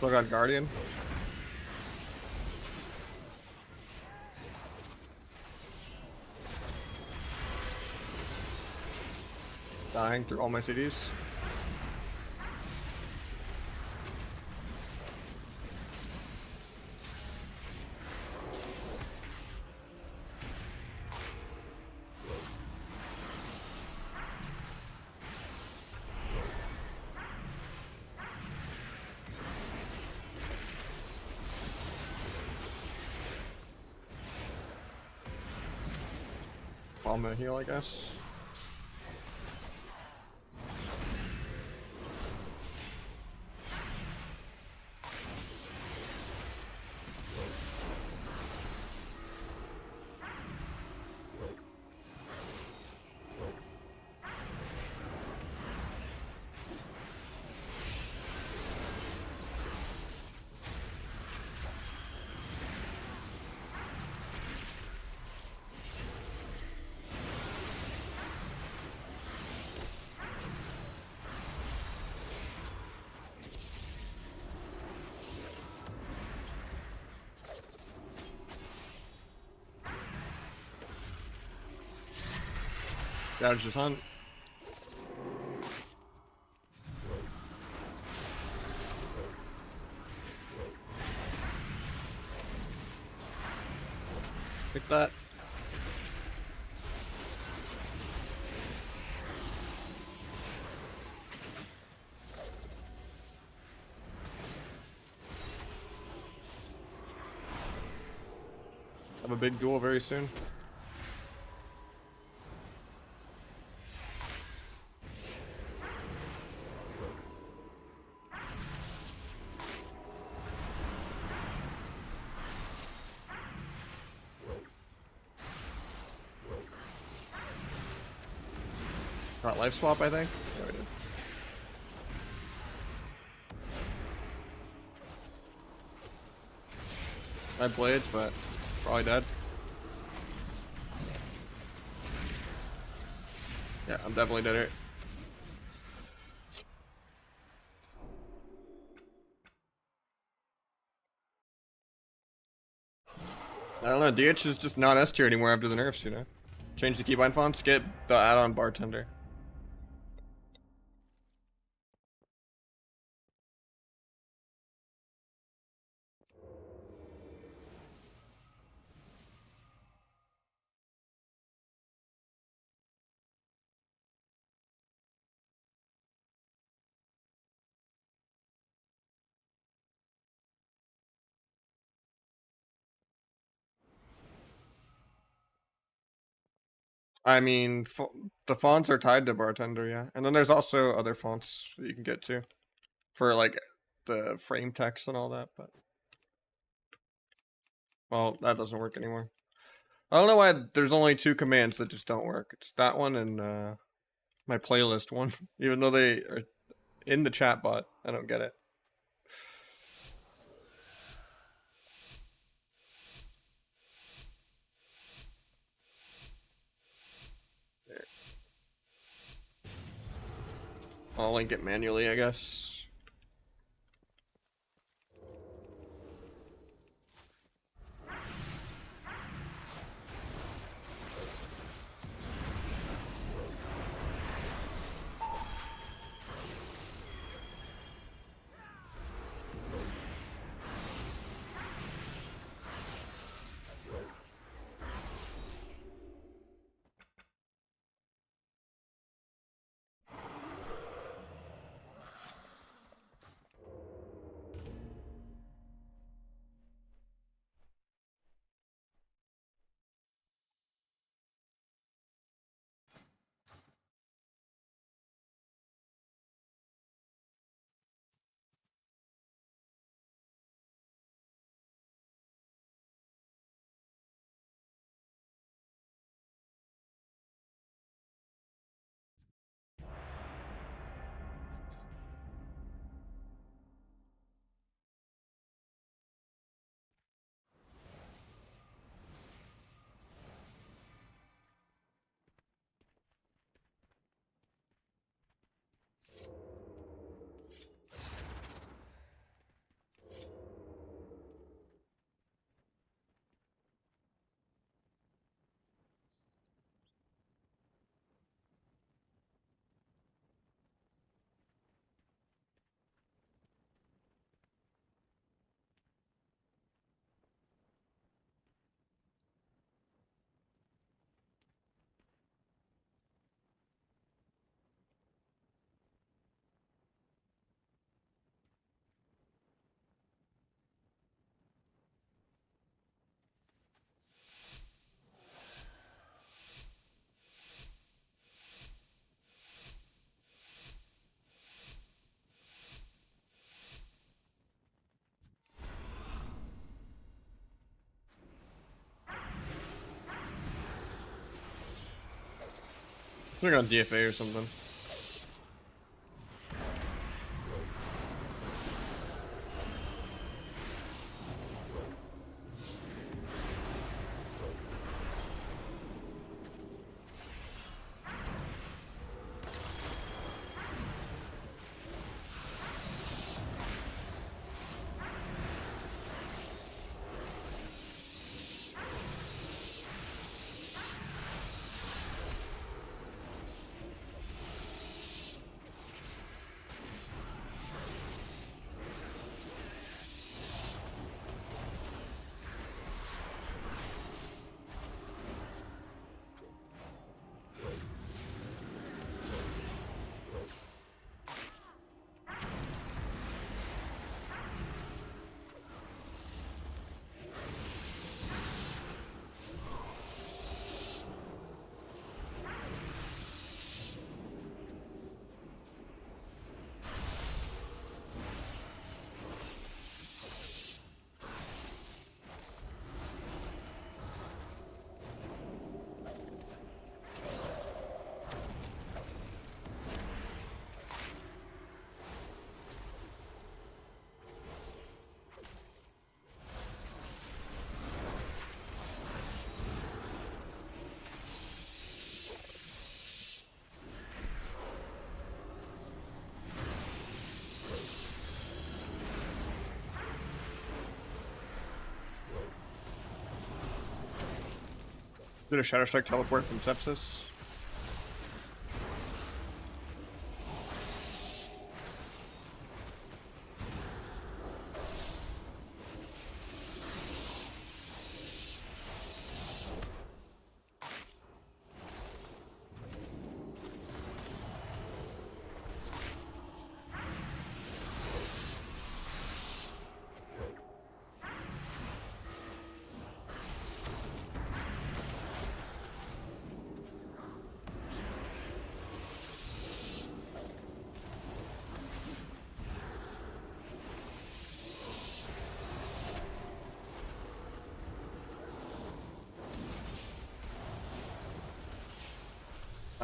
Speaker 1: Still got Guardian. Dying through all my CDs. I'm gonna heal, I guess. Gotta just hunt. Pick that. Have a big duel very soon. Got life swap, I think. Yeah, we did. I had blades, but probably dead. Yeah, I'm definitely dead here. I don't know, DH is just not S tier anymore after the nerfs, you know? Change the keybind fonts, get the add-on bartender. I mean, the fonts are tied to bartender, yeah. And then there's also other fonts that you can get to for like the frame text and all that, but well, that doesn't work anymore. I don't know why there's only 2 commands that just don't work. It's that one and my playlist one, even though they are in the chat bot. I don't get it. There. I'll link it manually, I guess. They're on DFA or something. Did a Shadow Strike teleport from Sepsis?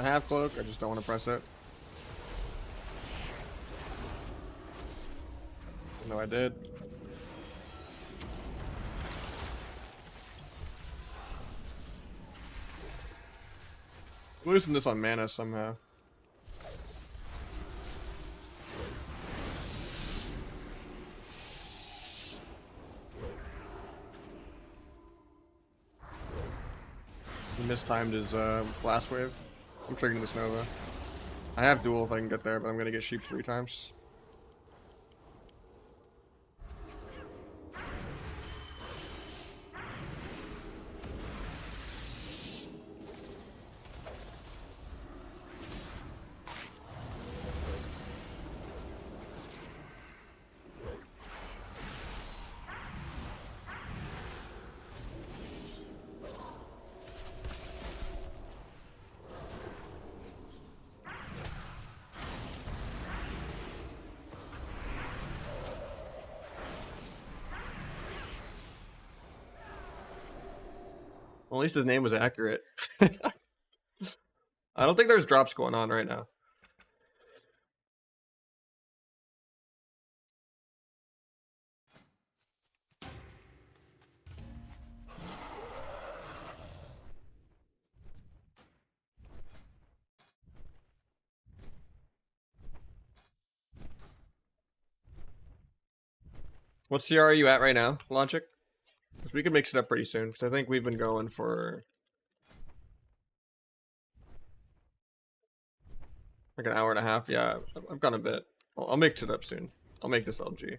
Speaker 1: I have cloak, I just don't want to press it. No, I did. I'm losing this on mana somehow. He mistimed his blast wave. I'm triggering this Nova. I have duel if I can get there, but I'm gonna get sheep 3 times. Well, at least his name was accurate. I don't think there's drops going on right now. What CR are you at right now, Logic? Because we can mix it up pretty soon, because I think we've been going for like an hour and a half. Yeah, I've gone a bit. I'll mix it up soon. I'll make this LG.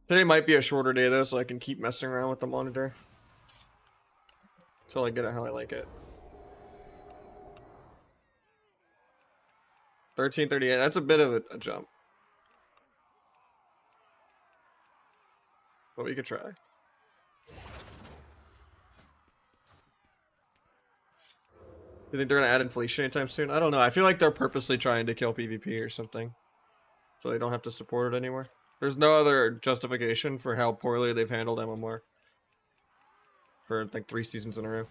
Speaker 1: Today might be a shorter day though, so I can keep messing around with the monitor until I get it how I like it. 1338. That's a bit of a jump, but we could try. You think they're gonna add inflation anytime soon? I don't know. I feel like they're purposely trying to kill PvP or something, so they don't have to support it anymore. There's no other justification for how poorly they've handled MMR for like 3 seasons in a row.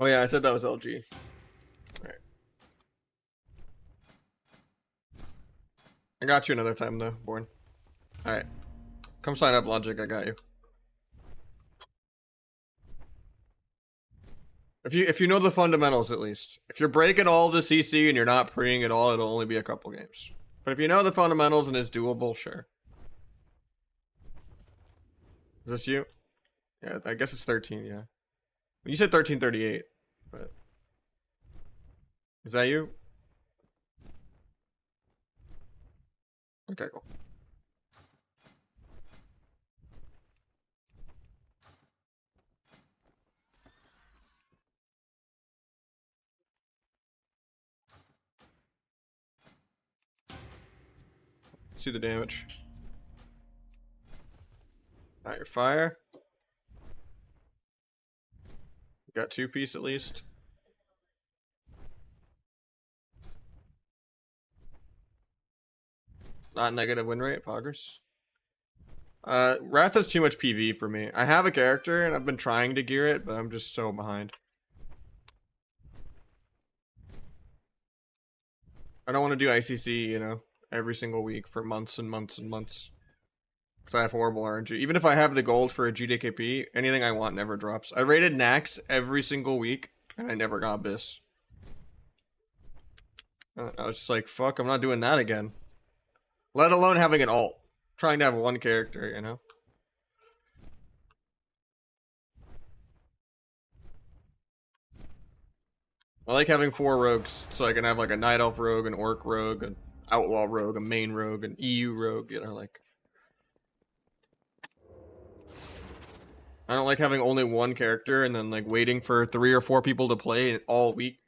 Speaker 1: Oh yeah, I said that was LG. Alright. I got you another time though, Born. Alright. Come sign up, Logic, I got you. If you know the fundamentals at least. If you're breaking all the CC and you're not preing at all, it'll only be a couple games. But if you know the fundamentals and it's doable, sure. Is this you? Yeah, I guess it's 13, yeah. You said 1338, but is that you? Okay, cool. See the damage. Not your fire. Got 2-piece at least. Not negative win rate, poggers. Wrath has too much PV for me. I have a character and I've been trying to gear it, but I'm just so behind. I don't want to do ICC, you know, every single week for months and months and months. Because I have horrible RNG. Even if I have the gold for a GDKP, anything I want never drops. I rated Nax every single week, and I never got Abyss. I was just like, fuck, I'm not doing that again. Let alone having an alt. Trying to have one character, you know? I like having 4 rogues, so I can have like a Night Elf rogue, an Orc rogue, an Outlaw rogue, a main rogue, an EU rogue, you know, like... I don't like having only one character and then like waiting for 3 or 4 people to play all week.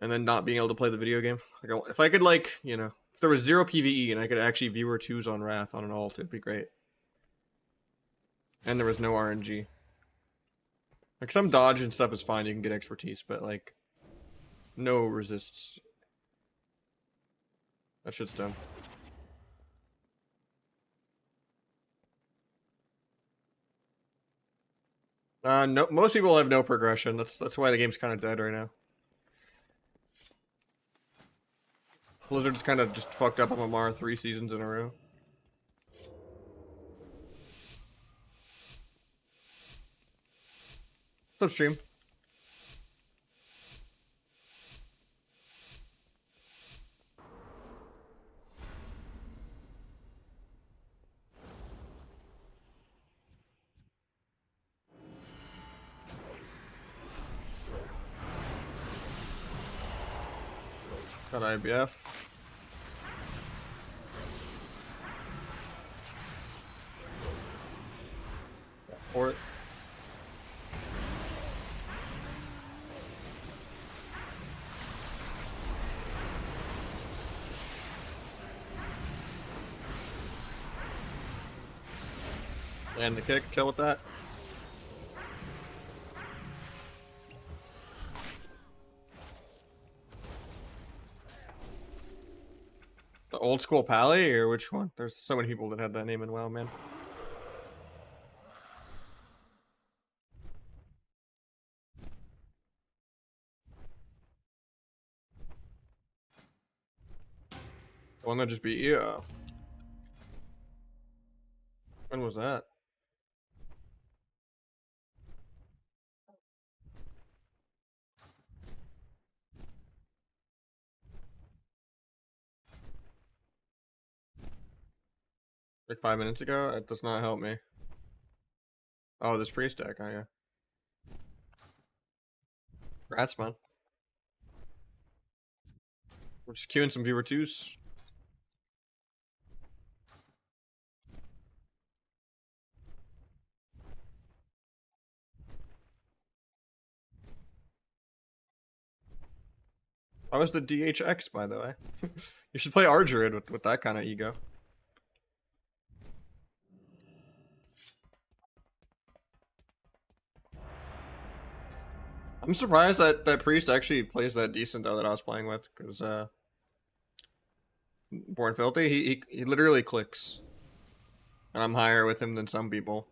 Speaker 1: And then not being able to play the video game. Like, if I could like, you know, if there was 0 PvE and I could actually viewer 2s on Wrath on an alt, it'd be great. And there was no RNG. Like some dodge and stuff is fine, you can get expertise, but like no resists. That shit's dumb. No, most people have no progression. That's why the game's kind of dead right now. Blizzard's kind of just fucked up MMR 3 seasons in a row. What's up, stream? Got IBF. Port. Land the kick, kill with that. The old school Pally, or which one? There's so many people that had that name in WoW, man. The one that just beat you. When was that? Like 5 minutes ago? It does not help me. Oh, this priest deck, oh yeah. Rats, man. We're just queuing some viewer 2s. How was the DHX, by the way? You should play Argerid with that kind of ego. I'm surprised that that priest actually plays that decent though that I was playing with, because Born Filthy, he literally clicks. And I'm higher with him than some people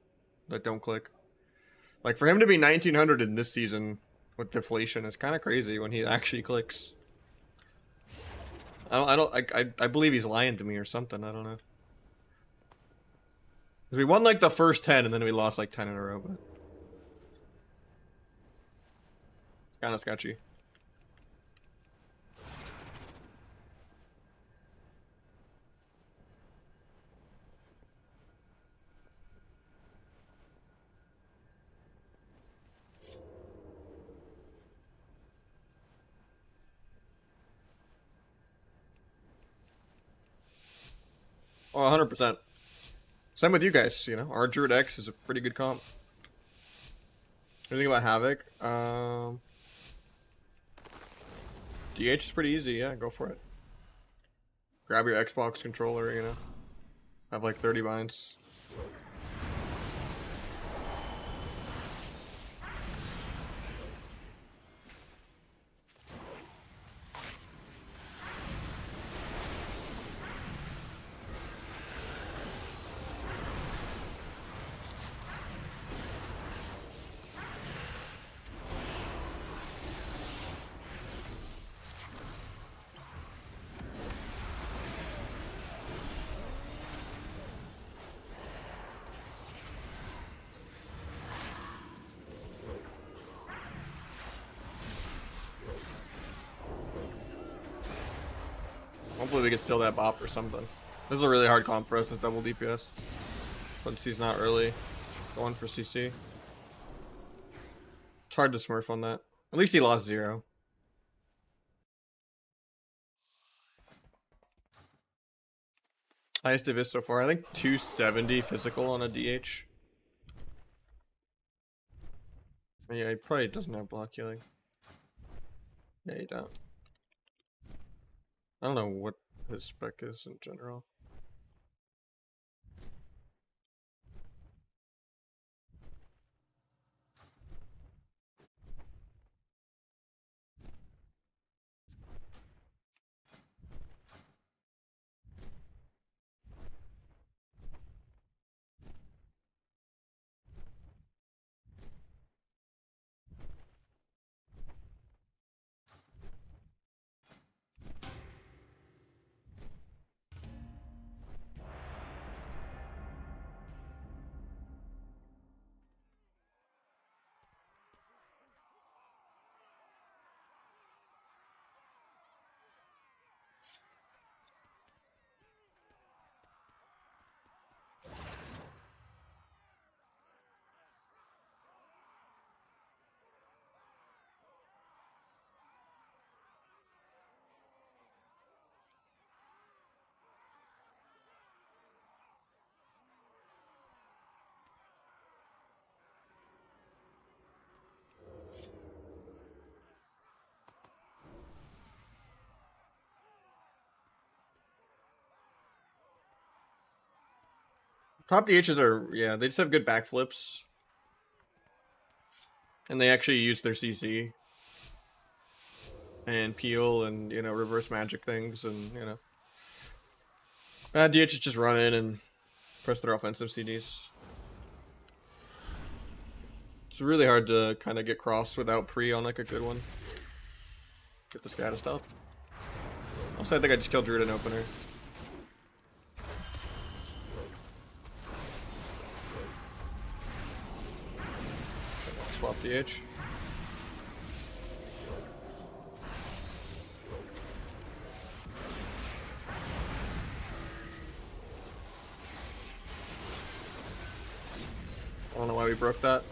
Speaker 1: that don't click. Like for him to be 1900 in this season with deflation is kind of crazy when he actually clicks. I believe he's lying to me or something. I don't know. Because we won like the first 10 and then we lost like 10 in a row, but it's kind of sketchy. Oh, 100%. Same with you guys, you know. Our Druid X is a pretty good comp. What do you think about Havoc? DH is pretty easy, yeah, go for it. Grab your Xbox controller, you know. Have like 30 binds. Hopefully we can steal that bop or something. This is a really hard comp for us as double DPS. Once he's not early going for CC. It's hard to smurf on that. At least he lost 0. Highest div is so far, I think 270 physical on a DH. Yeah, he probably doesn't have block healing. Yeah, he don't. I don't know what his spec is in general. Top DHs are, yeah, they just have good backflips. And they actually use their CC. And peel and, you know, reverse magic things and, you know. DHs just run in and press their offensive CDs. It's really hard to kind of get cross without pre on like a good one. Get this guy to stop. Also, I think I just killed Druid in opener. Swap DH. I don't know why we broke that.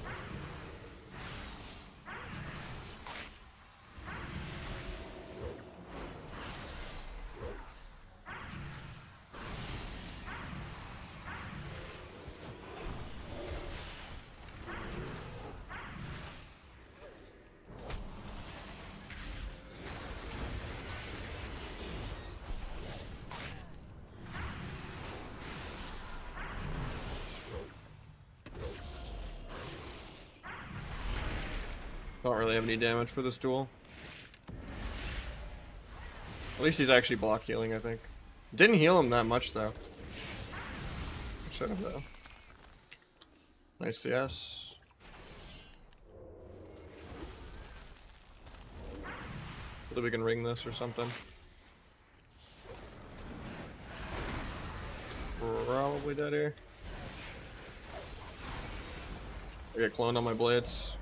Speaker 1: Don't really have any damage for this duel. At least he's actually block healing, I think. Didn't heal him that much though. Should have though. Nice CS. Hopefully we can ring this or something. Probably dead here. I get cloned on my blades.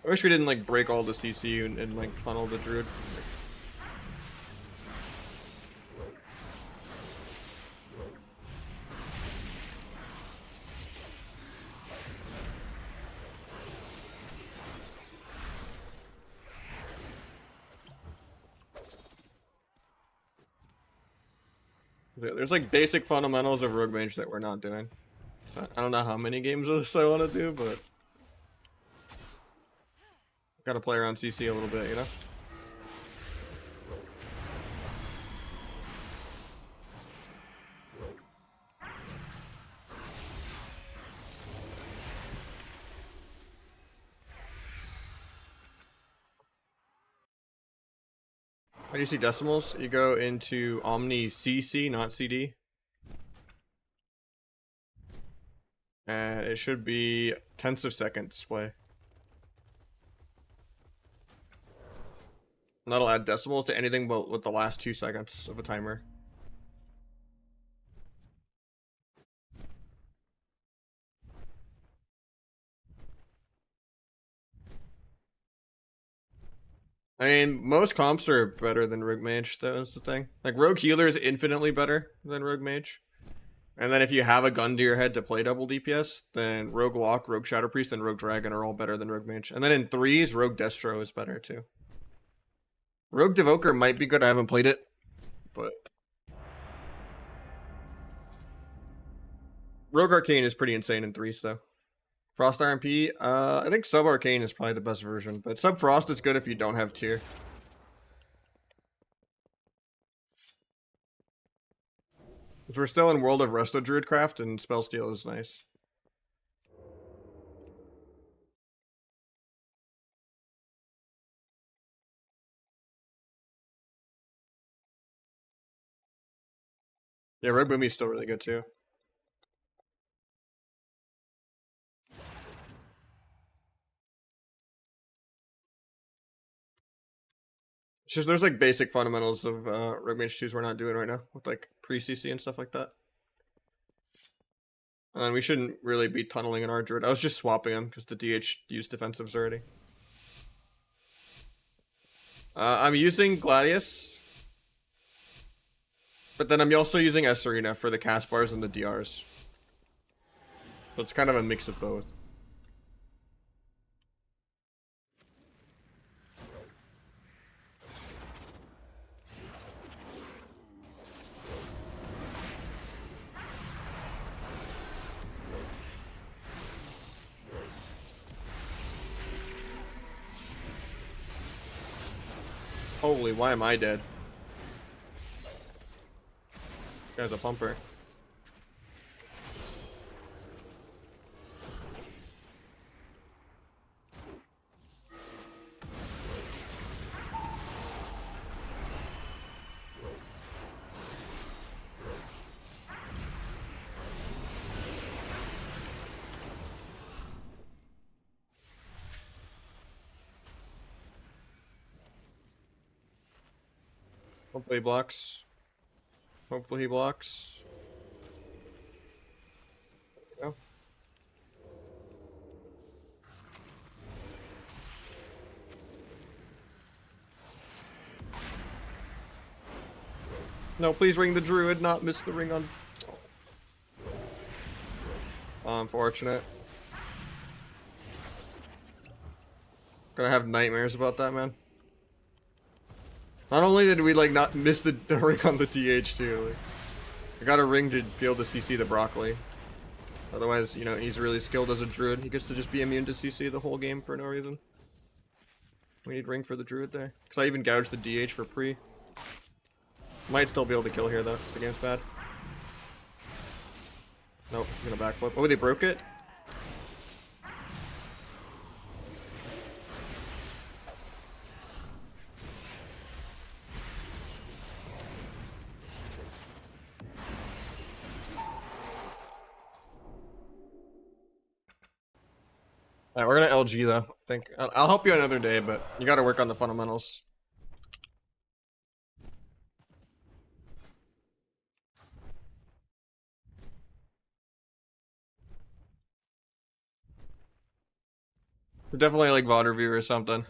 Speaker 1: I wish we didn't like break all the CC and like funnel the druid. There's like basic fundamentals of rogue mage that we're not doing. So I don't know how many games of this I want to do, but gotta play around CC a little bit, you know? How do you see decimals? You go into Omni CC, not CD. And it should be tenths of second display. And that'll add decimals to anything but with the last 2 seconds of a timer. I mean, most comps are better than Rogue Mage, though, is the thing. Like, Rogue Healer is infinitely better than Rogue Mage. And then if you have a gun to your head to play double DPS, then Rogue Lock, Rogue Shadow Priest, and Rogue Dragon are all better than Rogue Mage. And then in threes, Rogue Destro is better, too. Rogue Devoker might be good, I haven't played it. But Rogue Arcane is pretty insane in threes, though. Frost RMP, I think Sub Arcane is probably the best version, but Sub Frost is good if you don't have tier. Because we're still in World of Resto Druidcraft, and Spellsteal is nice. Yeah, Rogue Boomy's still really good, too. It's just there's like basic fundamentals of Rogue Mage 2s we're not doing right now with like pre-CC and stuff like that. And we shouldn't really be tunneling in our Druid. I was just swapping him because the DH used defensives already. I'm using Gladius. But then I'm also using S Arena for the cast bars and the DRs. So it's kind of a mix of both. Holy, why am I dead? This guy's a pumper. Hopefully he blocks. Hopefully he blocks. There we go. No, please ring the druid, not miss the ring on. Unfortunate. Gonna have nightmares about that, man. Not only did we like not miss the ring on the DH too, like, I got a ring to be able to CC the broccoli. Otherwise, you know, he's really skilled as a druid. He gets to just be immune to CC the whole game for no reason. We need ring for the druid there. Because I even gouged the DH for pre. Might still be able to kill here though, the game's bad. Nope, I'm gonna backflip. Oh, they broke it? Alright, we're gonna LG though, I think. I'll help you another day, but you gotta work on the fundamentals. We're definitely like VOD review or something.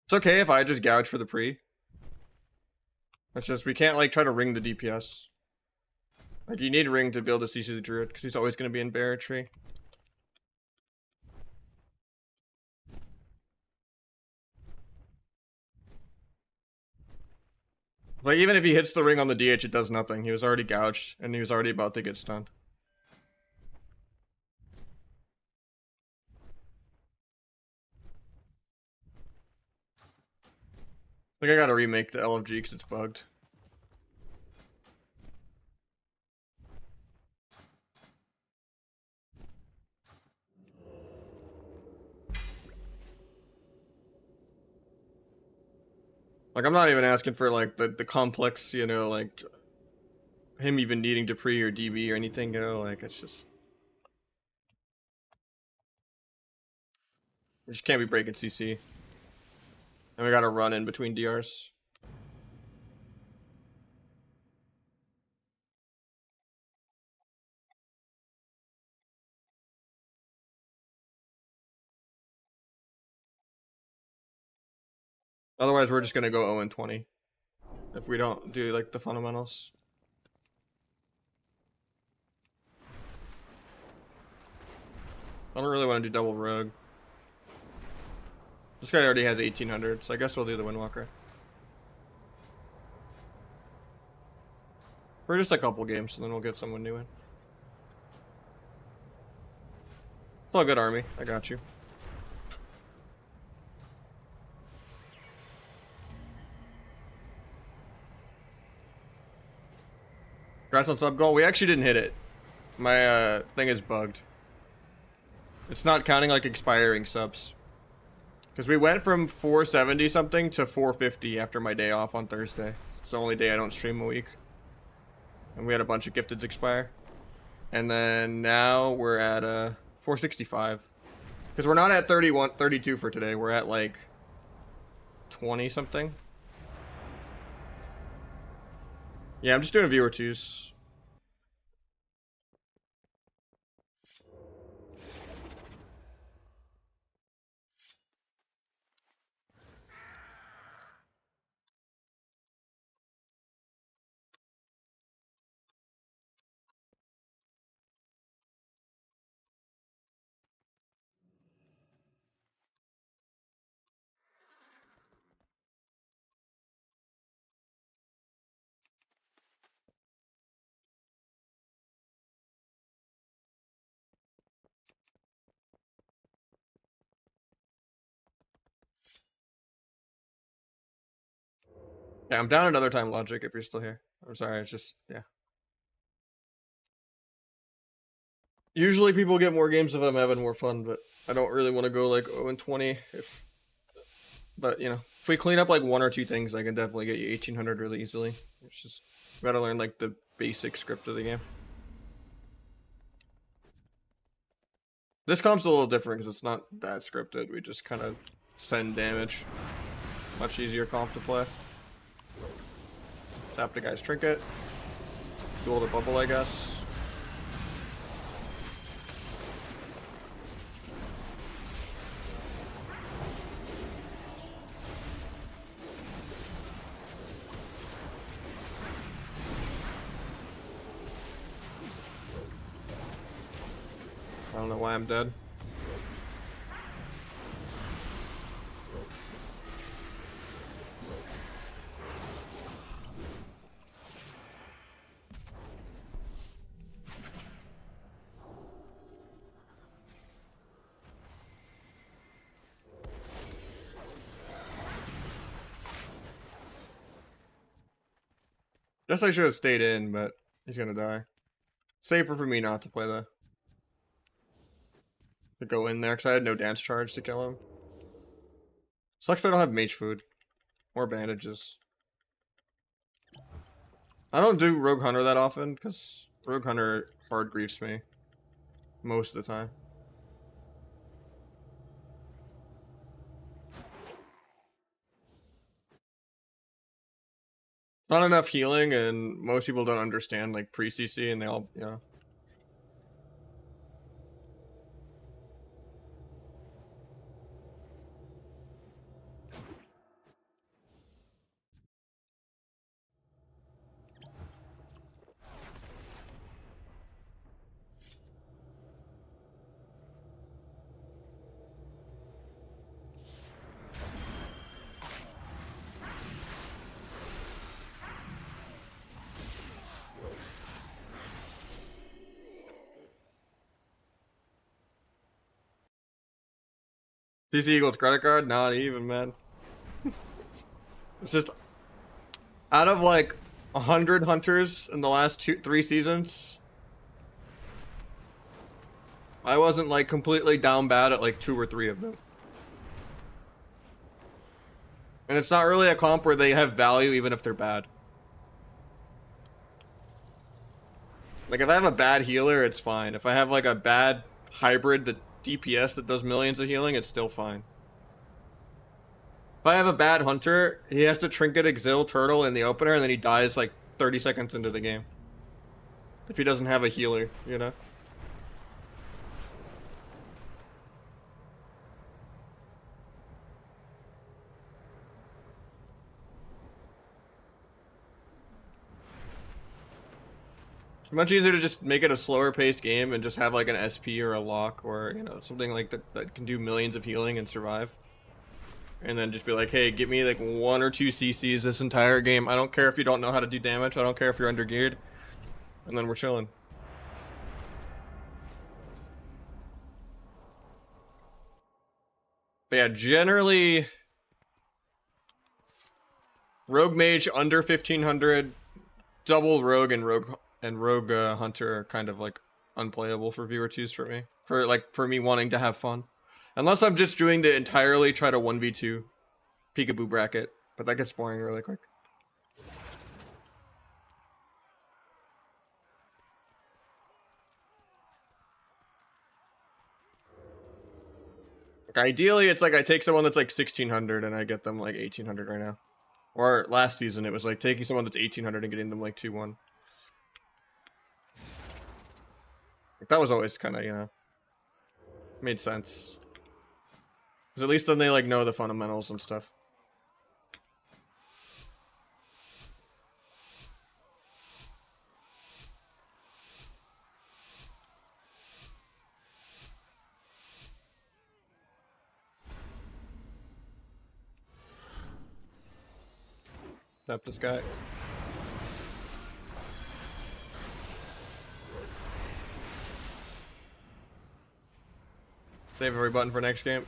Speaker 1: It's okay if I just gouge for the pre. It's just, we can't like try to ring the DPS. Like, you need ring to be able to CC the druid, because he's always going to be in barrier tree. Like, even if he hits the ring on the DH, it does nothing. He was already gouged, and he was already about to get stunned. Like, I gotta remake the LFG because it's bugged. Like, I'm not even asking for, like, the complex, you know, like, him even needing to pre or DB or anything, you know, like, it's just... We just can't be breaking CC. And we gotta run in between DRs. Otherwise, we're just gonna go 0-20 if we don't do like the fundamentals. I don't really want to do double rogue. This guy already has 1800, so I guess we'll do the Windwalker. For just a couple games, and then we'll get someone new in. It's all good, army. I got you. Congrats on sub goal. We actually didn't hit it. My thing is bugged. It's not counting like expiring subs. Because we went from 470 something to 450 after my day off on Thursday. It's the only day I don't stream a week. And we had a bunch of gifteds expire. And then now we're at 465. Because we're not at 32 for today. We're at like 20 something. Yeah, I'm just doing viewer twos. Yeah, I'm down another time logic if you're still here. I'm sorry, it's just, yeah. Usually people get more games if I'm having more fun, but I don't really want to go like 0-20 if... But, you know, if we clean up like one or two things, I can definitely get you 1800 really easily. It's just, we gotta learn like the basic script of the game. This comp's a little different because it's not that scripted. We just kind of send damage. Much easier comp to play. Tap the guy's trinket. Duel the bubble, I guess. I don't know why I'm dead. Guess I should have stayed in, but he's gonna die. Safer for me not to play though. To go in there, because I had no dance charge to kill him. Sucks I don't have mage food. Or bandages. I don't do Rogue Hunter that often, because Rogue Hunter hard griefs me. Most of the time. Not enough healing, and most people don't understand like pre-CC, and they all, you know. CC equals credit card? Not even, man. It's just out of like 100 hunters in the last 3 seasons, I wasn't like completely down bad at like 2 or 3 of them. And it's not really a comp where they have value even if they're bad. Like if I have a bad healer, it's fine. If I have like a bad hybrid that DPS that does millions of healing, it's still fine. If I have a bad hunter, he has to trinket exil turtle in the opener, and then he dies like 30 seconds into the game. If he doesn't have a healer, you know? It's much easier to just make it a slower paced game and just have like an SP or a lock or, you know, something like that can do millions of healing and survive. And then just be like, hey, get me like 1 or 2 CCs this entire game. I don't care if you don't know how to do damage. I don't care if you're under geared. And then we're chilling. But yeah, generally, Rogue Mage under 1500, double Rogue and Rogue Hunter are kind of like unplayable for viewer 2s for me. For me wanting to have fun. Unless I'm just doing the entirely try to 1v2 peekaboo bracket, but that gets boring really quick. Like ideally, it's like I take someone that's like 1600 and I get them like 1800 right now. Or last season, it was like taking someone that's 1800 and getting them like 2-1. Like, that was always kind of, you know, made sense. Because at least then they like know the fundamentals and stuff. Tap this guy. Save every button for next game.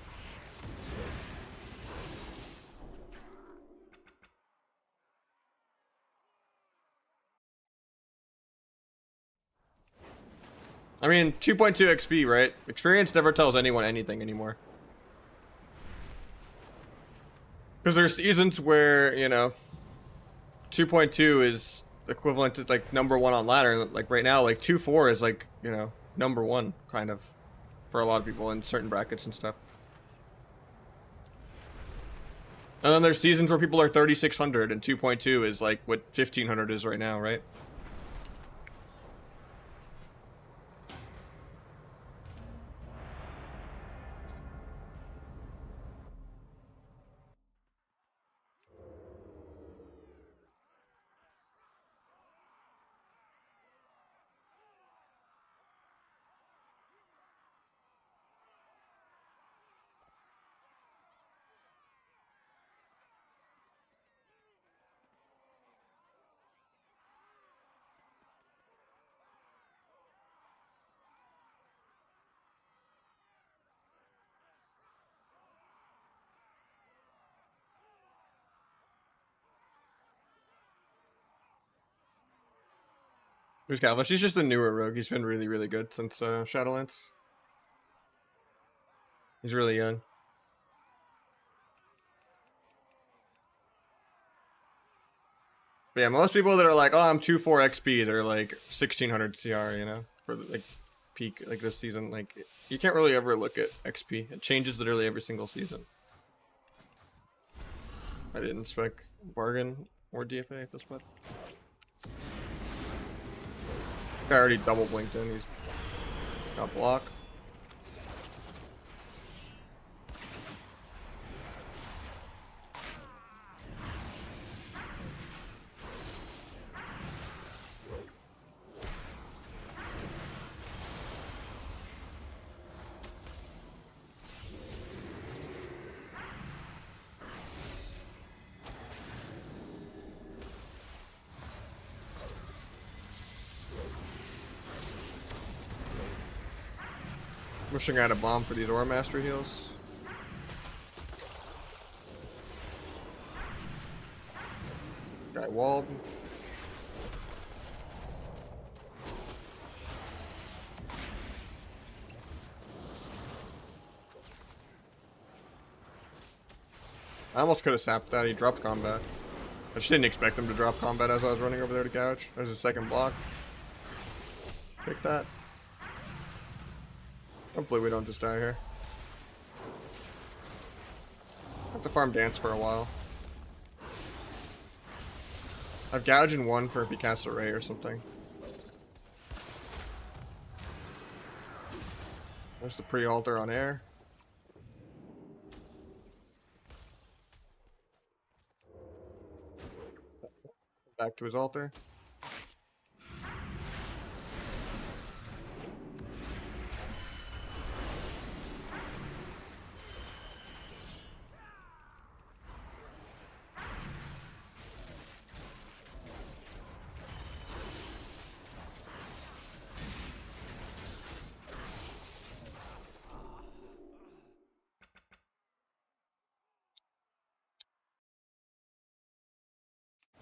Speaker 1: I mean, 2.2 XP, right? Experience never tells anyone anything anymore. Because there's seasons where, you know, 2.2 is equivalent to like #1 on ladder. Like right now, like 2.4 is like, you know, #1 kind of for a lot of people in certain brackets and stuff. And then there's seasons where people are 3600 and 2.2 is like what 1500 is right now, right? Who's Calvish? He's just a newer rogue. He's been really, really good since Shadowlands. He's really young. But yeah, most people that are like, oh, I'm 2.4 XP, they're like 1600 CR, you know, for like peak like this season. Like you can't really ever look at XP. It changes literally every single season. I didn't spec bargain or DFA at this point. Guy already double blinked in. He's got block. Wishing I had a bomb for these Aura Master heals. Guy walled. I almost could have sapped that. He dropped combat. I just didn't expect him to drop combat as I was running over there to gouge. There's a second block. Pick that. Hopefully we don't just die here. Have to farm dance for a while. I've gouge in one for if he casts a ray or something. There's the pre-altar on air. Back to his altar.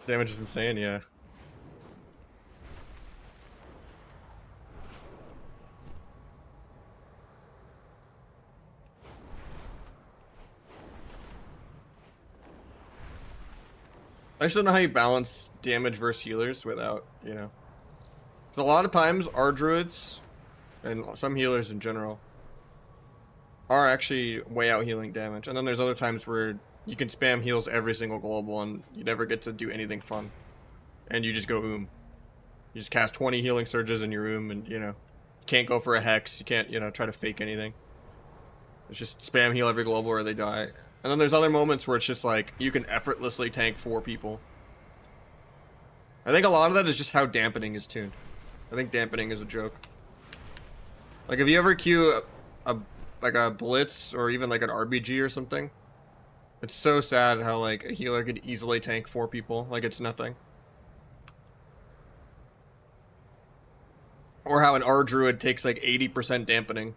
Speaker 1: Damage is insane, yeah. I just don't know how you balance damage versus healers without, you know. So a lot of times our druids, and some healers in general, are actually way out healing damage. And then there's other times where you can spam heals every single global and you never get to do anything fun. And you just go You just cast 20 healing surges in your room and, you know, you can't go for a hex. You can't, you know, try to fake anything. It's just spam heal every global or they die. And then there's other moments where it's just like, you can effortlessly tank 4 people. I think a lot of that is just how dampening is tuned. I think dampening is a joke. Like, if you ever queue like a blitz or even like an RBG or something, it's so sad how like a healer could easily tank 4 people like it's nothing. Or how an R druid takes like 80% dampening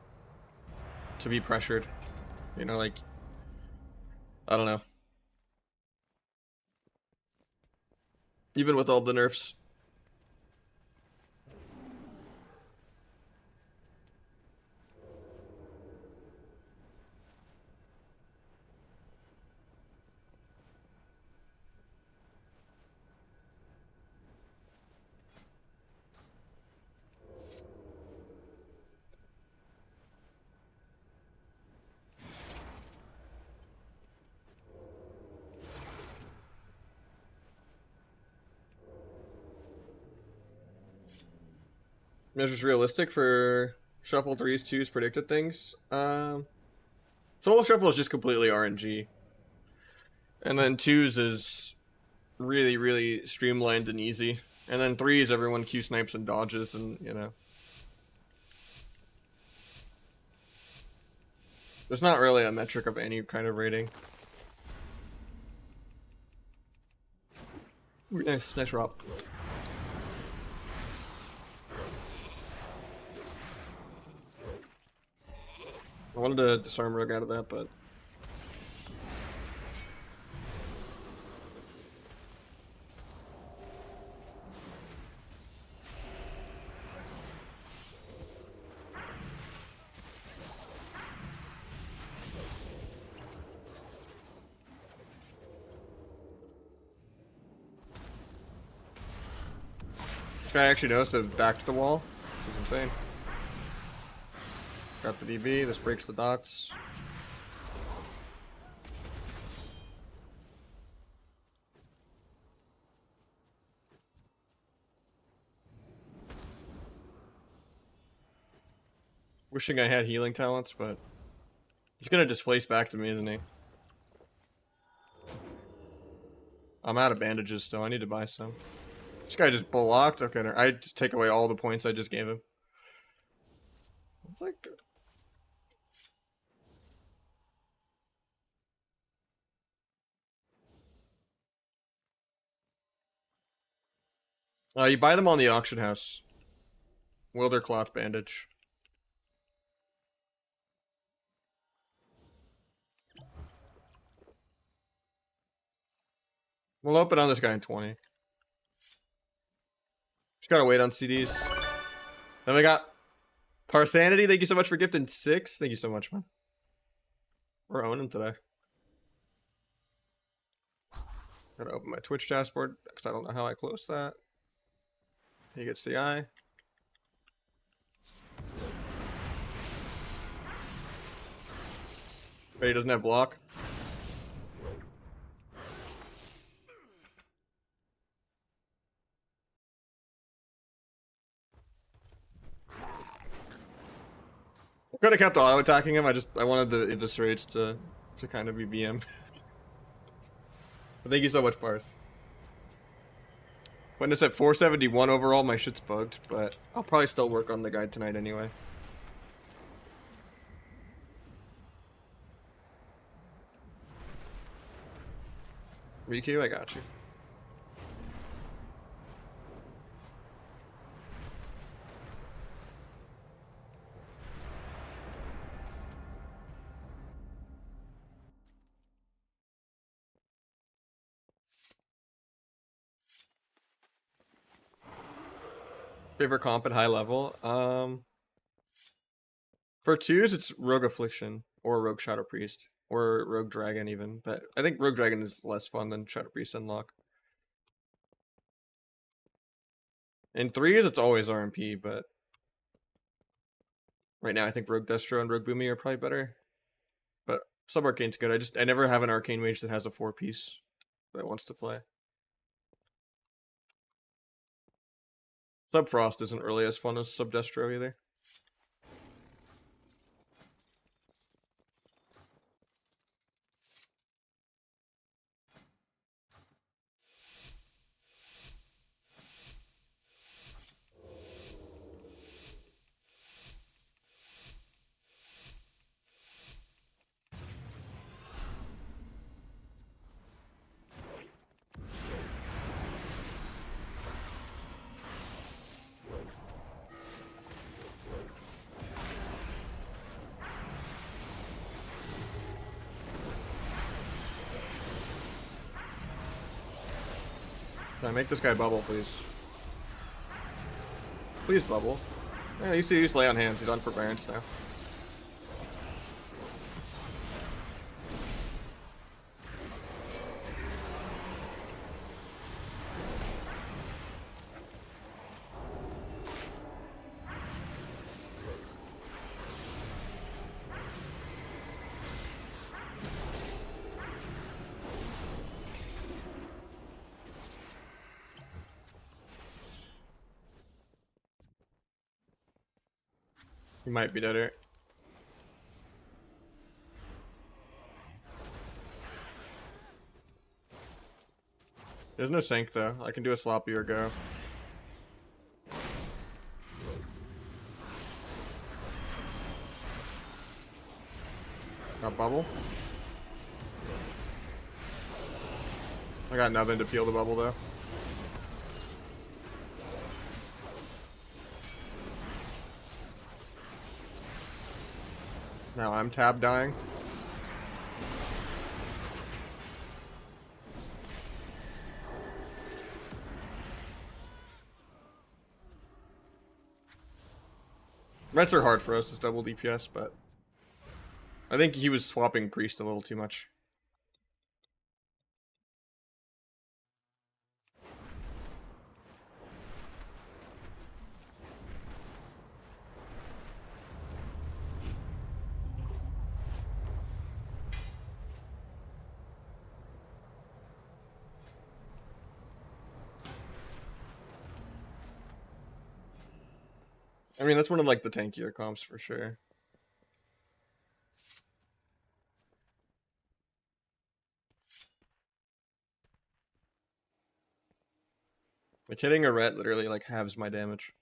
Speaker 1: to be pressured. You know, like, I don't know. Even with all the nerfs. Measures realistic for shuffle 3s, 2s, predicted things. Solo shuffle is just completely RNG. And then 2s is really, really streamlined and easy. And then 3s, everyone Q snipes and dodges and, you know. There's not really a metric of any kind of rating. Ooh, nice drop. I wanted to disarm Rogue out of that, but... This guy actually knows to back to the wall. This is insane. Got the DB, this breaks the dots. Wishing I had healing talents, but he's gonna displace back to me, isn't he? I'm out of bandages still, I need to buy some. This guy just blocked? Okay, I just take away all the points I just gave him. It's like... you buy them on the auction house. Wilder cloth bandage. We'll open on this guy in 20. Just gotta wait on CDs. Then we got Parsanity. Thank you so much for gifting 6. Thank you so much, man. We're owning today. Gotta open my Twitch dashboard because I don't know how I close that. He gets the eye. But he doesn't have block. Could have kept auto attacking him. I wanted the eviscerates to kind of be BM. But thank you so much, Pars. Putting us at 471 overall. My shit's bugged, but I'll probably still work on the guide tonight anyway. Riku, I got you. Favorite comp at high level? For twos, it's Rogue Affliction or Rogue Shadow Priest or Rogue Dragon even, but I think Rogue Dragon is less fun than Shadow Priest unlock. In threes, it's always RMP, but right now I think Rogue Destro and Rogue Boomy are probably better. But Sub Arcane's good. I never have an Arcane Mage that has a 4-piece that wants to play. Sub Frost isn't really as fun as Sub Destro either. Can I make this guy bubble, please? Please bubble. Yeah, you see, he's lay on hands. He's on for Barons now. He might be deader. There's no sync though. I can do a sloppy or go. Got bubble. I got nothing to peel the bubble though. Now I'm tab dying. Rets are hard for us as double DPS, but I think he was swapping Priest a little too much. I mean, that's one of like the tankier comps for sure. Like hitting a ret literally like halves my damage.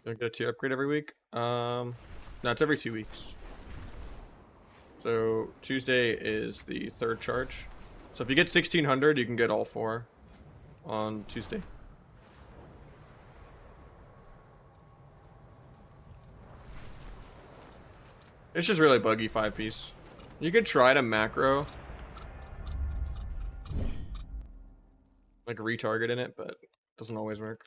Speaker 1: Do I get a tier upgrade every week? No, it's every 2 weeks. So Tuesday is the 3rd charge. So if you get 1600, you can get all 4 on Tuesday. It's just really buggy 5-piece. You could try to macro like retarget in it, but it doesn't always work.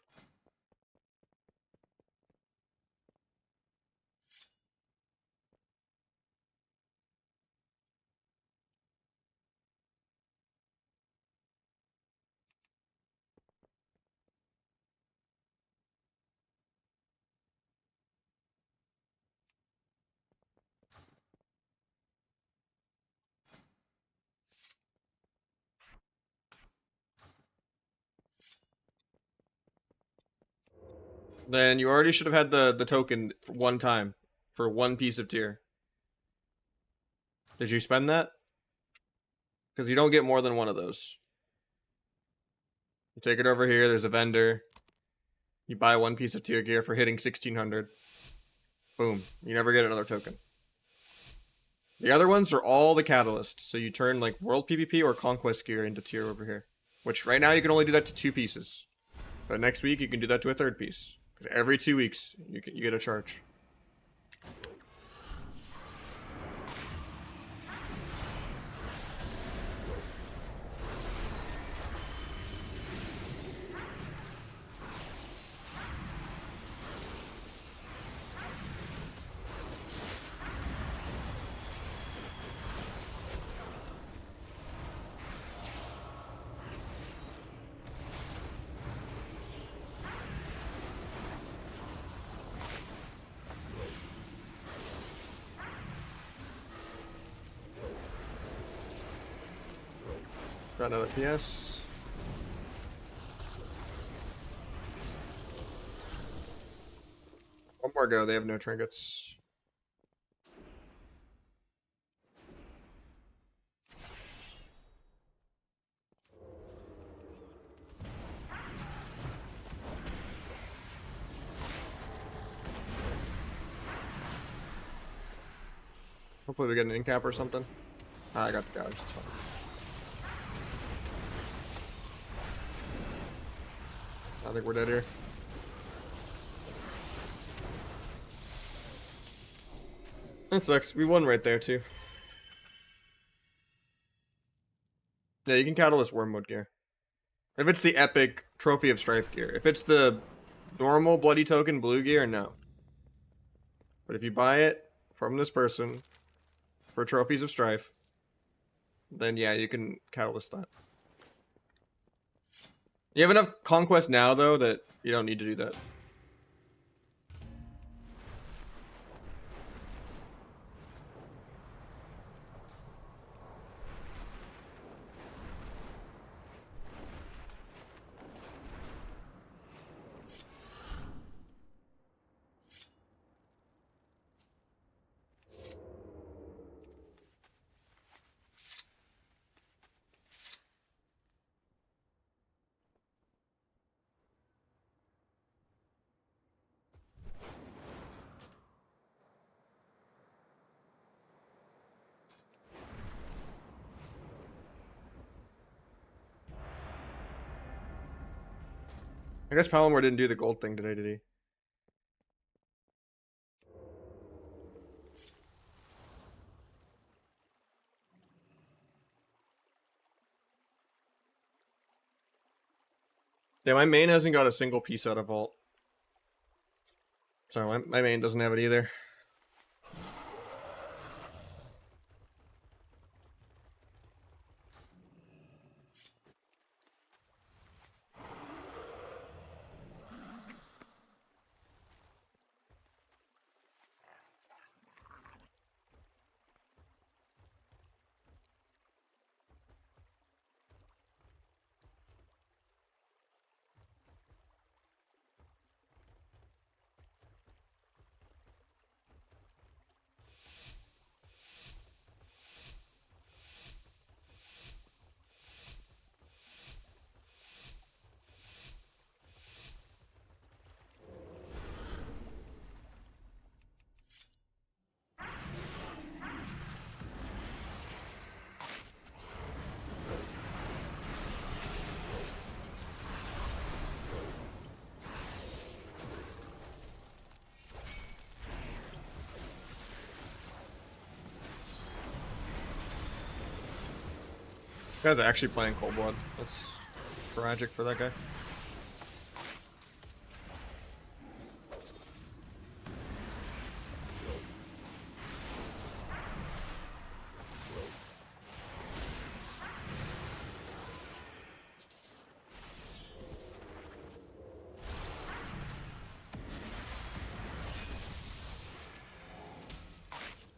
Speaker 1: then you already should have had the token for one time for one piece of tier. Did you spend that? Because you don't get more than one of those. You take it over here, there's a vendor. You buy one piece of tier gear for hitting 1600. Boom. You never get another token. The other ones are all the catalysts. So you turn like world PvP or conquest gear into tier over here. Which right now you can only do that to 2 pieces. But next week you can do that to a 3rd piece. Every 2 weeks you get a charge. Got another PS. One more go, they have no trinkets. Hopefully we get an in cap or something. Ah, I got the gouge, it's fine. I think we're dead here. That sucks. We won right there too. Yeah, you can catalyst wormwood gear. If it's the epic Trophy of Strife gear. If it's the normal bloody token blue gear, no. But if you buy it from this person for Trophies of Strife, then yeah, you can catalyst that. You have enough conquest now though that you don't need to do that. I guess Palomar didn't do the gold thing today, did he? Yeah, my main hasn't got a single piece out of vault. So my main doesn't have it either. This guy's actually playing Cold Blood. That's tragic for that guy.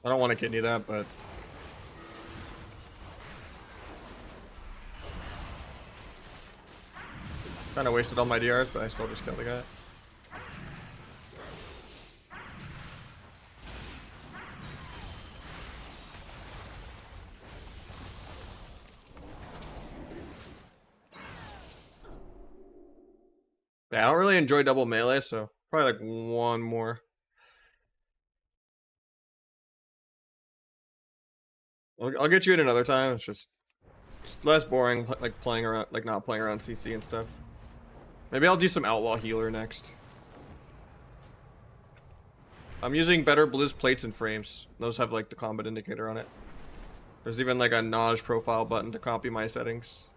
Speaker 1: I don't want to kidney that, but kind of wasted all my DRs, but I still just killed the guy. Yeah, I don't really enjoy double melee, so probably like one more. I'll get you in another time. It's just less boring, like playing around, like not playing around CC and stuff. Maybe I'll do some Outlaw Healer next. I'm using better Blizz plates and frames. Those have like the combat indicator on it. There's even like a Nahj profile button to copy my settings.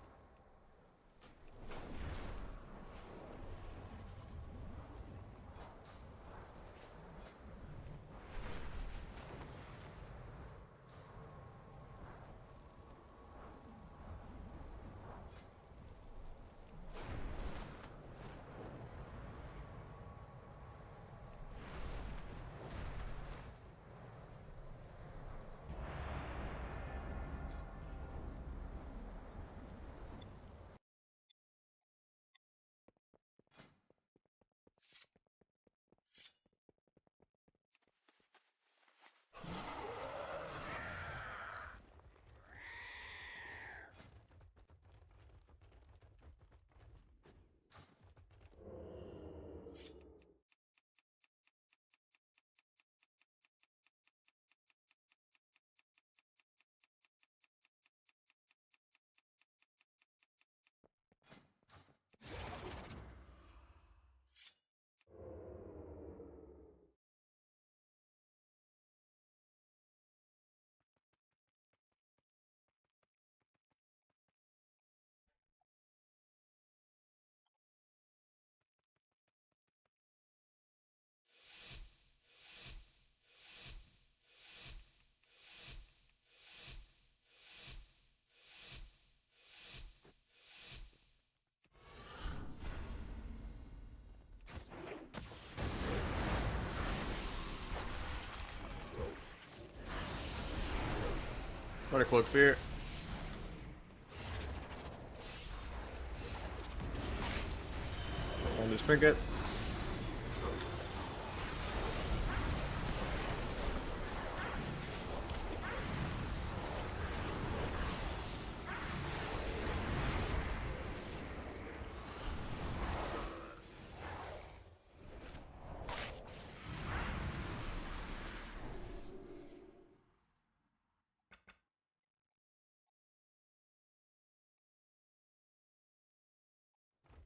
Speaker 1: What a cloak fear. I'll just trinket.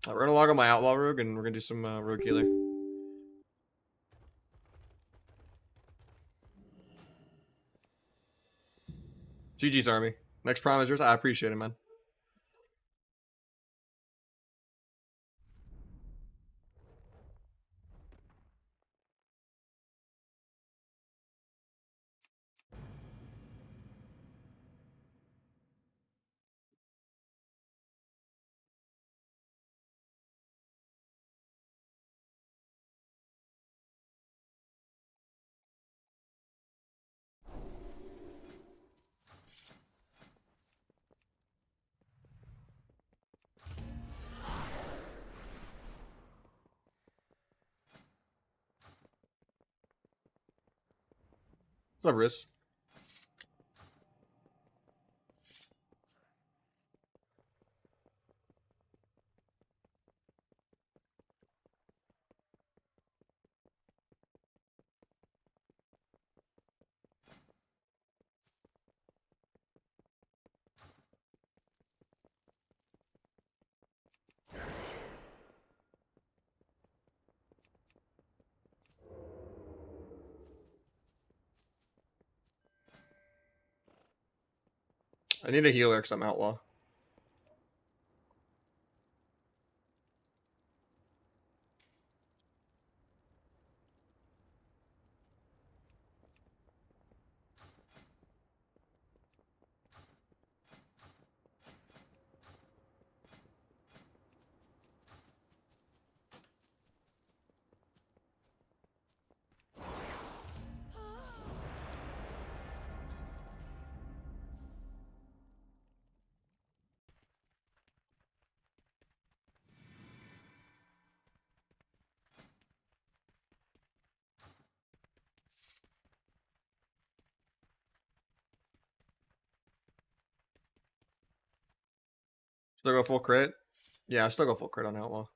Speaker 1: We're gonna log on my Outlaw Rogue and we're gonna do some Rogue Healer. GG's Army. Next prime is yours. I appreciate it, man. What's up, Riz? I need a healer because I'm Outlaw. Still go full crit? Yeah, I still go full crit on Outlaw.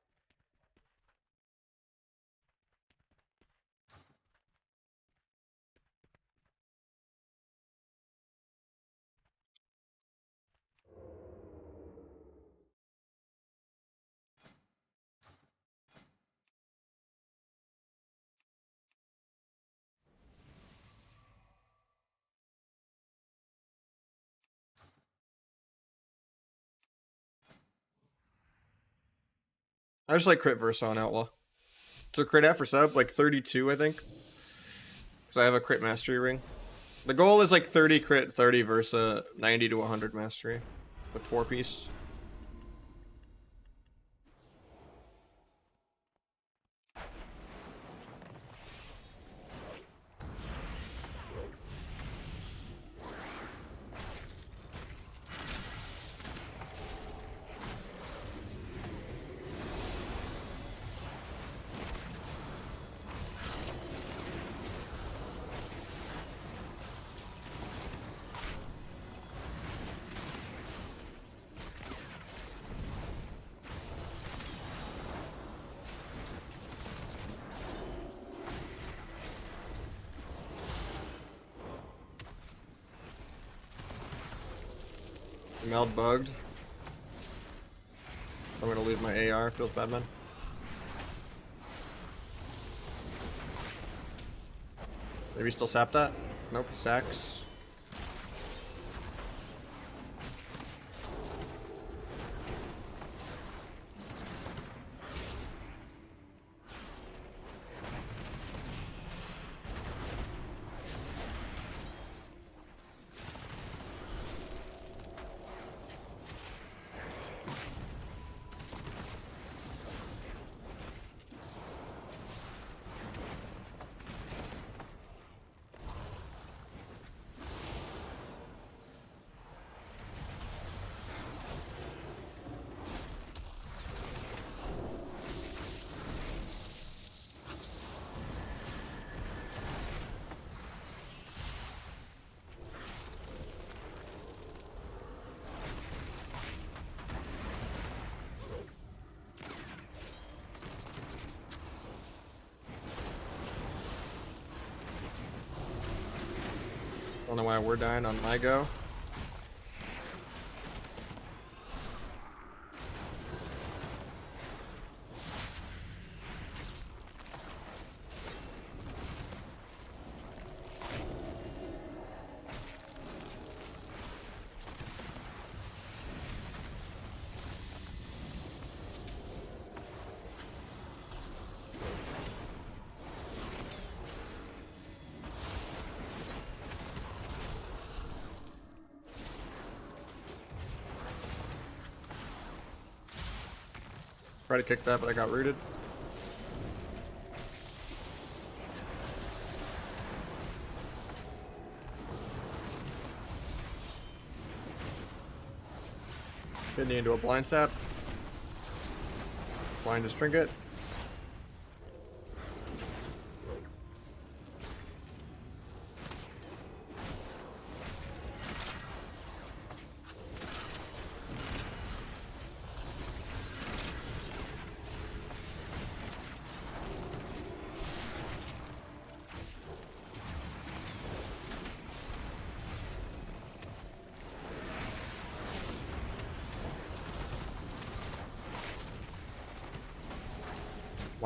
Speaker 1: I just like crit versa on Outlaw. So crit F for sub, like 32, I think. So I have a crit mastery ring. The goal is like 30 crit, 30 versa, 90 to 100 mastery with 4-piece. Meld bugged. I'm gonna lose my AR. Feels bad, man. Maybe still sap that? Nope, sacks. Don't know why we're dying on my go. Tried to kick that, but I got rooted. Kidney into a blind sap. Blind his trinket.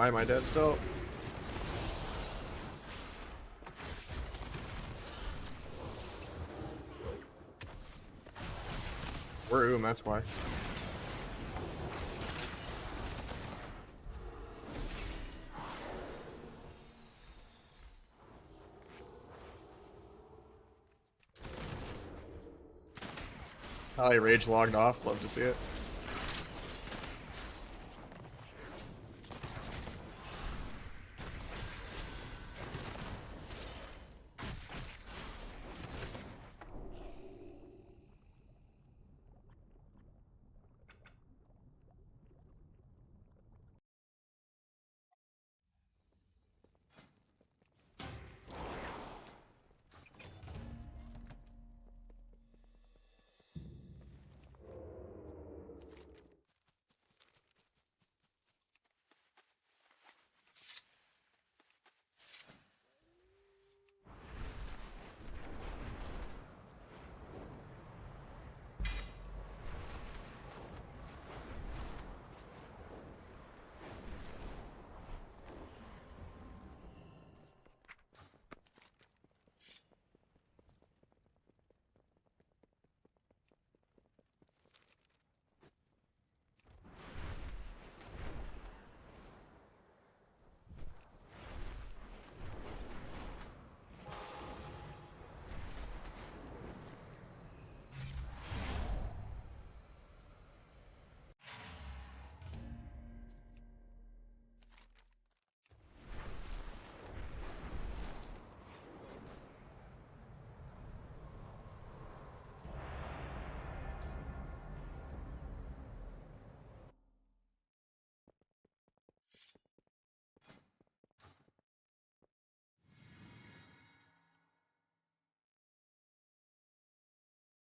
Speaker 1: Why am I dead still? We're that's why. Probably rage logged off. Love to see it.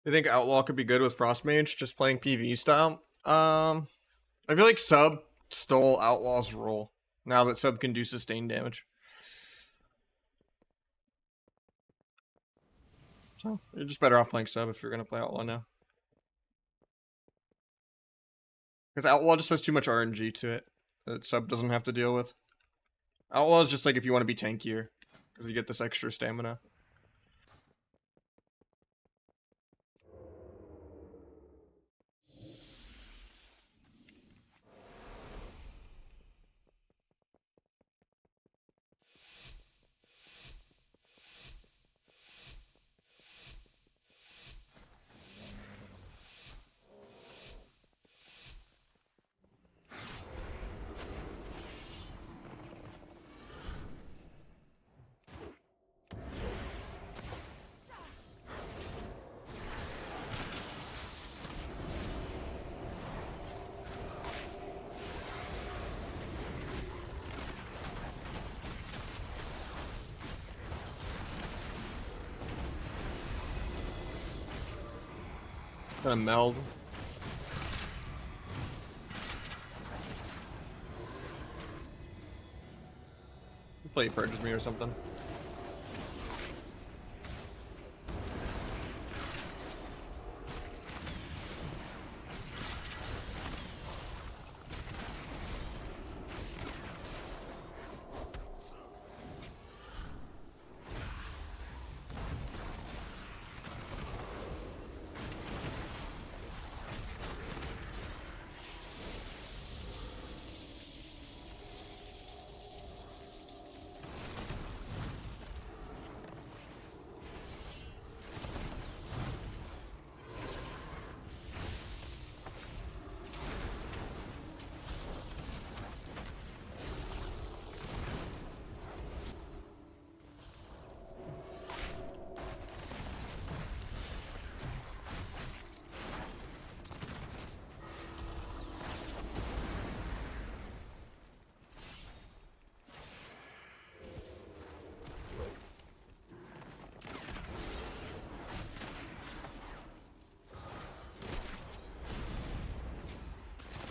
Speaker 1: You think Outlaw could be good with Frost Mage, just playing PV style? I feel like Sub stole Outlaw's role, now that Sub can do sustained damage. So, you're just better off playing Sub if you're gonna play Outlaw now. Because Outlaw just has too much RNG to it that Sub doesn't have to deal with. Outlaw is just like if you want to be tankier, because you get this extra stamina. Gonna meld. Play purges me or something.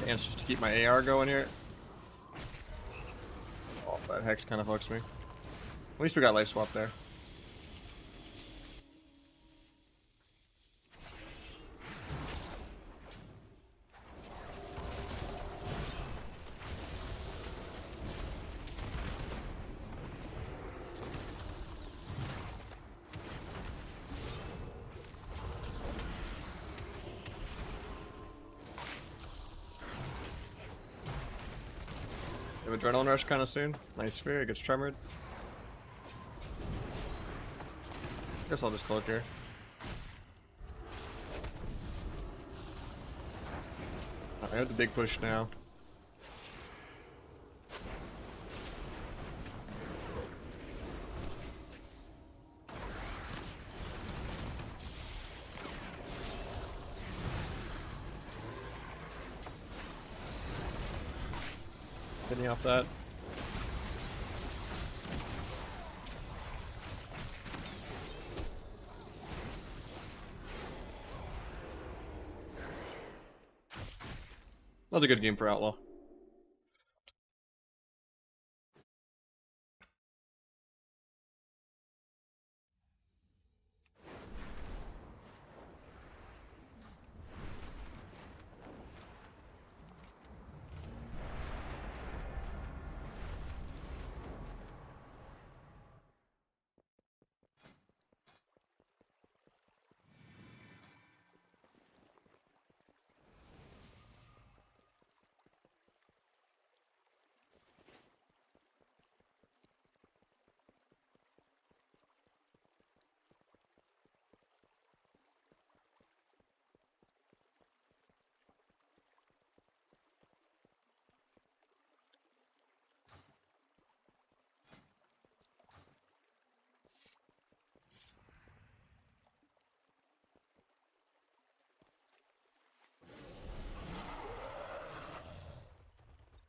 Speaker 1: Dance just to keep my AR going here. Oh, that Hex kind of fucks me. At least we got life swap there. Have Adrenaline Rush kind of soon. Nice sphere, it gets tremored. Guess I'll just cloak here. I have the big push now. Getting off that. That was a good game for Outlaw.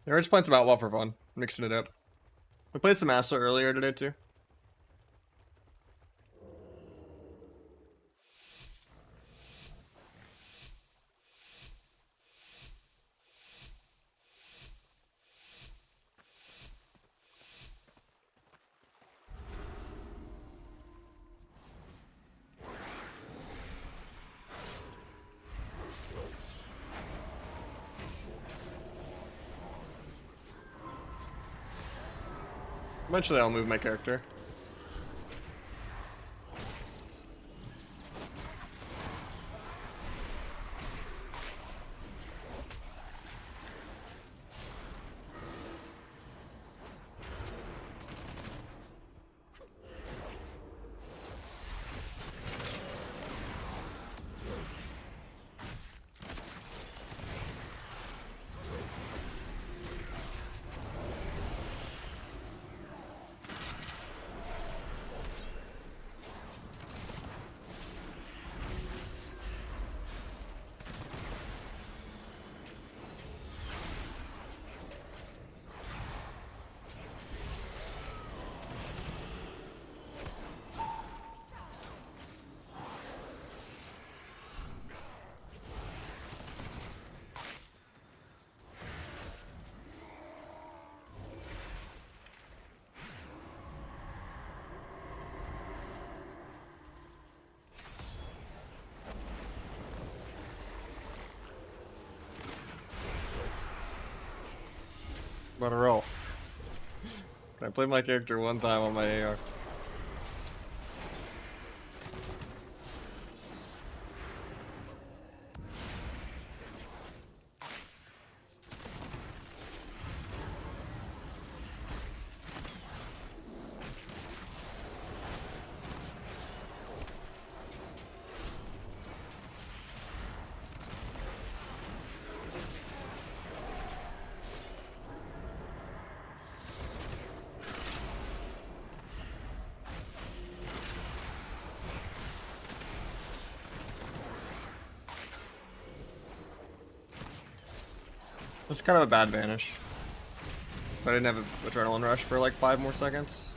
Speaker 1: Yeah, we're just playing some Outlaw for fun, mixing it up. We played some Asa earlier today too. Eventually I'll move my character. About to roll. Can I play my character one time on my AR? It's kind of a bad vanish. But I didn't have an adrenaline rush for like 5 more seconds.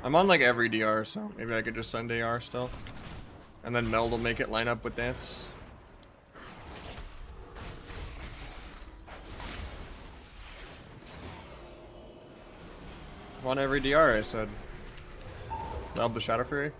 Speaker 1: I'm on like every DR, so maybe I could just send AR still. And then Meld will make it line up with Dance. I'm on every DR, I said. Meld the Shadow Fury.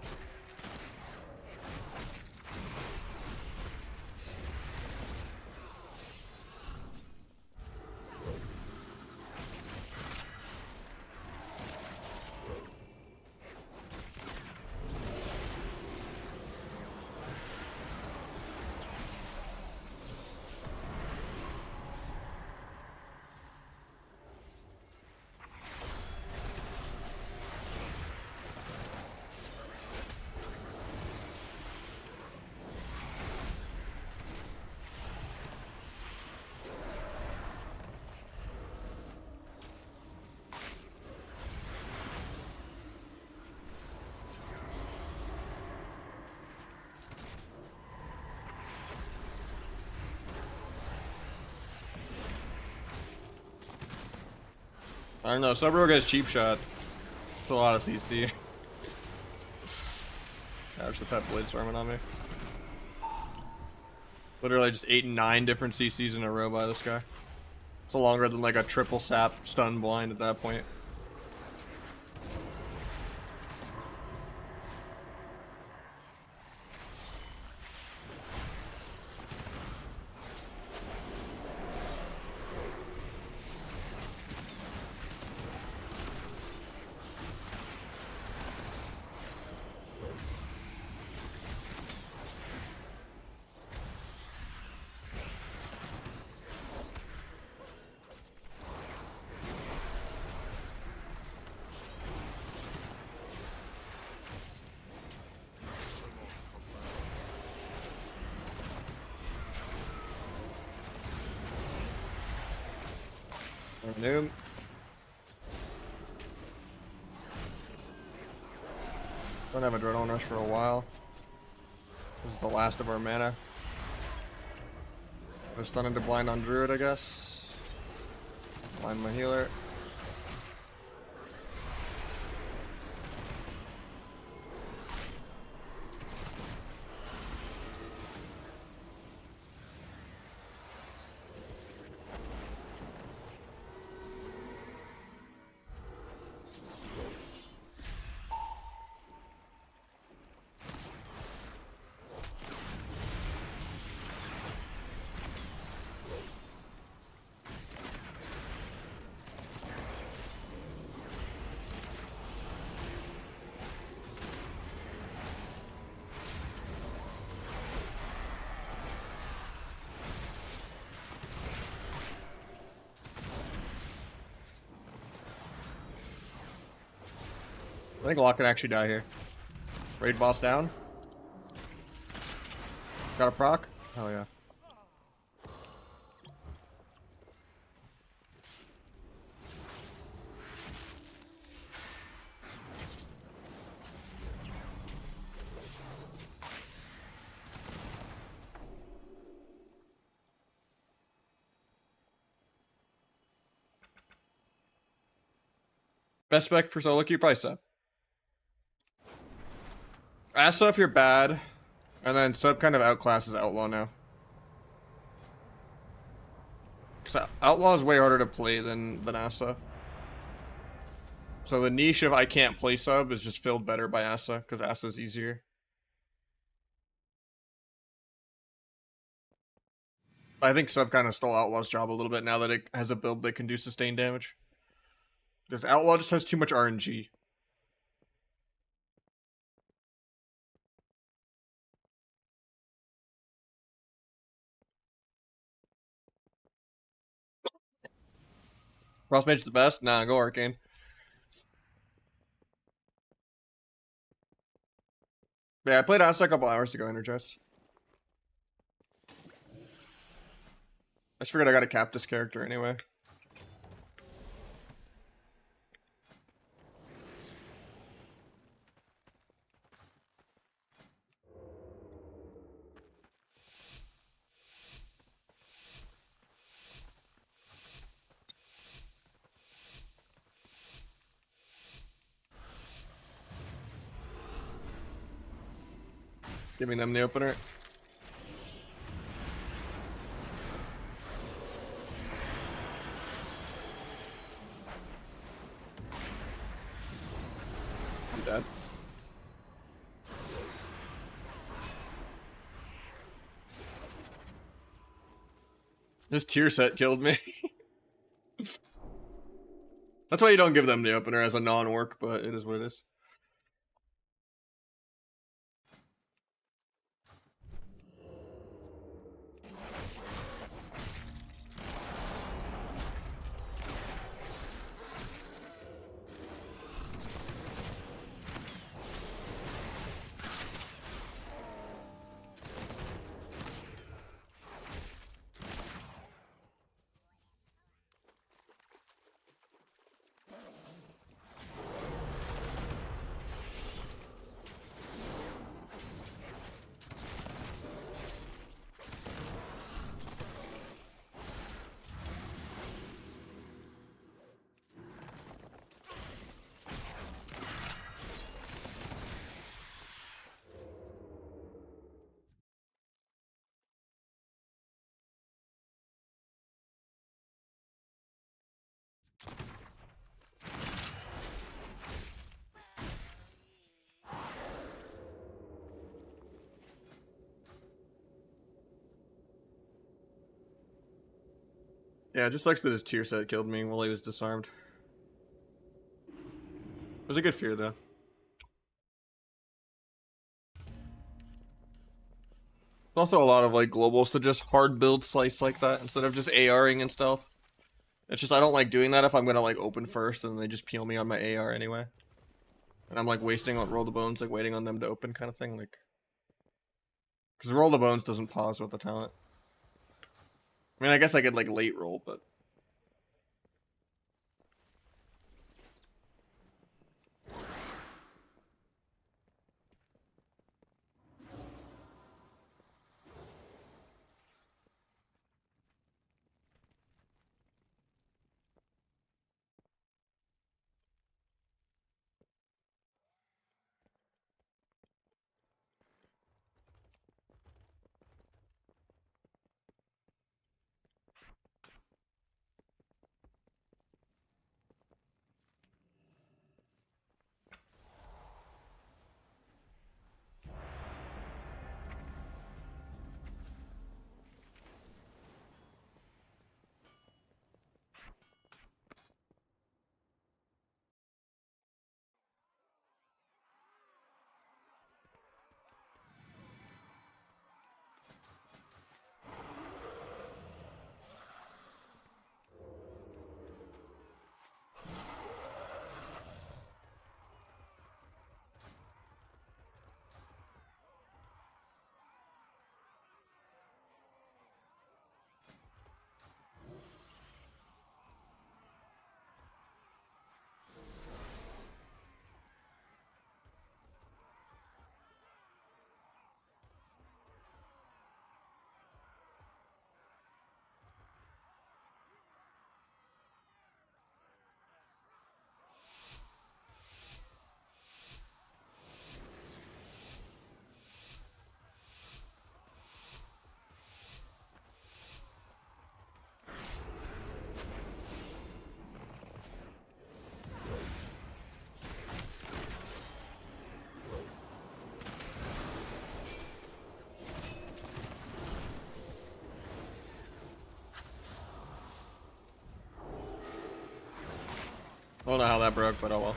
Speaker 1: I don't know, Sub Rogue has cheap shot. It's a lot of CC. Gosh, the pet blade storming on me. Literally just 8 and 9 different CCs in a row by this guy. It's longer than like a triple sap stun blind at that point. Noob. Don't have Adrenaline Rush for a while. This is the last of our mana. Go stun into blind on Druid, I guess. Blind my healer. think Locke can actually die here. Raid boss down. Got a proc? Oh yeah. Best spec for solo queue, probably sub. Asa if you're bad, and then sub kind of outclasses Outlaw now. Because Outlaw is way harder to play than Asa. So the niche of I can't play sub is just filled better by Asa, because Asa's easier. I think sub kind of stole Outlaw's job a little bit now that it has a build that can do sustained damage. Because Outlaw just has too much RNG. Cross Mage's the best? Nah, go Arcane. Yeah, I played Asa a couple hours ago, Energized. I just figured I gotta cap this character anyway. Giving them the opener. I'm dead. This tier set killed me. That's why you don't give them the opener as a non-orc, but it is what it is. Yeah, it just sucks that his tier set killed me while he was disarmed. It was a good fear, though. Also a lot of, like, globals to just hard build slice like that instead of just ARing and stealth. It's just I don't like doing that if I'm gonna, like, open first and they just peel me on my AR anyway. And I'm, like, wasting on roll the bones, like, waiting on them to open kind of thing, like... Because roll the bones doesn't pause with the talent. I mean, I guess I could, like, late roll, but... I don't know how that broke, but oh well.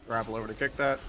Speaker 1: Grapple over to kick that.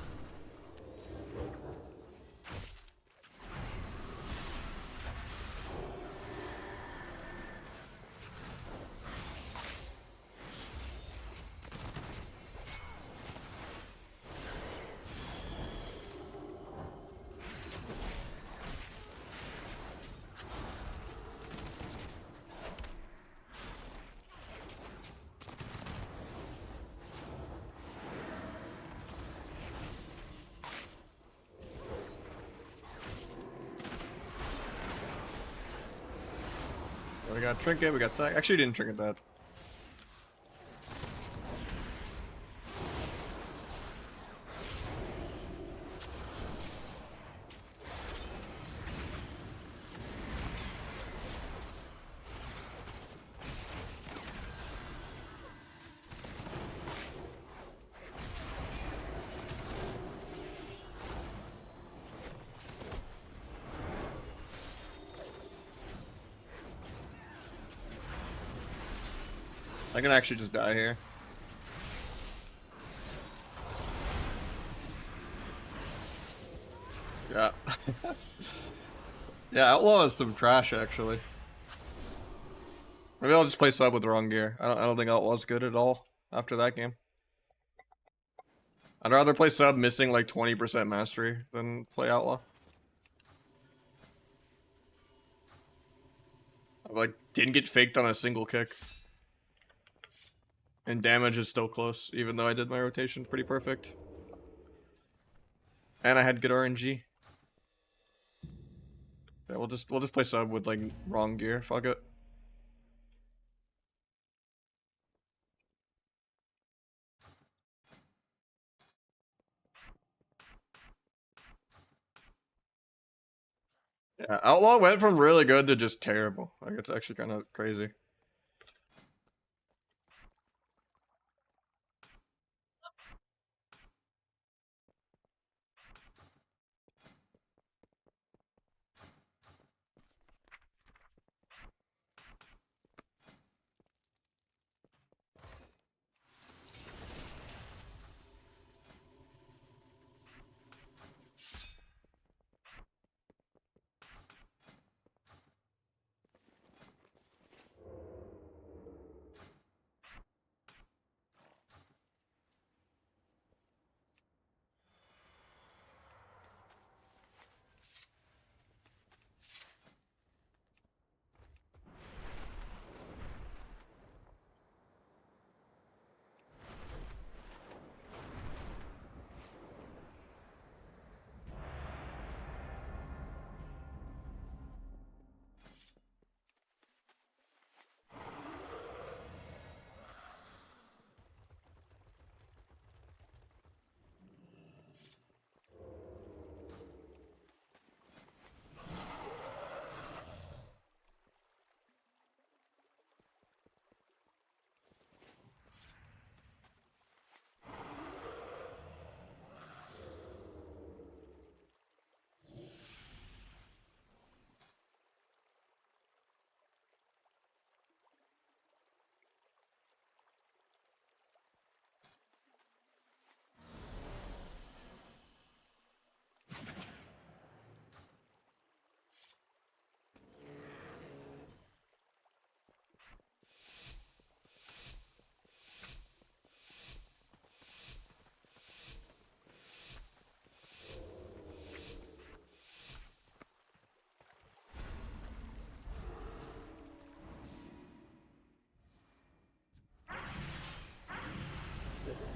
Speaker 1: We got trinket, we got sack. Actually, didn't trinket that. I can actually just die here. Yeah. Yeah, Outlaw is some trash actually. Maybe I'll just play sub with the wrong gear. I don't think Outlaw's good at all after that game. I'd rather play sub missing like 20% mastery than play Outlaw. I like didn't get faked on a single kick. And damage is still close, even though I did my rotation pretty perfect. And I had good RNG. Yeah, we'll just play sub with like wrong gear. Fuck it. Yeah, Outlaw went from really good to just terrible. Like it's actually kind of crazy.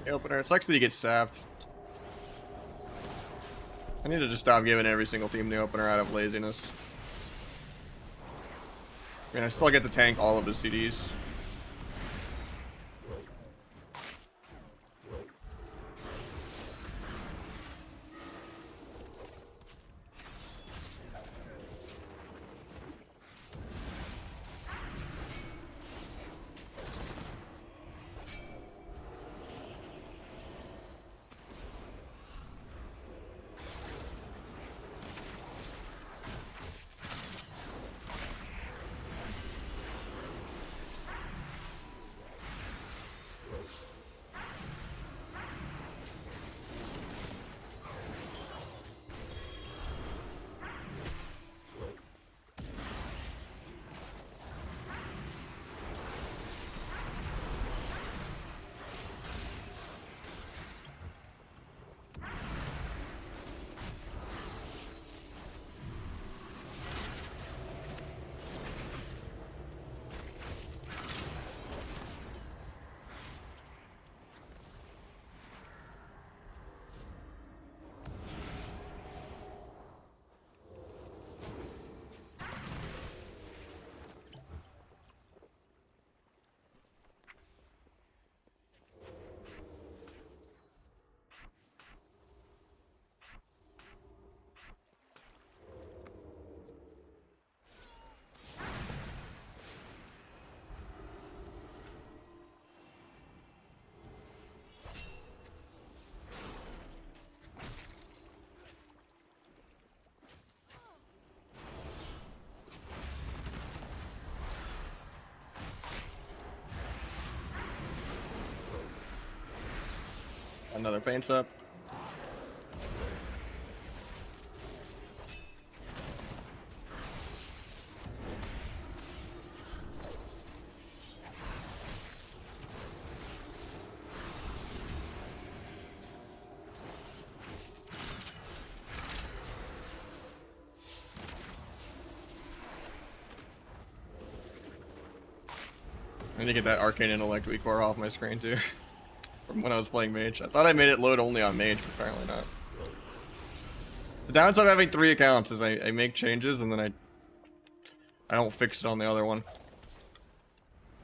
Speaker 1: Hey, opener. It sucks that he gets sapped. I need to just stop giving every single team the opener out of laziness. I mean, I still get to tank all of his CDs. Another paints up. I need to get that Arcane Intellect weak bar off my screen too. From when I was playing Mage. I thought I made it load only on Mage, but apparently not. The downside of having 3 accounts is I make changes and then I don't fix it on the other one.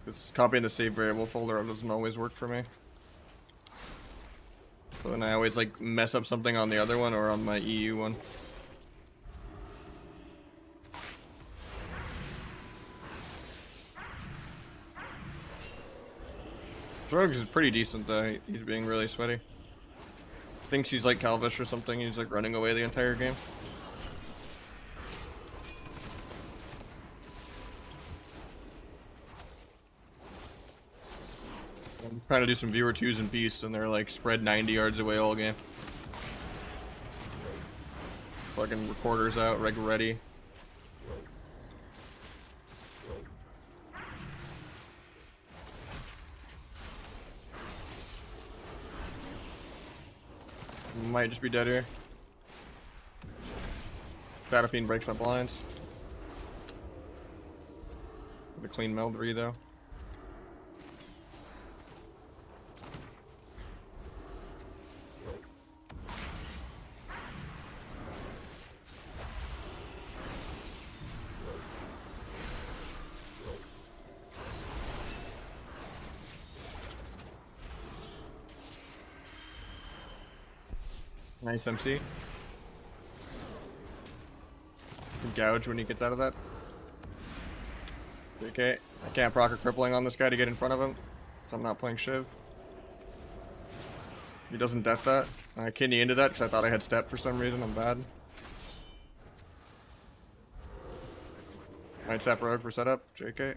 Speaker 1: Because copying the save variable folder doesn't always work for me. So then I always like mess up something on the other one or on my EU one. Rogue is pretty decent though. He's being really sweaty. Thinks he's like Calvish or something. He's like running away the entire game. I'm trying to do some viewer 2s and beasts and they're like spread 90 yards away all game. Fucking recorders out, reg ready. Might just be dead here. Battlefiend breaks my blinds. The clean meld re though. Nice MC. Gouge when he gets out of that. Okay, I can't proc or crippling on this guy to get in front of him, so I'm not playing Shiv. He doesn't death that. I kidney into that because I thought I had step for some reason. I'm bad. Might sap rogue for setup. JK.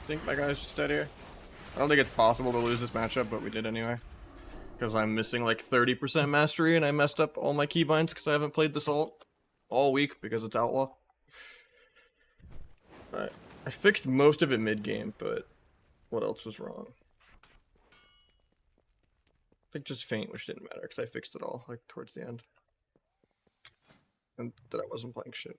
Speaker 1: I think my guy's just dead here. I don't think it's possible to lose this matchup, but we did anyway. Because I'm missing like 30% mastery and I messed up all my keybinds because I haven't played this all week because it's Outlaw. Alright. I fixed most of it mid-game, but what else was wrong? I think just Feint, which didn't matter because I fixed it all like towards the end. And that I wasn't playing Shiv.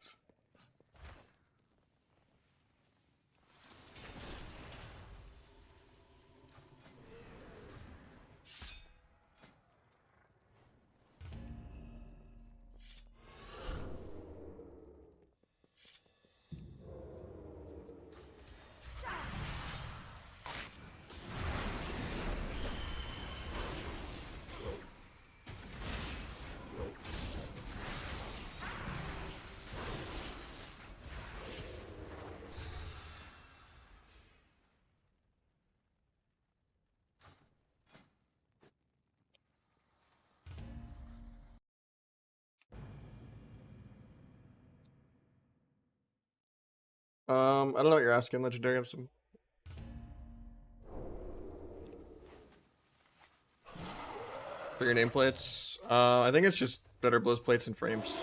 Speaker 1: I don't know what you're asking, Legendary. Have some. For your nameplates, I think it's just better blows plates and frames.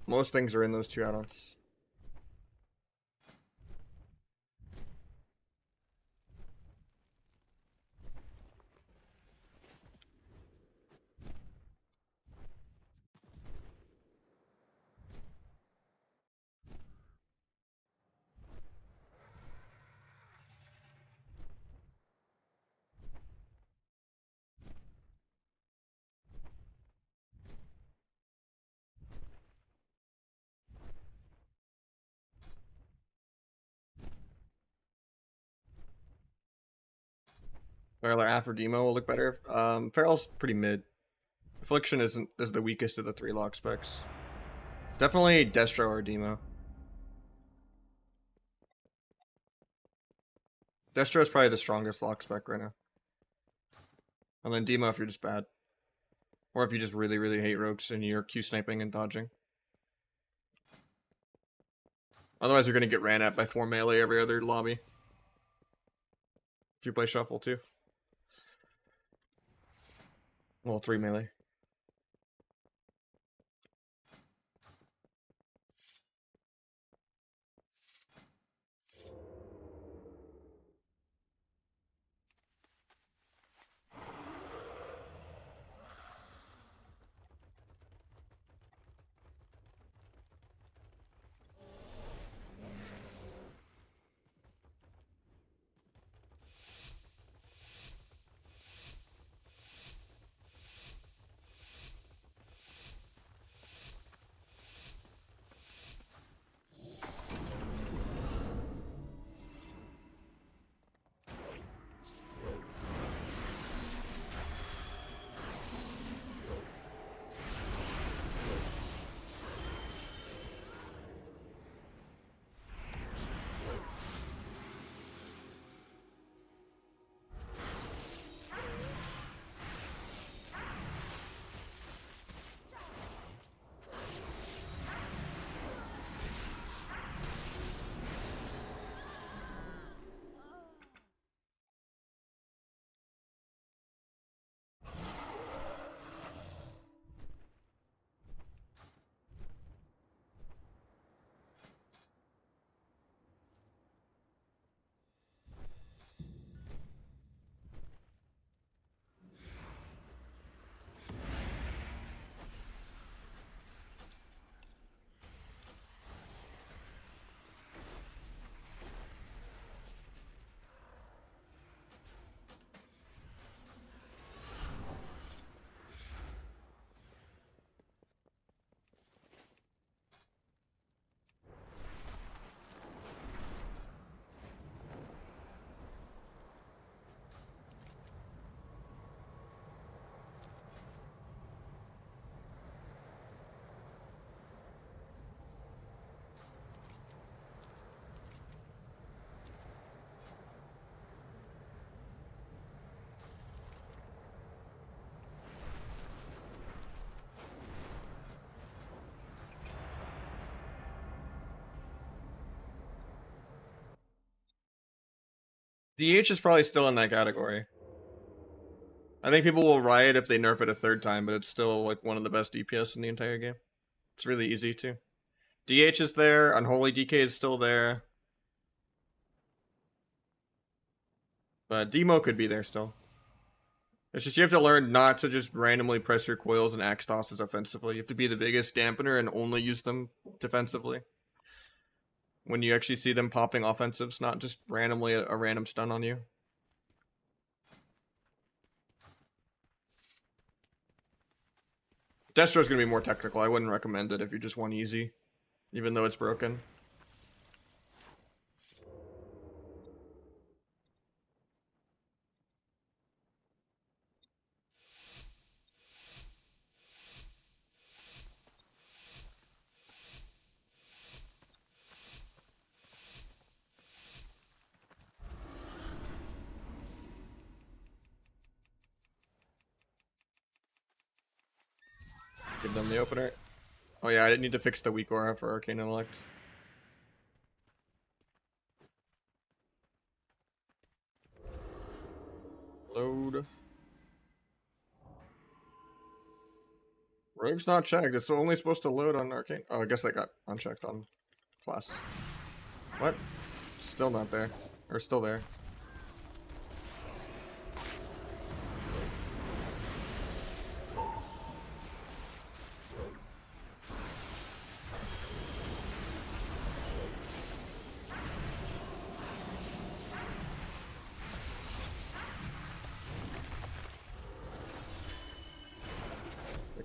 Speaker 1: Most things are in those 2 add-ons. Feral or Aff or Demo will look better. Feral's pretty mid. Affliction is the weakest of the 3 lock specs. Definitely Destro or Demo. Destro is probably the strongest lock spec right now. And then Demo if you're just bad. Or if you just really, really hate rogues and you're Q sniping and dodging. Otherwise you're gonna get ran at by 4 melee every other lobby. If you play shuffle too. Well, 3 melee. DH is probably still in that category. I think people will riot if they nerf it a 3rd time, but it's still like one of the best DPS in the entire game. It's really easy too. DH is there, Unholy DK is still there. But Demo could be there still. It's just you have to learn not to just randomly press your coils and axe tosses offensively. You have to be the biggest dampener and only use them defensively. When you actually see them popping offensives, not just randomly a random stun on you. Destro's gonna be more technical. I wouldn't recommend it if you just want easy, even though it's broken. Give them the opener. Oh yeah, I didn't need to fix the weak aura for Arcane Intellect. Load. Rogue's not checked. It's only supposed to load on Arcane. Oh, I guess that got unchecked on class. What? Still not there. Or still there.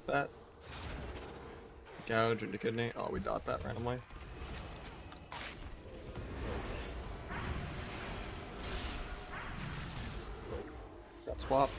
Speaker 1: That. Gouge into kidney. Oh, we dot that randomly. Got swap.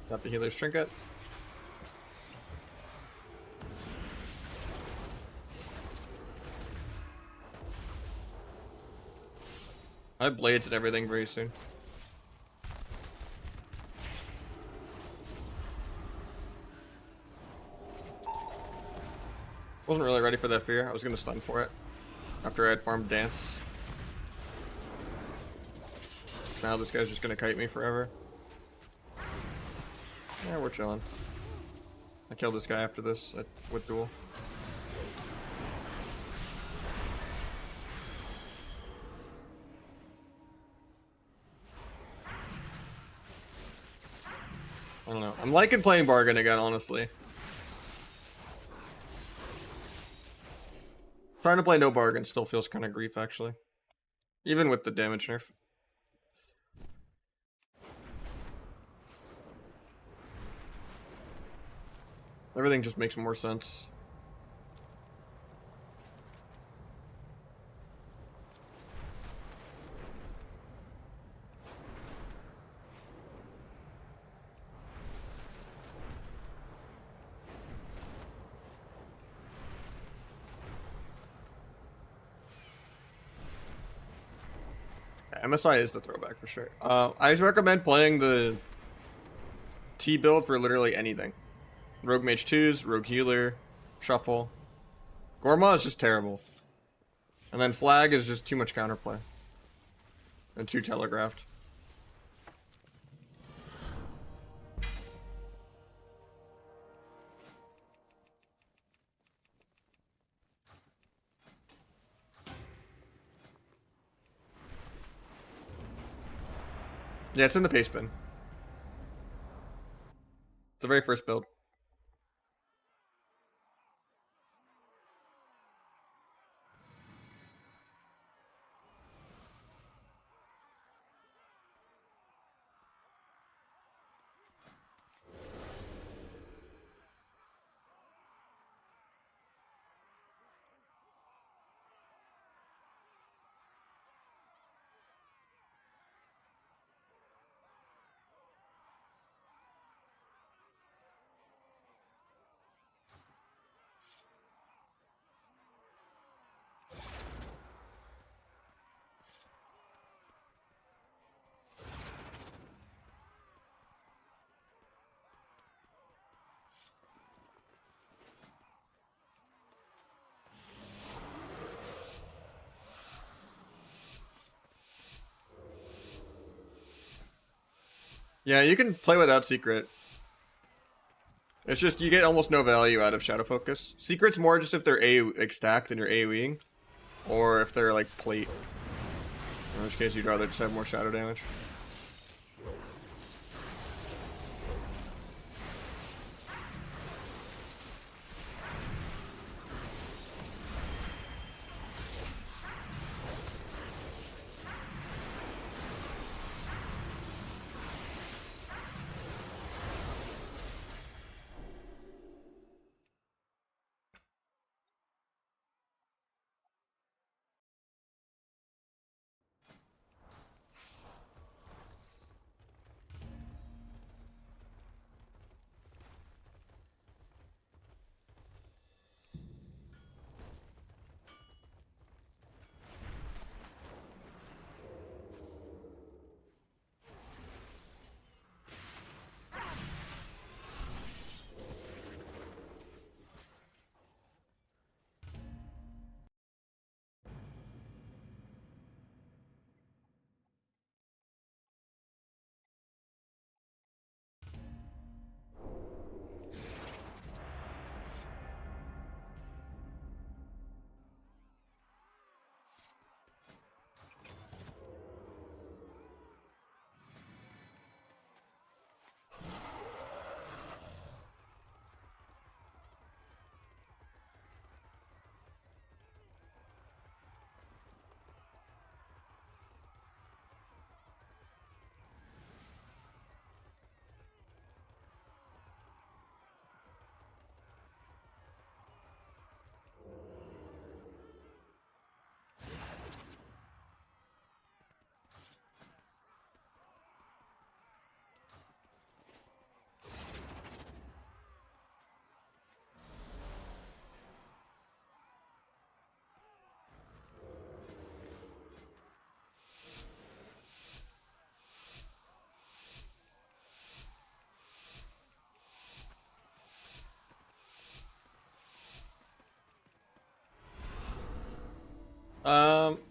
Speaker 1: Tap the healer's trinket. I have blades and everything very soon. Wasn't really ready for that fear. I was gonna stun for it after I had farmed dance. Now this guy's just gonna kite me forever. Yeah, we're chilling. I killed this guy after this with duel. I don't know. I'm liking playing bargain again, honestly. Trying to play no bargain still feels kind of grief, actually. Even with the damage nerf. Everything just makes more sense. MSI is the throwback for sure. I recommend playing the T build for literally anything. Rogue Mage 2s, Rogue Healer, Shuffle. Gorma is just terrible. And then Flag is just too much counterplay. And too telegraphed. Yeah, it's in the paste bin. It's the very first build. Yeah, you can play without Secret. It's just, you get almost no value out of Shadow Focus. Secret's more just if they're like, stacked and you're AoEing. Or if they're like plate. In which case you'd rather just have more shadow damage.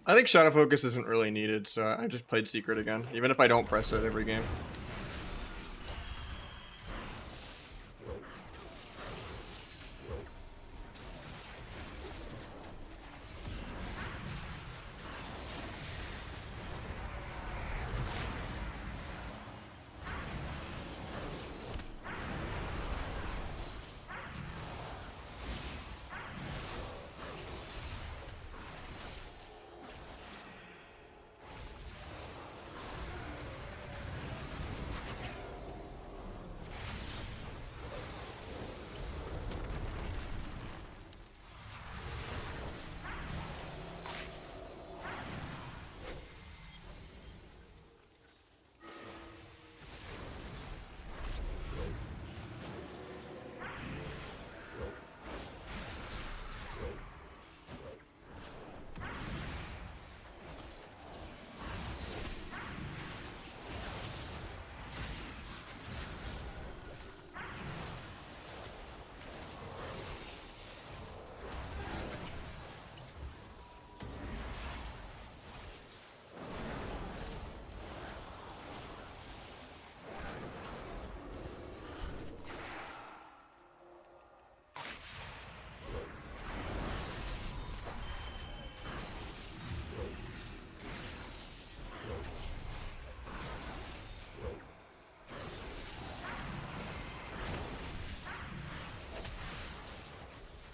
Speaker 1: I think Shadow Focus isn't really needed, so I just played Secret again, even if I don't press it every game.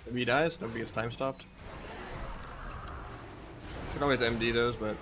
Speaker 1: If he dies, nobody gets time stopped. Could always MD those, but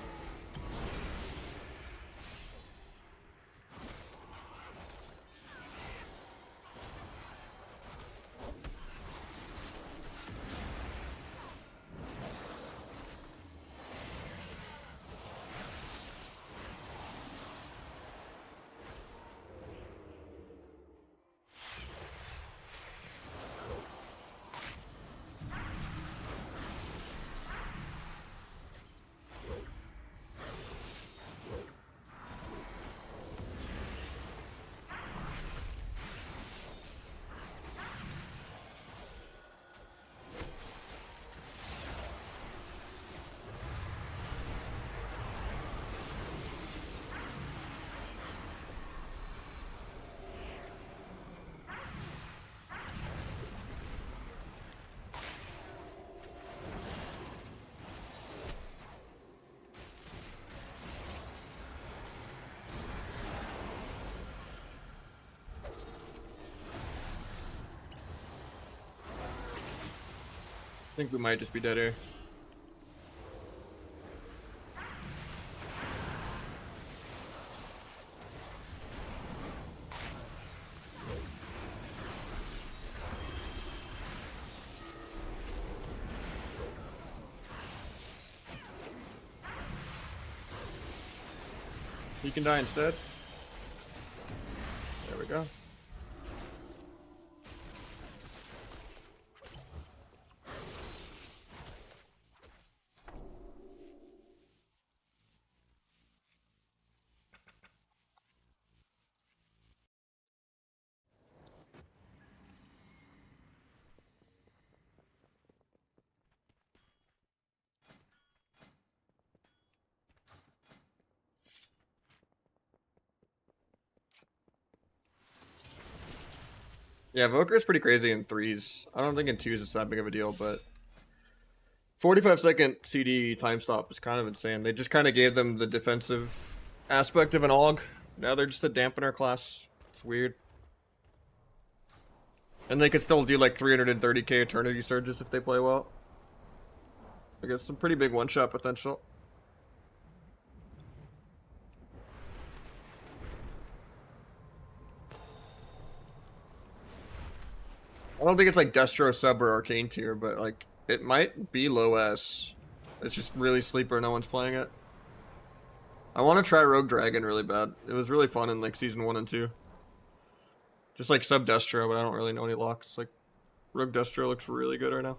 Speaker 1: I think we might just be dead here. He can die instead. There we go. Yeah, Voker's pretty crazy in threes. I don't think in twos it's that big of a deal, but 45-second CD time stop is kind of insane. They just kind of gave them the defensive aspect of an AUG. Now they're just a dampener class. It's weird. And they could still do like 330k Eternity Surges if they play well. I guess some pretty big one-shot potential. I don't think it's like Destro sub or Arcane tier, but like it might be low S. It's just really sleeper, no one's playing it. I want to try Rogue Dragon really bad. It was really fun in like season 1 and 2. Just like sub Destro, but I don't really know any locks. Like Rogue Destro looks really good right now.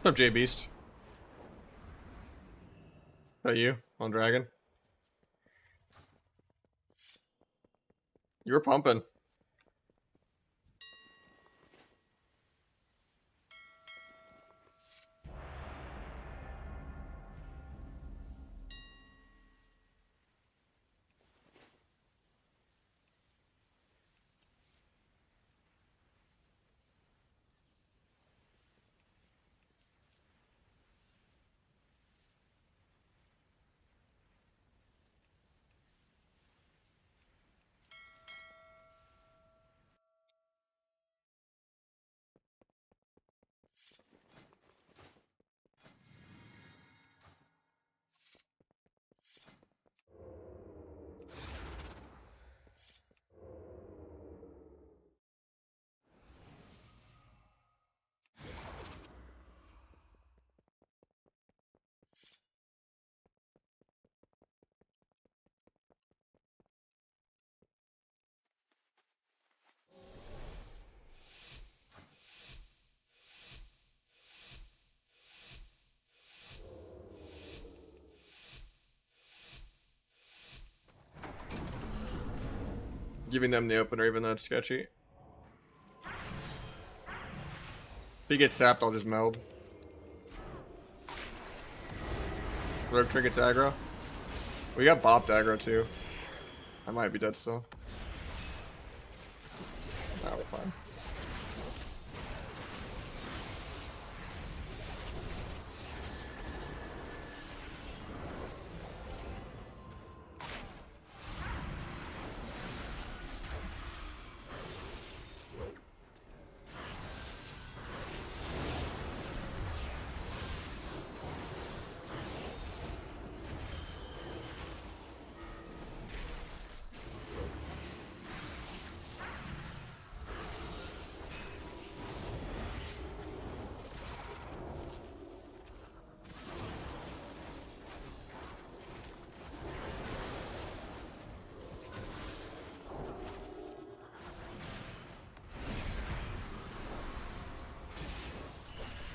Speaker 1: What's up, J Beast? That you on Dragon? You were pumping. Giving them the opener even though it's sketchy. If he gets sapped, I'll just meld. Rogue trinkets aggro. We got bopped aggro too. I might be dead still. Nah, we're fine.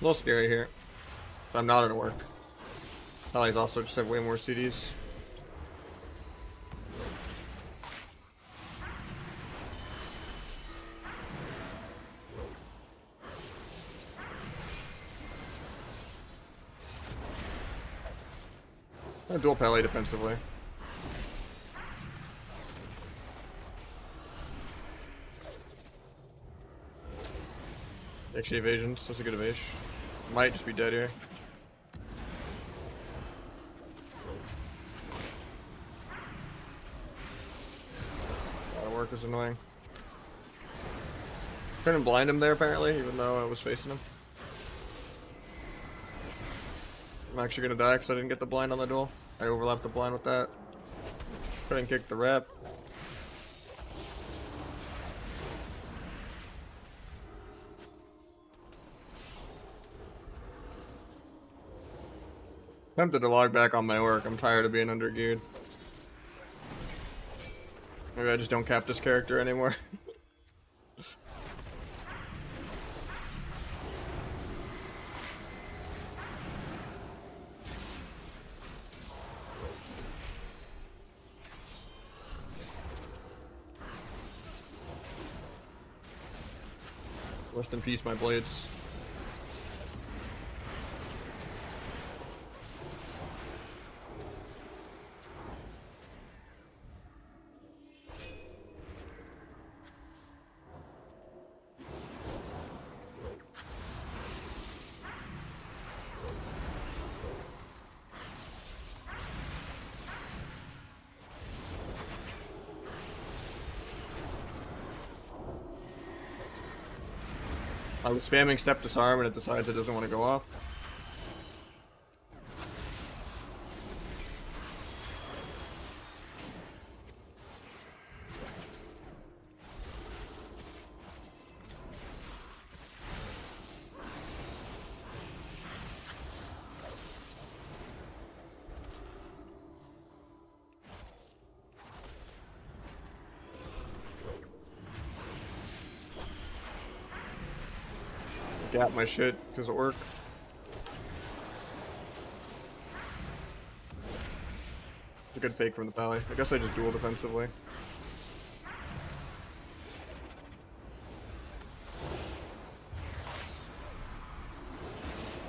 Speaker 1: A little scary here. So I'm not at work. He's also just have way more CDs. I dual Pele defensively. Actually, evasions. That's a good evasion. Might just be dead here. That work is annoying. Couldn't blind him there apparently, even though I was facing him. I'm actually gonna die because I didn't get the blind on the duel. I overlapped the blind with that. Couldn't kick the rep. Tempted to log back on my work. I'm tired of being undergeared. Maybe I just don't cap this character anymore. Rest in peace, my blades. I was spamming step disarm and it decides it doesn't want to go off. Gap my shit because it worked. good fake from the pally. I guess I just duel defensively.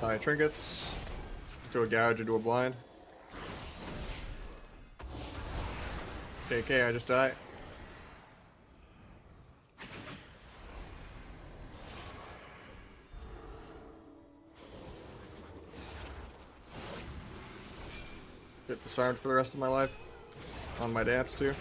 Speaker 1: Alright, trinkets. Do a gouge or do a blind. Okay, I just died. Get disarmed for the rest of my life. On my dance too.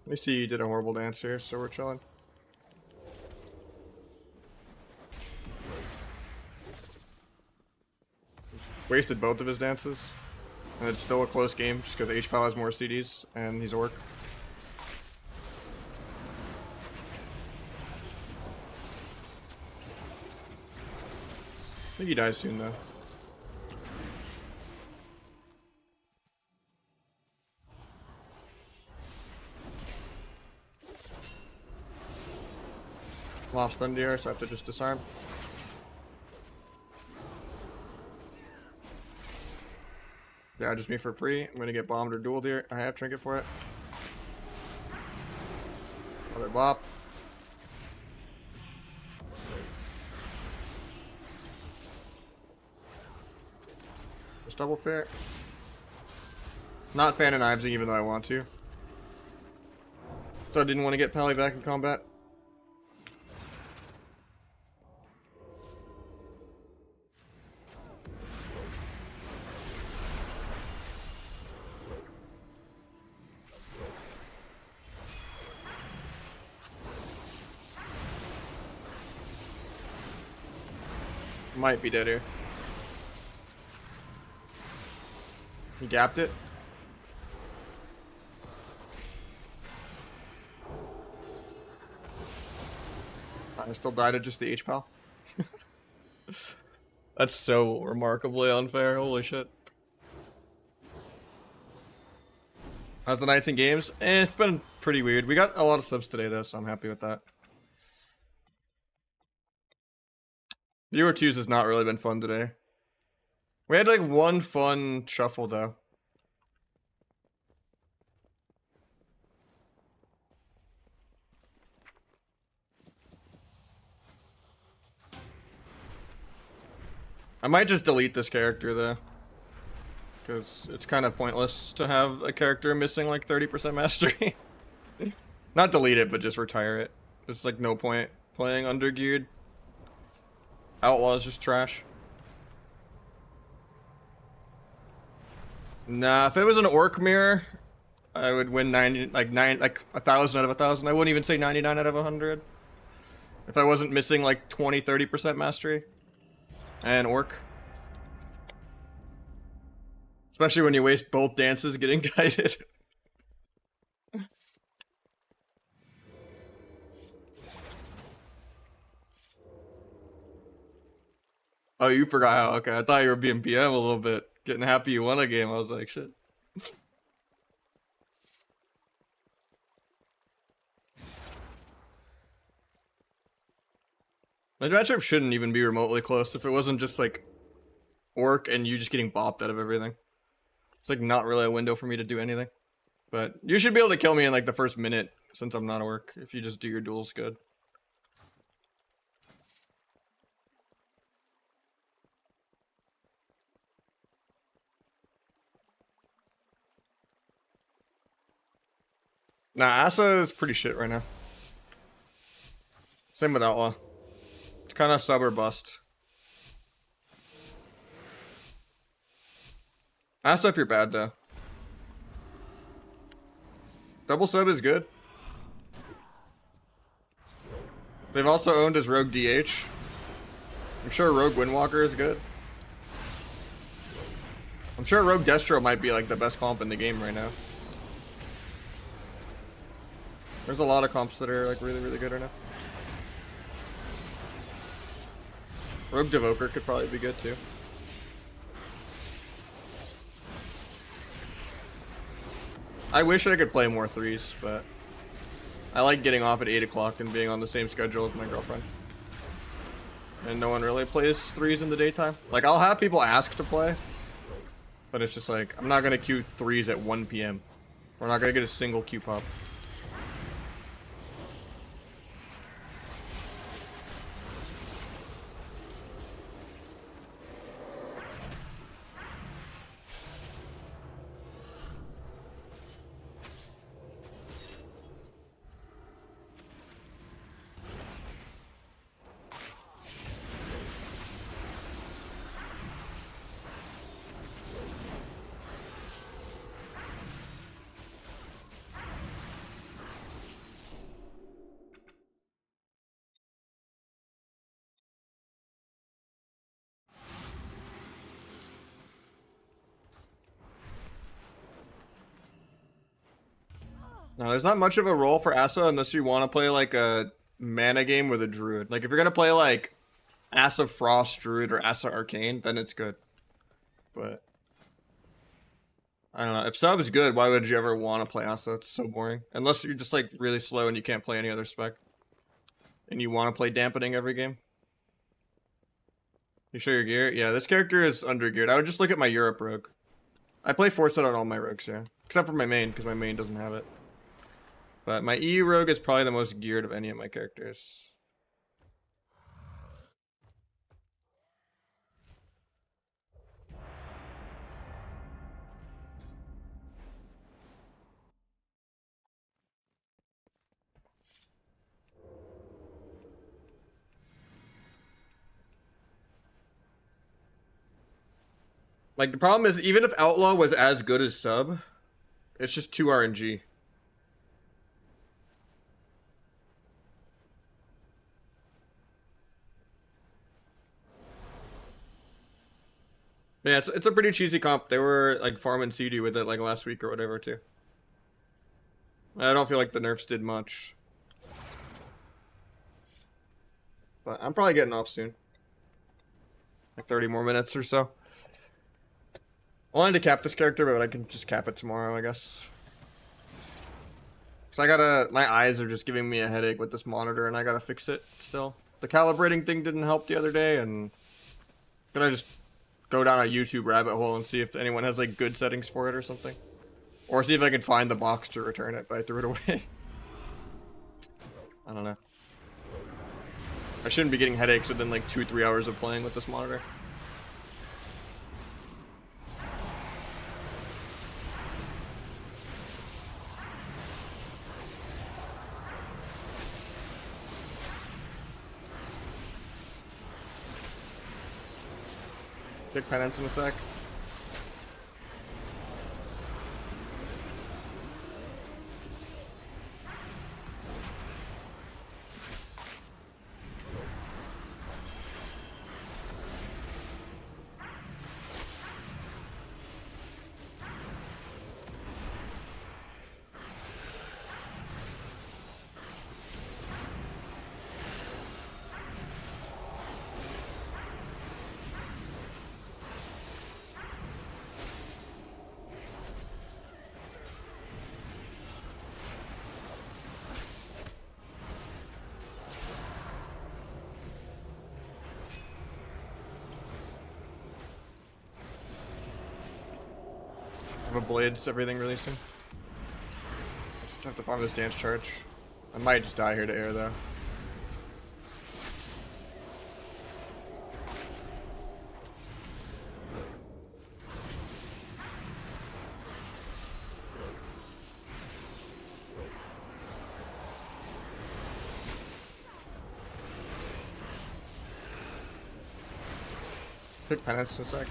Speaker 1: Let me see, you did a horrible dance here, so we're chilling. Wasted both of his dances. And it's still a close game just because HPAL has more CDs and he's orc. I think he dies soon though. Lost Thunder, so I have to just disarm. Yeah, just me for free. I'm gonna get bombed or dueled here. I have trinket for it. Another bop. Just double fair. Not fan of knives even though I want to. So I didn't want to get Pally back in combat. Might be dead here. He gapped it. I still died at just the HPAL. That's so remarkably unfair. Holy shit. How's the nights and games? It's been pretty weird. We got a lot of subs today though, so I'm happy with that. Viewer 2s has not really been fun today. We had like one fun shuffle though. I might just delete this character though. Because it's kind of pointless to have a character missing like 30% mastery. Not delete it, but just retire it. There's like no point playing undergeared. Outlaw is just trash. Nah, if it was an orc mirror, I would win 90, like 1,000 out of 1,000. I wouldn't even say 99 out of 100. If I wasn't missing like 20, 30% mastery. And orc. Especially when you waste both dances getting guided. Oh, you forgot how, okay. I thought you were being PM a little bit. Getting happy you won a game. I was like, shit. The matchup shouldn't even be remotely close if it wasn't just like orc and you just getting bopped out of everything. It's like not really a window for me to do anything. But you should be able to kill me in like the first minute since I'm not orc if you just do your duels good. Nah, Asa is pretty shit right now. Same with Outlaw. It's kind of sub or bust. Asa if you're bad though. Double sub is good. They've also owned as Rogue DH. I'm sure Rogue Windwalker is good. I'm sure Rogue Destro might be like the best comp in the game right now. There's a lot of comps that are like really, really good right now. Rogue Devoker could probably be good too. I wish I could play more threes, but I like getting off at 8 o'clock and being on the same schedule as my girlfriend. And no one really plays 3s in the daytime. Like, I'll have people ask to play, but it's just like, I'm not gonna queue 3s at 1 p.m. We're not gonna get a single queue pop. No, there's not much of a role for Asa unless you want to play like a mana game with a druid. Like if you're gonna play like Asa Frost Druid or Asa Arcane, then it's good. But I don't know. If sub is good, why would you ever want to play Asa? It's so boring. Unless you're just like really slow and you can't play any other spec. And you want to play dampening every game. You sure your gear? Yeah, this character is under geared. I would just look at my Europe rogue. I play 4-set on all my rogues, yeah. Except for my main, because my main doesn't have it. But my EU rogue is probably the most geared of any of my characters. Like, the problem is, even if Outlaw was as good as sub, it's just too RNG. Yeah, it's a pretty cheesy comp. They were, like, farming CD with it, like, last week or whatever, too. I don't feel like the nerfs did much. But I'm probably getting off soon. Like 30 more minutes or so. I wanted to cap this character, but I can just cap it tomorrow, I guess. So I gotta, my eyes are just giving me a headache with this monitor and I gotta fix it still. The calibrating thing didn't help the other day and I'm gonna just go down a YouTube rabbit hole and see if anyone has like good settings for it or something. Or see if I can find the box to return it, but I threw it away. I don't know. I shouldn't be getting headaches within like 2-3 hours of playing with this monitor. Take penance in a sec. Have a blades, everything really soon. Just have to farm this dance charge. I might just die here to air though. Pick penance in a sec.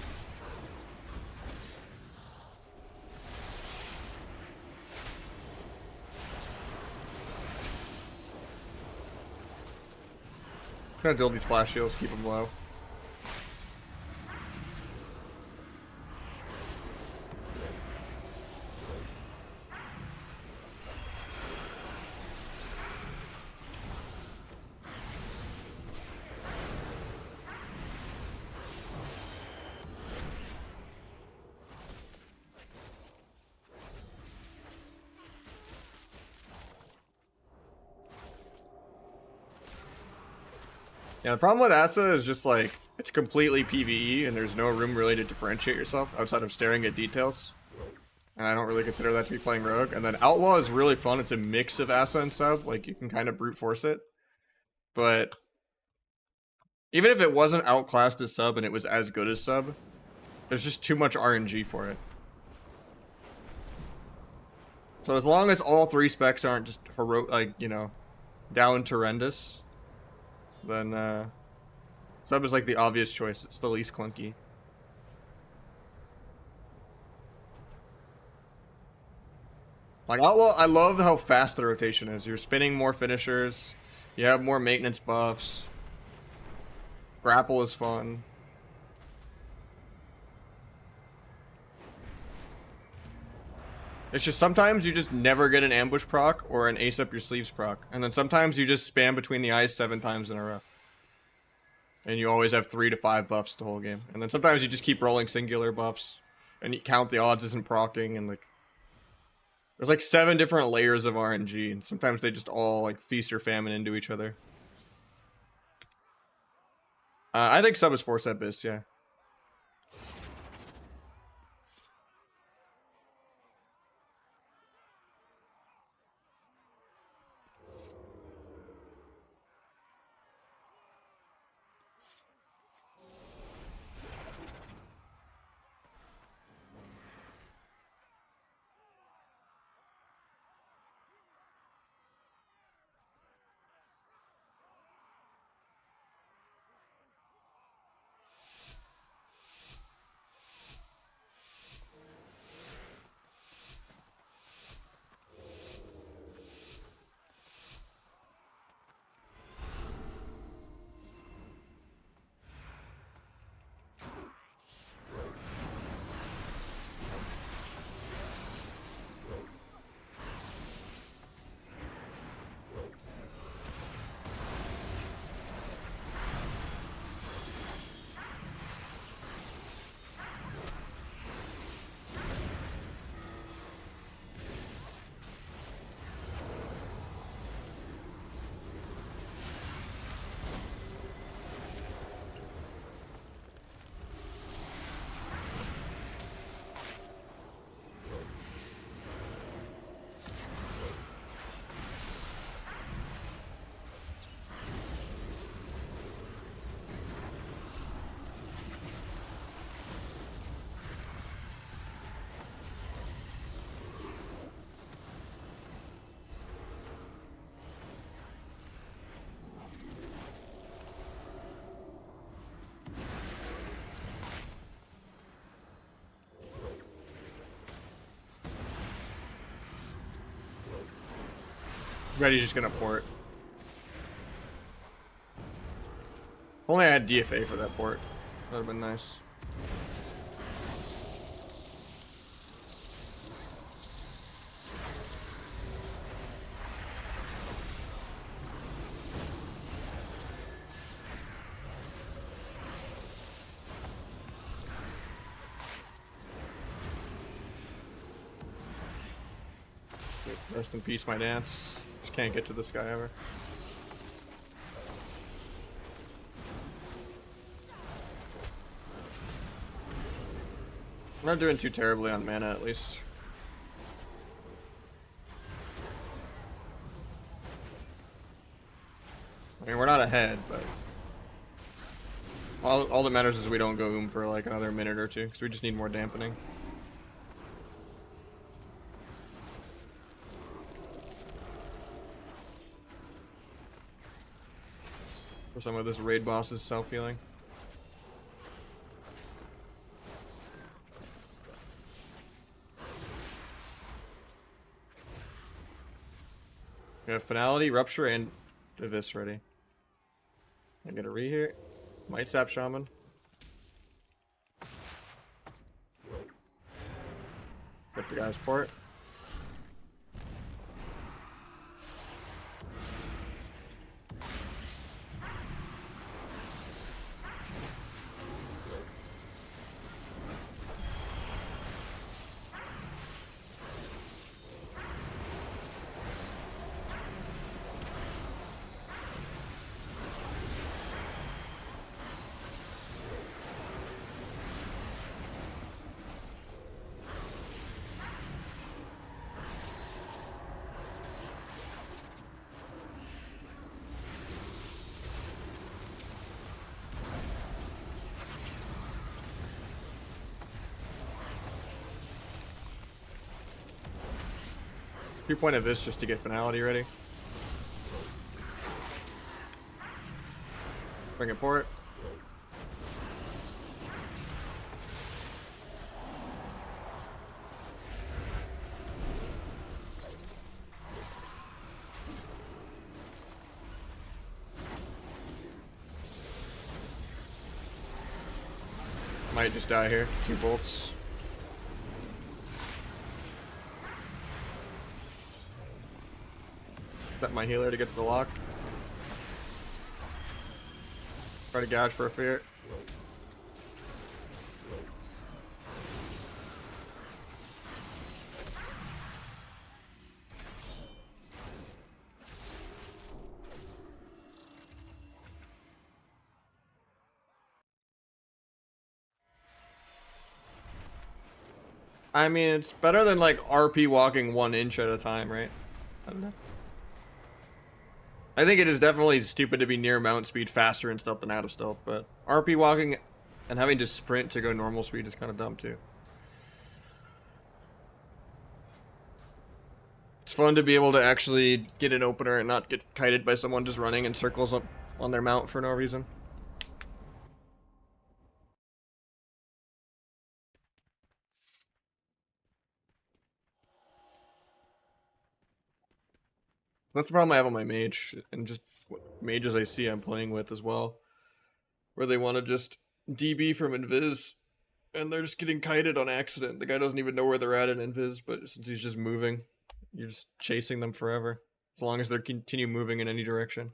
Speaker 1: I'm gonna deal these flash shields, keep them low. Yeah, the problem with Asa is just like it's completely PvE and there's no room really to differentiate yourself outside of staring at details. And I don't really consider that to be playing Rogue. And then Outlaw is really fun. It's a mix of Asa and sub. Like you can kind of brute force it. But even if it wasn't outclassed as sub and it was as good as sub, there's just too much RNG for it. So as long as all three specs aren't just heroic, like, you know, down to horrendous, then sub is like the obvious choice. It's the least clunky. Like Outlaw, I love how fast the rotation is. You're spinning more finishers. You have more maintenance buffs. Grapple is fun. It's just sometimes you just never get an ambush proc or an ace up your sleeves proc. And then sometimes you just spam between the eyes 7 times in a row. And you always have 3 to 5 buffs the whole game. And then sometimes you just keep rolling singular buffs. And you count the odds isn't procking and like... There's like 7 different layers of RNG. And sometimes they just all like feast or famine into each other. I think sub is 4-set bis, yeah. Ready's just gonna port. If only I had DFA for that port. That'd have been nice. Rest in peace, my dance. Just can't get to this guy ever. I'm not doing too terribly on mana, at least. I mean, we're not ahead, but all that matters is we don't go for like another minute or two, because we just need more dampening. For some of this raid boss's self-healing. We have Finality, Rupture, and Abyss ready. I get a re here. Might sap Shaman. Get the guy's port. 2 point of this just to get finality ready. Bring it port. Might just die here. 2 bolts. Set my healer to get to the lock. Try to gouge for a fear. I mean, it's better than like RP walking 1 inch at a time, right? I don't know. I think it is definitely stupid to be near mount speed faster in stealth than out of stealth, but RP walking and having to sprint to go normal speed is kind of dumb too. It's fun to be able to actually get an opener and not get kited by someone just running in circles up on their mount for no reason. That's the problem I have on my mage, and just what mages I see I'm playing with as well, where they want to just DB from invis, and they're just getting kited on accident. The guy doesn't even know where they're at in invis, but since he's just moving, you're just chasing them forever, as long as they continue moving in any direction.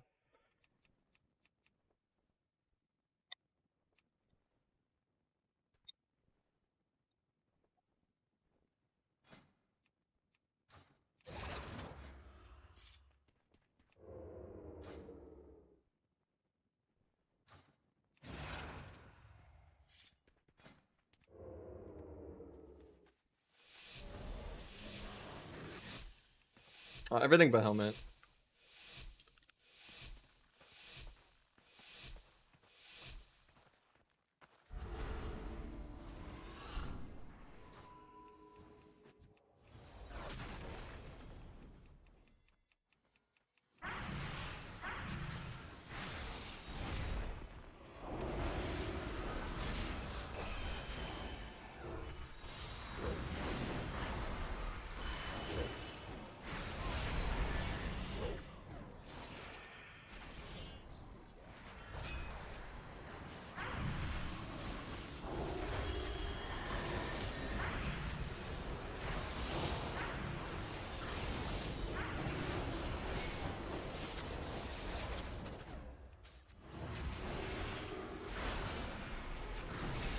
Speaker 1: Everything but helmet.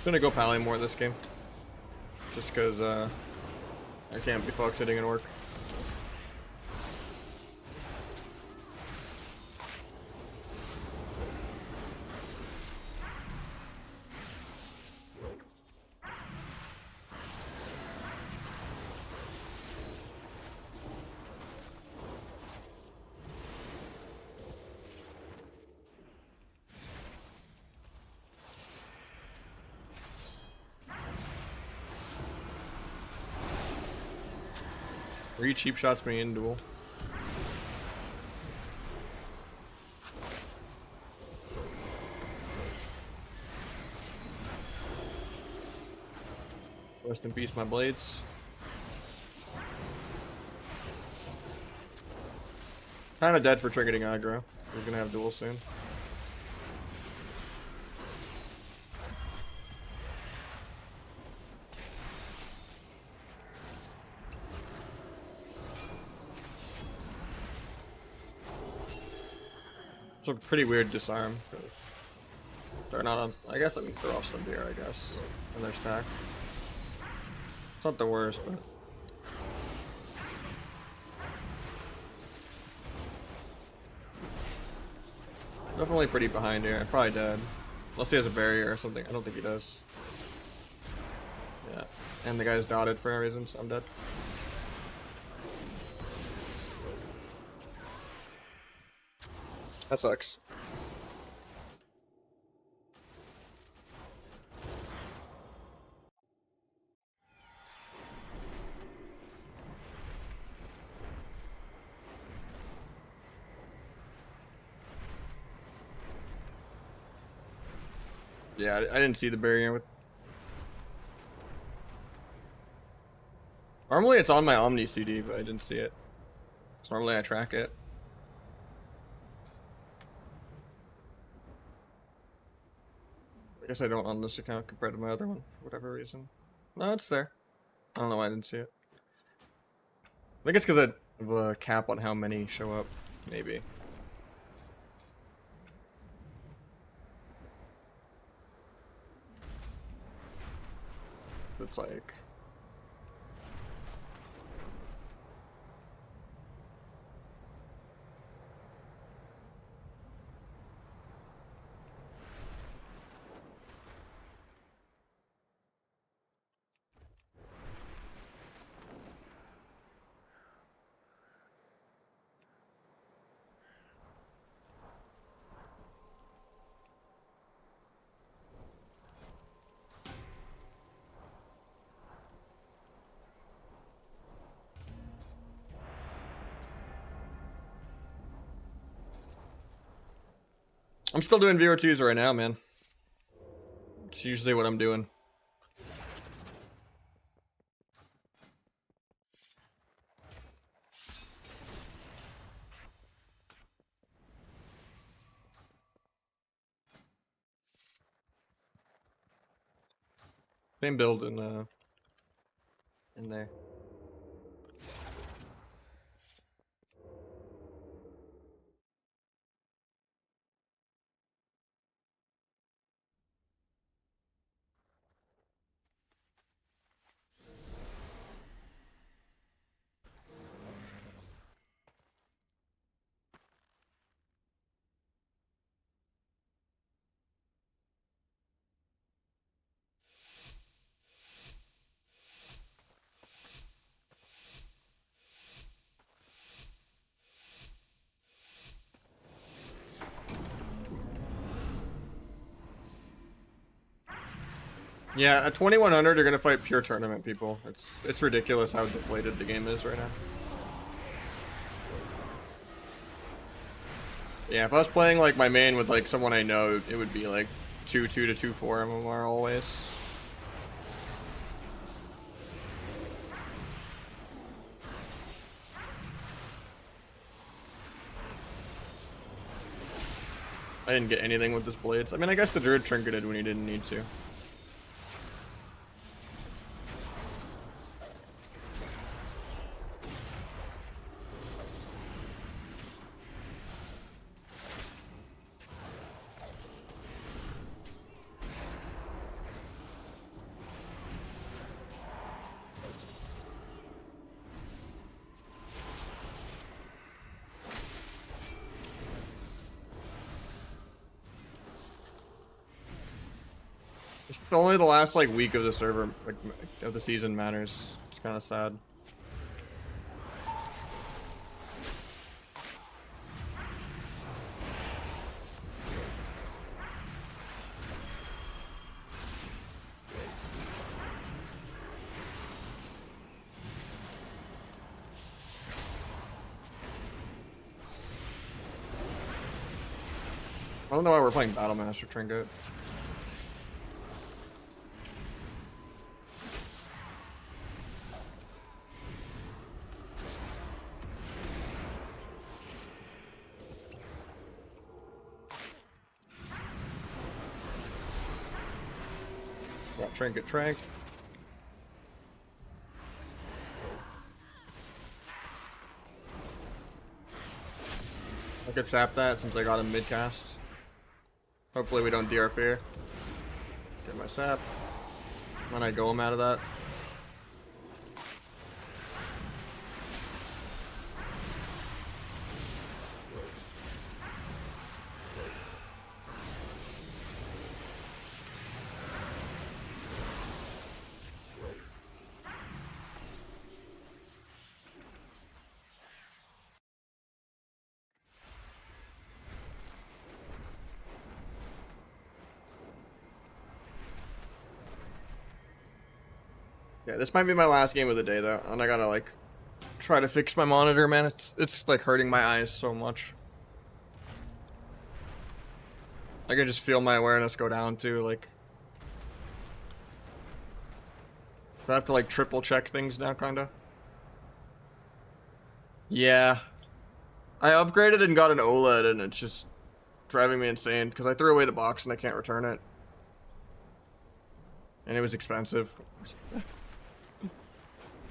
Speaker 1: I'm gonna go pally more this game, just because I can't be fucked hitting an orc. Three cheap shots me in duel. Rest in peace, my blades. Kind of dead for triggering aggro. We're gonna have duel soon. It's a pretty weird disarm. They're not on. I guess I mean they're off some beer, I guess, in their stack. It's not the worst, but definitely pretty behind here. Probably dead, unless he has a barrier or something. I don't think he does. Yeah, and the guy's dotted for no reason, so I'm dead. That sucks. Yeah, I didn't see the barrier with. Normally it's on my Omni CD, but I didn't see it. So normally I track it. I guess I don't on this account compared to my other one for whatever reason. No, it's there. I don't know why I didn't see it. I think it's because of a cap on how many show up, maybe. It's like... I'm still doing VO2s right now, man. It's usually what I'm doing. Same build in there. Yeah, at 2100, you're gonna fight pure tournament people. It's ridiculous how deflated the game is right now. Yeah, if I was playing like my main with like someone I know, it would be like 2-2 to 2-4 MMR always. I didn't get anything with this blades. I mean, I guess the druid trinketed when he didn't need to. It's only the last like week of the server, like of the season matters. It's kind of sad. I don't know why we're playing Battlemaster Trinket. Got Trinket Trank. I could sap that since I got him mid-cast. Hopefully we don't DR fear. Get my sap. Then I go him out of that. Yeah, this might be my last game of the day though, and I gotta like try to fix my monitor, man. It's like hurting my eyes so much. I can just feel my awareness go down too, like. I have to like triple check things now, kinda. Yeah. I upgraded and got an OLED and it's just driving me insane because I threw away the box and I can't return it. And it was expensive.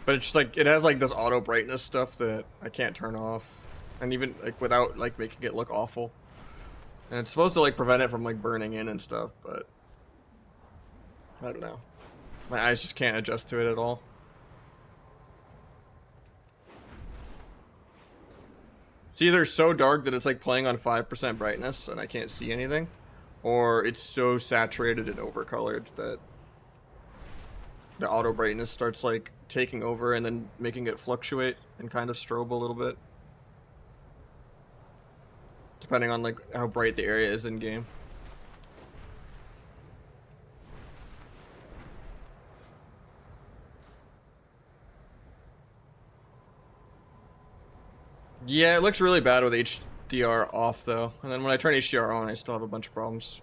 Speaker 1: But it's just like, it has like this auto brightness stuff that I can't turn off. And even like without like making it look awful. And it's supposed to like prevent it from like burning in and stuff, but I don't know. My eyes just can't adjust to it at all. It's either so dark that it's like playing on 5% brightness and I can't see anything, or it's so saturated and overcolored that the auto brightness starts like taking over and then making it fluctuate and kind of strobe a little bit. Depending on like how bright the area is in game. Yeah, it looks really bad with HDR off though. And then when I turn HDR on, I still have a bunch of problems.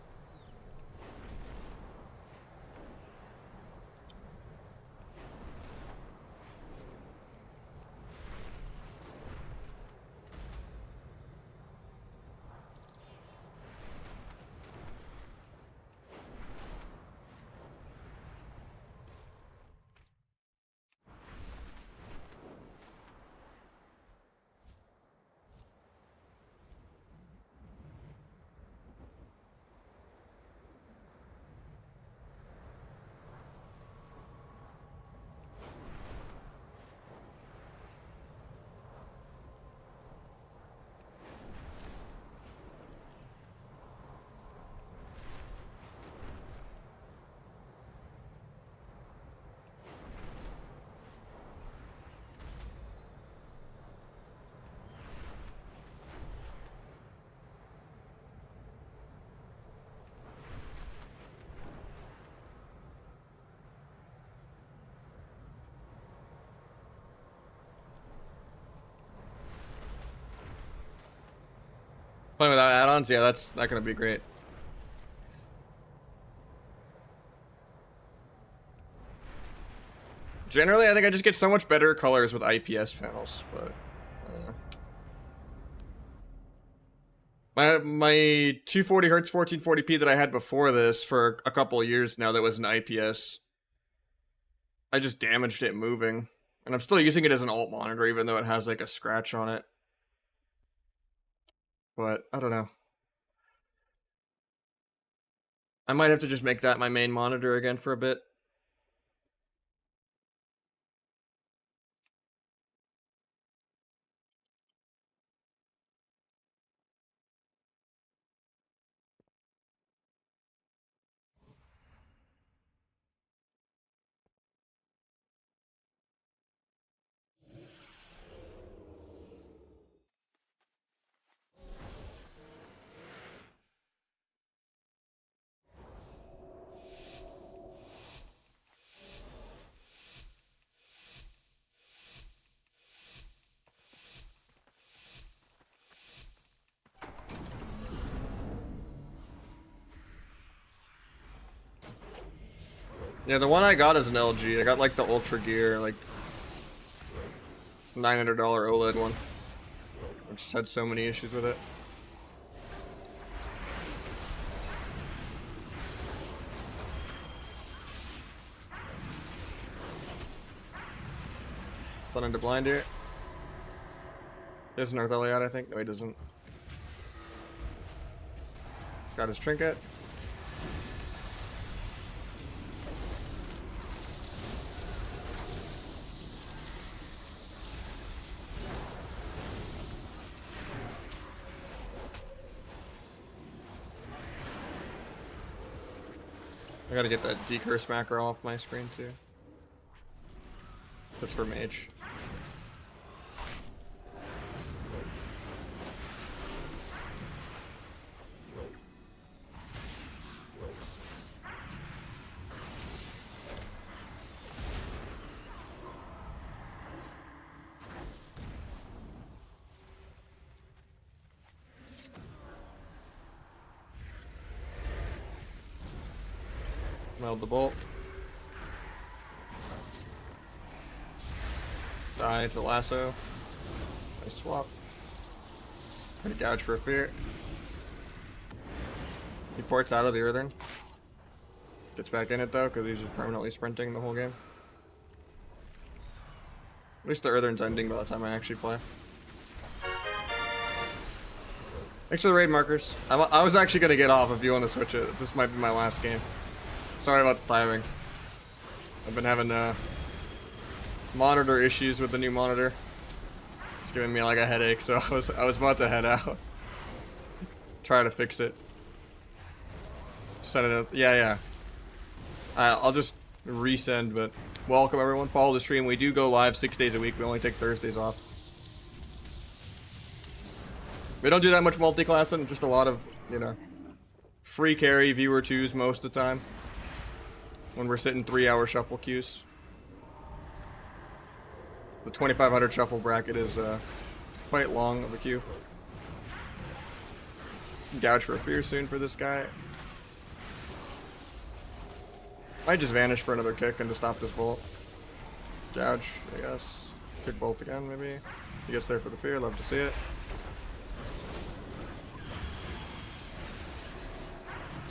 Speaker 1: Playing without add-ons, yeah, that's not gonna be great. Generally, I think I just get so much better colors with IPS panels, but my 240 hertz 1440p that I had before this for a couple of years now that was an IPS, I just damaged it moving, and I'm still using it as an alt monitor even though it has like a scratch on it. But I don't know. I might have to just make that my main monitor again for a bit. Yeah, the one I got is an LG. I got like the Ultra Gear, like $900 OLED one. I just had so many issues with it. Planning to blind here. There's an North Elliot, I think. No, he doesn't. Got his trinket. I gotta get that decurse macro off my screen too. That's for mage. Meld the bolt. Die to the lasso. Nice swap. Gonna gouge for a fear. He ports out of the earthen. Gets back in it though, because he's just permanently sprinting the whole game. At least the earthen's ending by the time I actually play. Thanks for the raid markers. I was actually gonna get off if you want to switch it. This might be my last game. Sorry about the timing. I've been having monitor issues with the new monitor. It's giving me like a headache, so I was about to head out. Try to fix it. Send it out. Yeah. I'll just resend, but welcome everyone. Follow the stream. We do go live 6 days a week. We only take Thursdays off. We don't do that much multi-classing, just a lot of, you know, free carry viewer twos most of the time. When we're sitting 3-hour shuffle queues. The 2500 shuffle bracket is quite long of a queue. Gouge for a fear soon for this guy. Might just vanish for another kick and to stop this bolt. Gouge, I guess. Kick bolt again, maybe. He gets there for the fear, love to see it.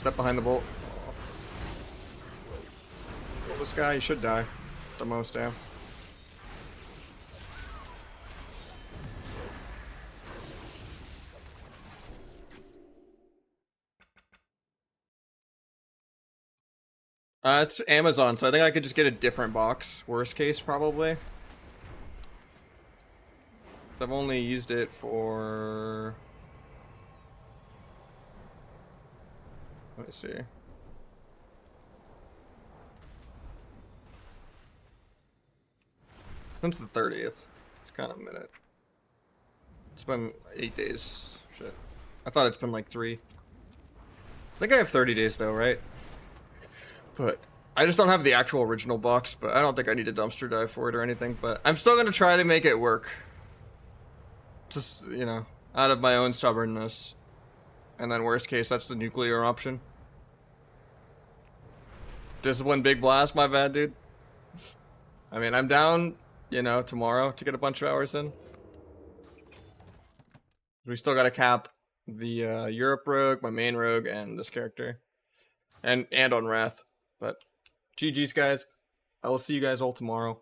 Speaker 1: Step behind the bolt. Well, this guy, he should die. The most, damn. It's Amazon, so I think I could just get a different box. Worst case, probably. I've only used it for... Let me see. Since the 30th. It's kind of a minute. It's been 8 days. Shit. I thought it's been like 3. I think I have 30 days though, right? But I just don't have the actual original box, but I don't think I need a dumpster dive for it or anything, but I'm still going to try to make it work. Just, you know, out of my own stubbornness. And then worst case, that's the nuclear option. Discipline big blast, my bad, dude. I mean, I'm down, you know, tomorrow to get a bunch of hours in. We still got to cap the Europe rogue, my main rogue, and this character. And on Wrath. But GG's, guys. I will see you guys all tomorrow.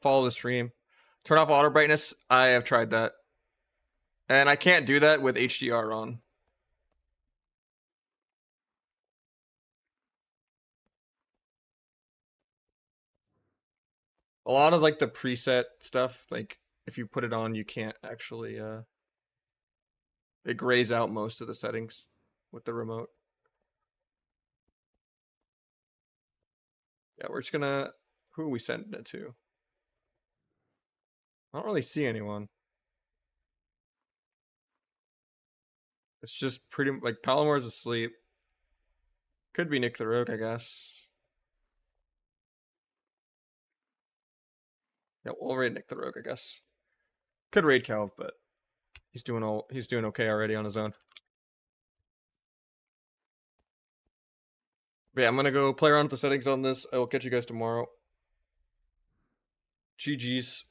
Speaker 1: Follow the stream. Turn off auto brightness. I have tried that. And I can't do that with HDR on. A lot of like the preset stuff, like if you put it on, you can't actually it grays out most of the settings with the remote. Yeah, we're just gonna, who are we sending it to? I don't really see anyone. It's just pretty, like, Palomar's asleep. Could be Nick the Rogue, I guess. Yeah, we'll raid Nick the Rogue, I guess. Could raid Calv, but he's doing okay already on his own. But yeah, I'm gonna go play around with the settings on this. I will catch you guys tomorrow. GG's.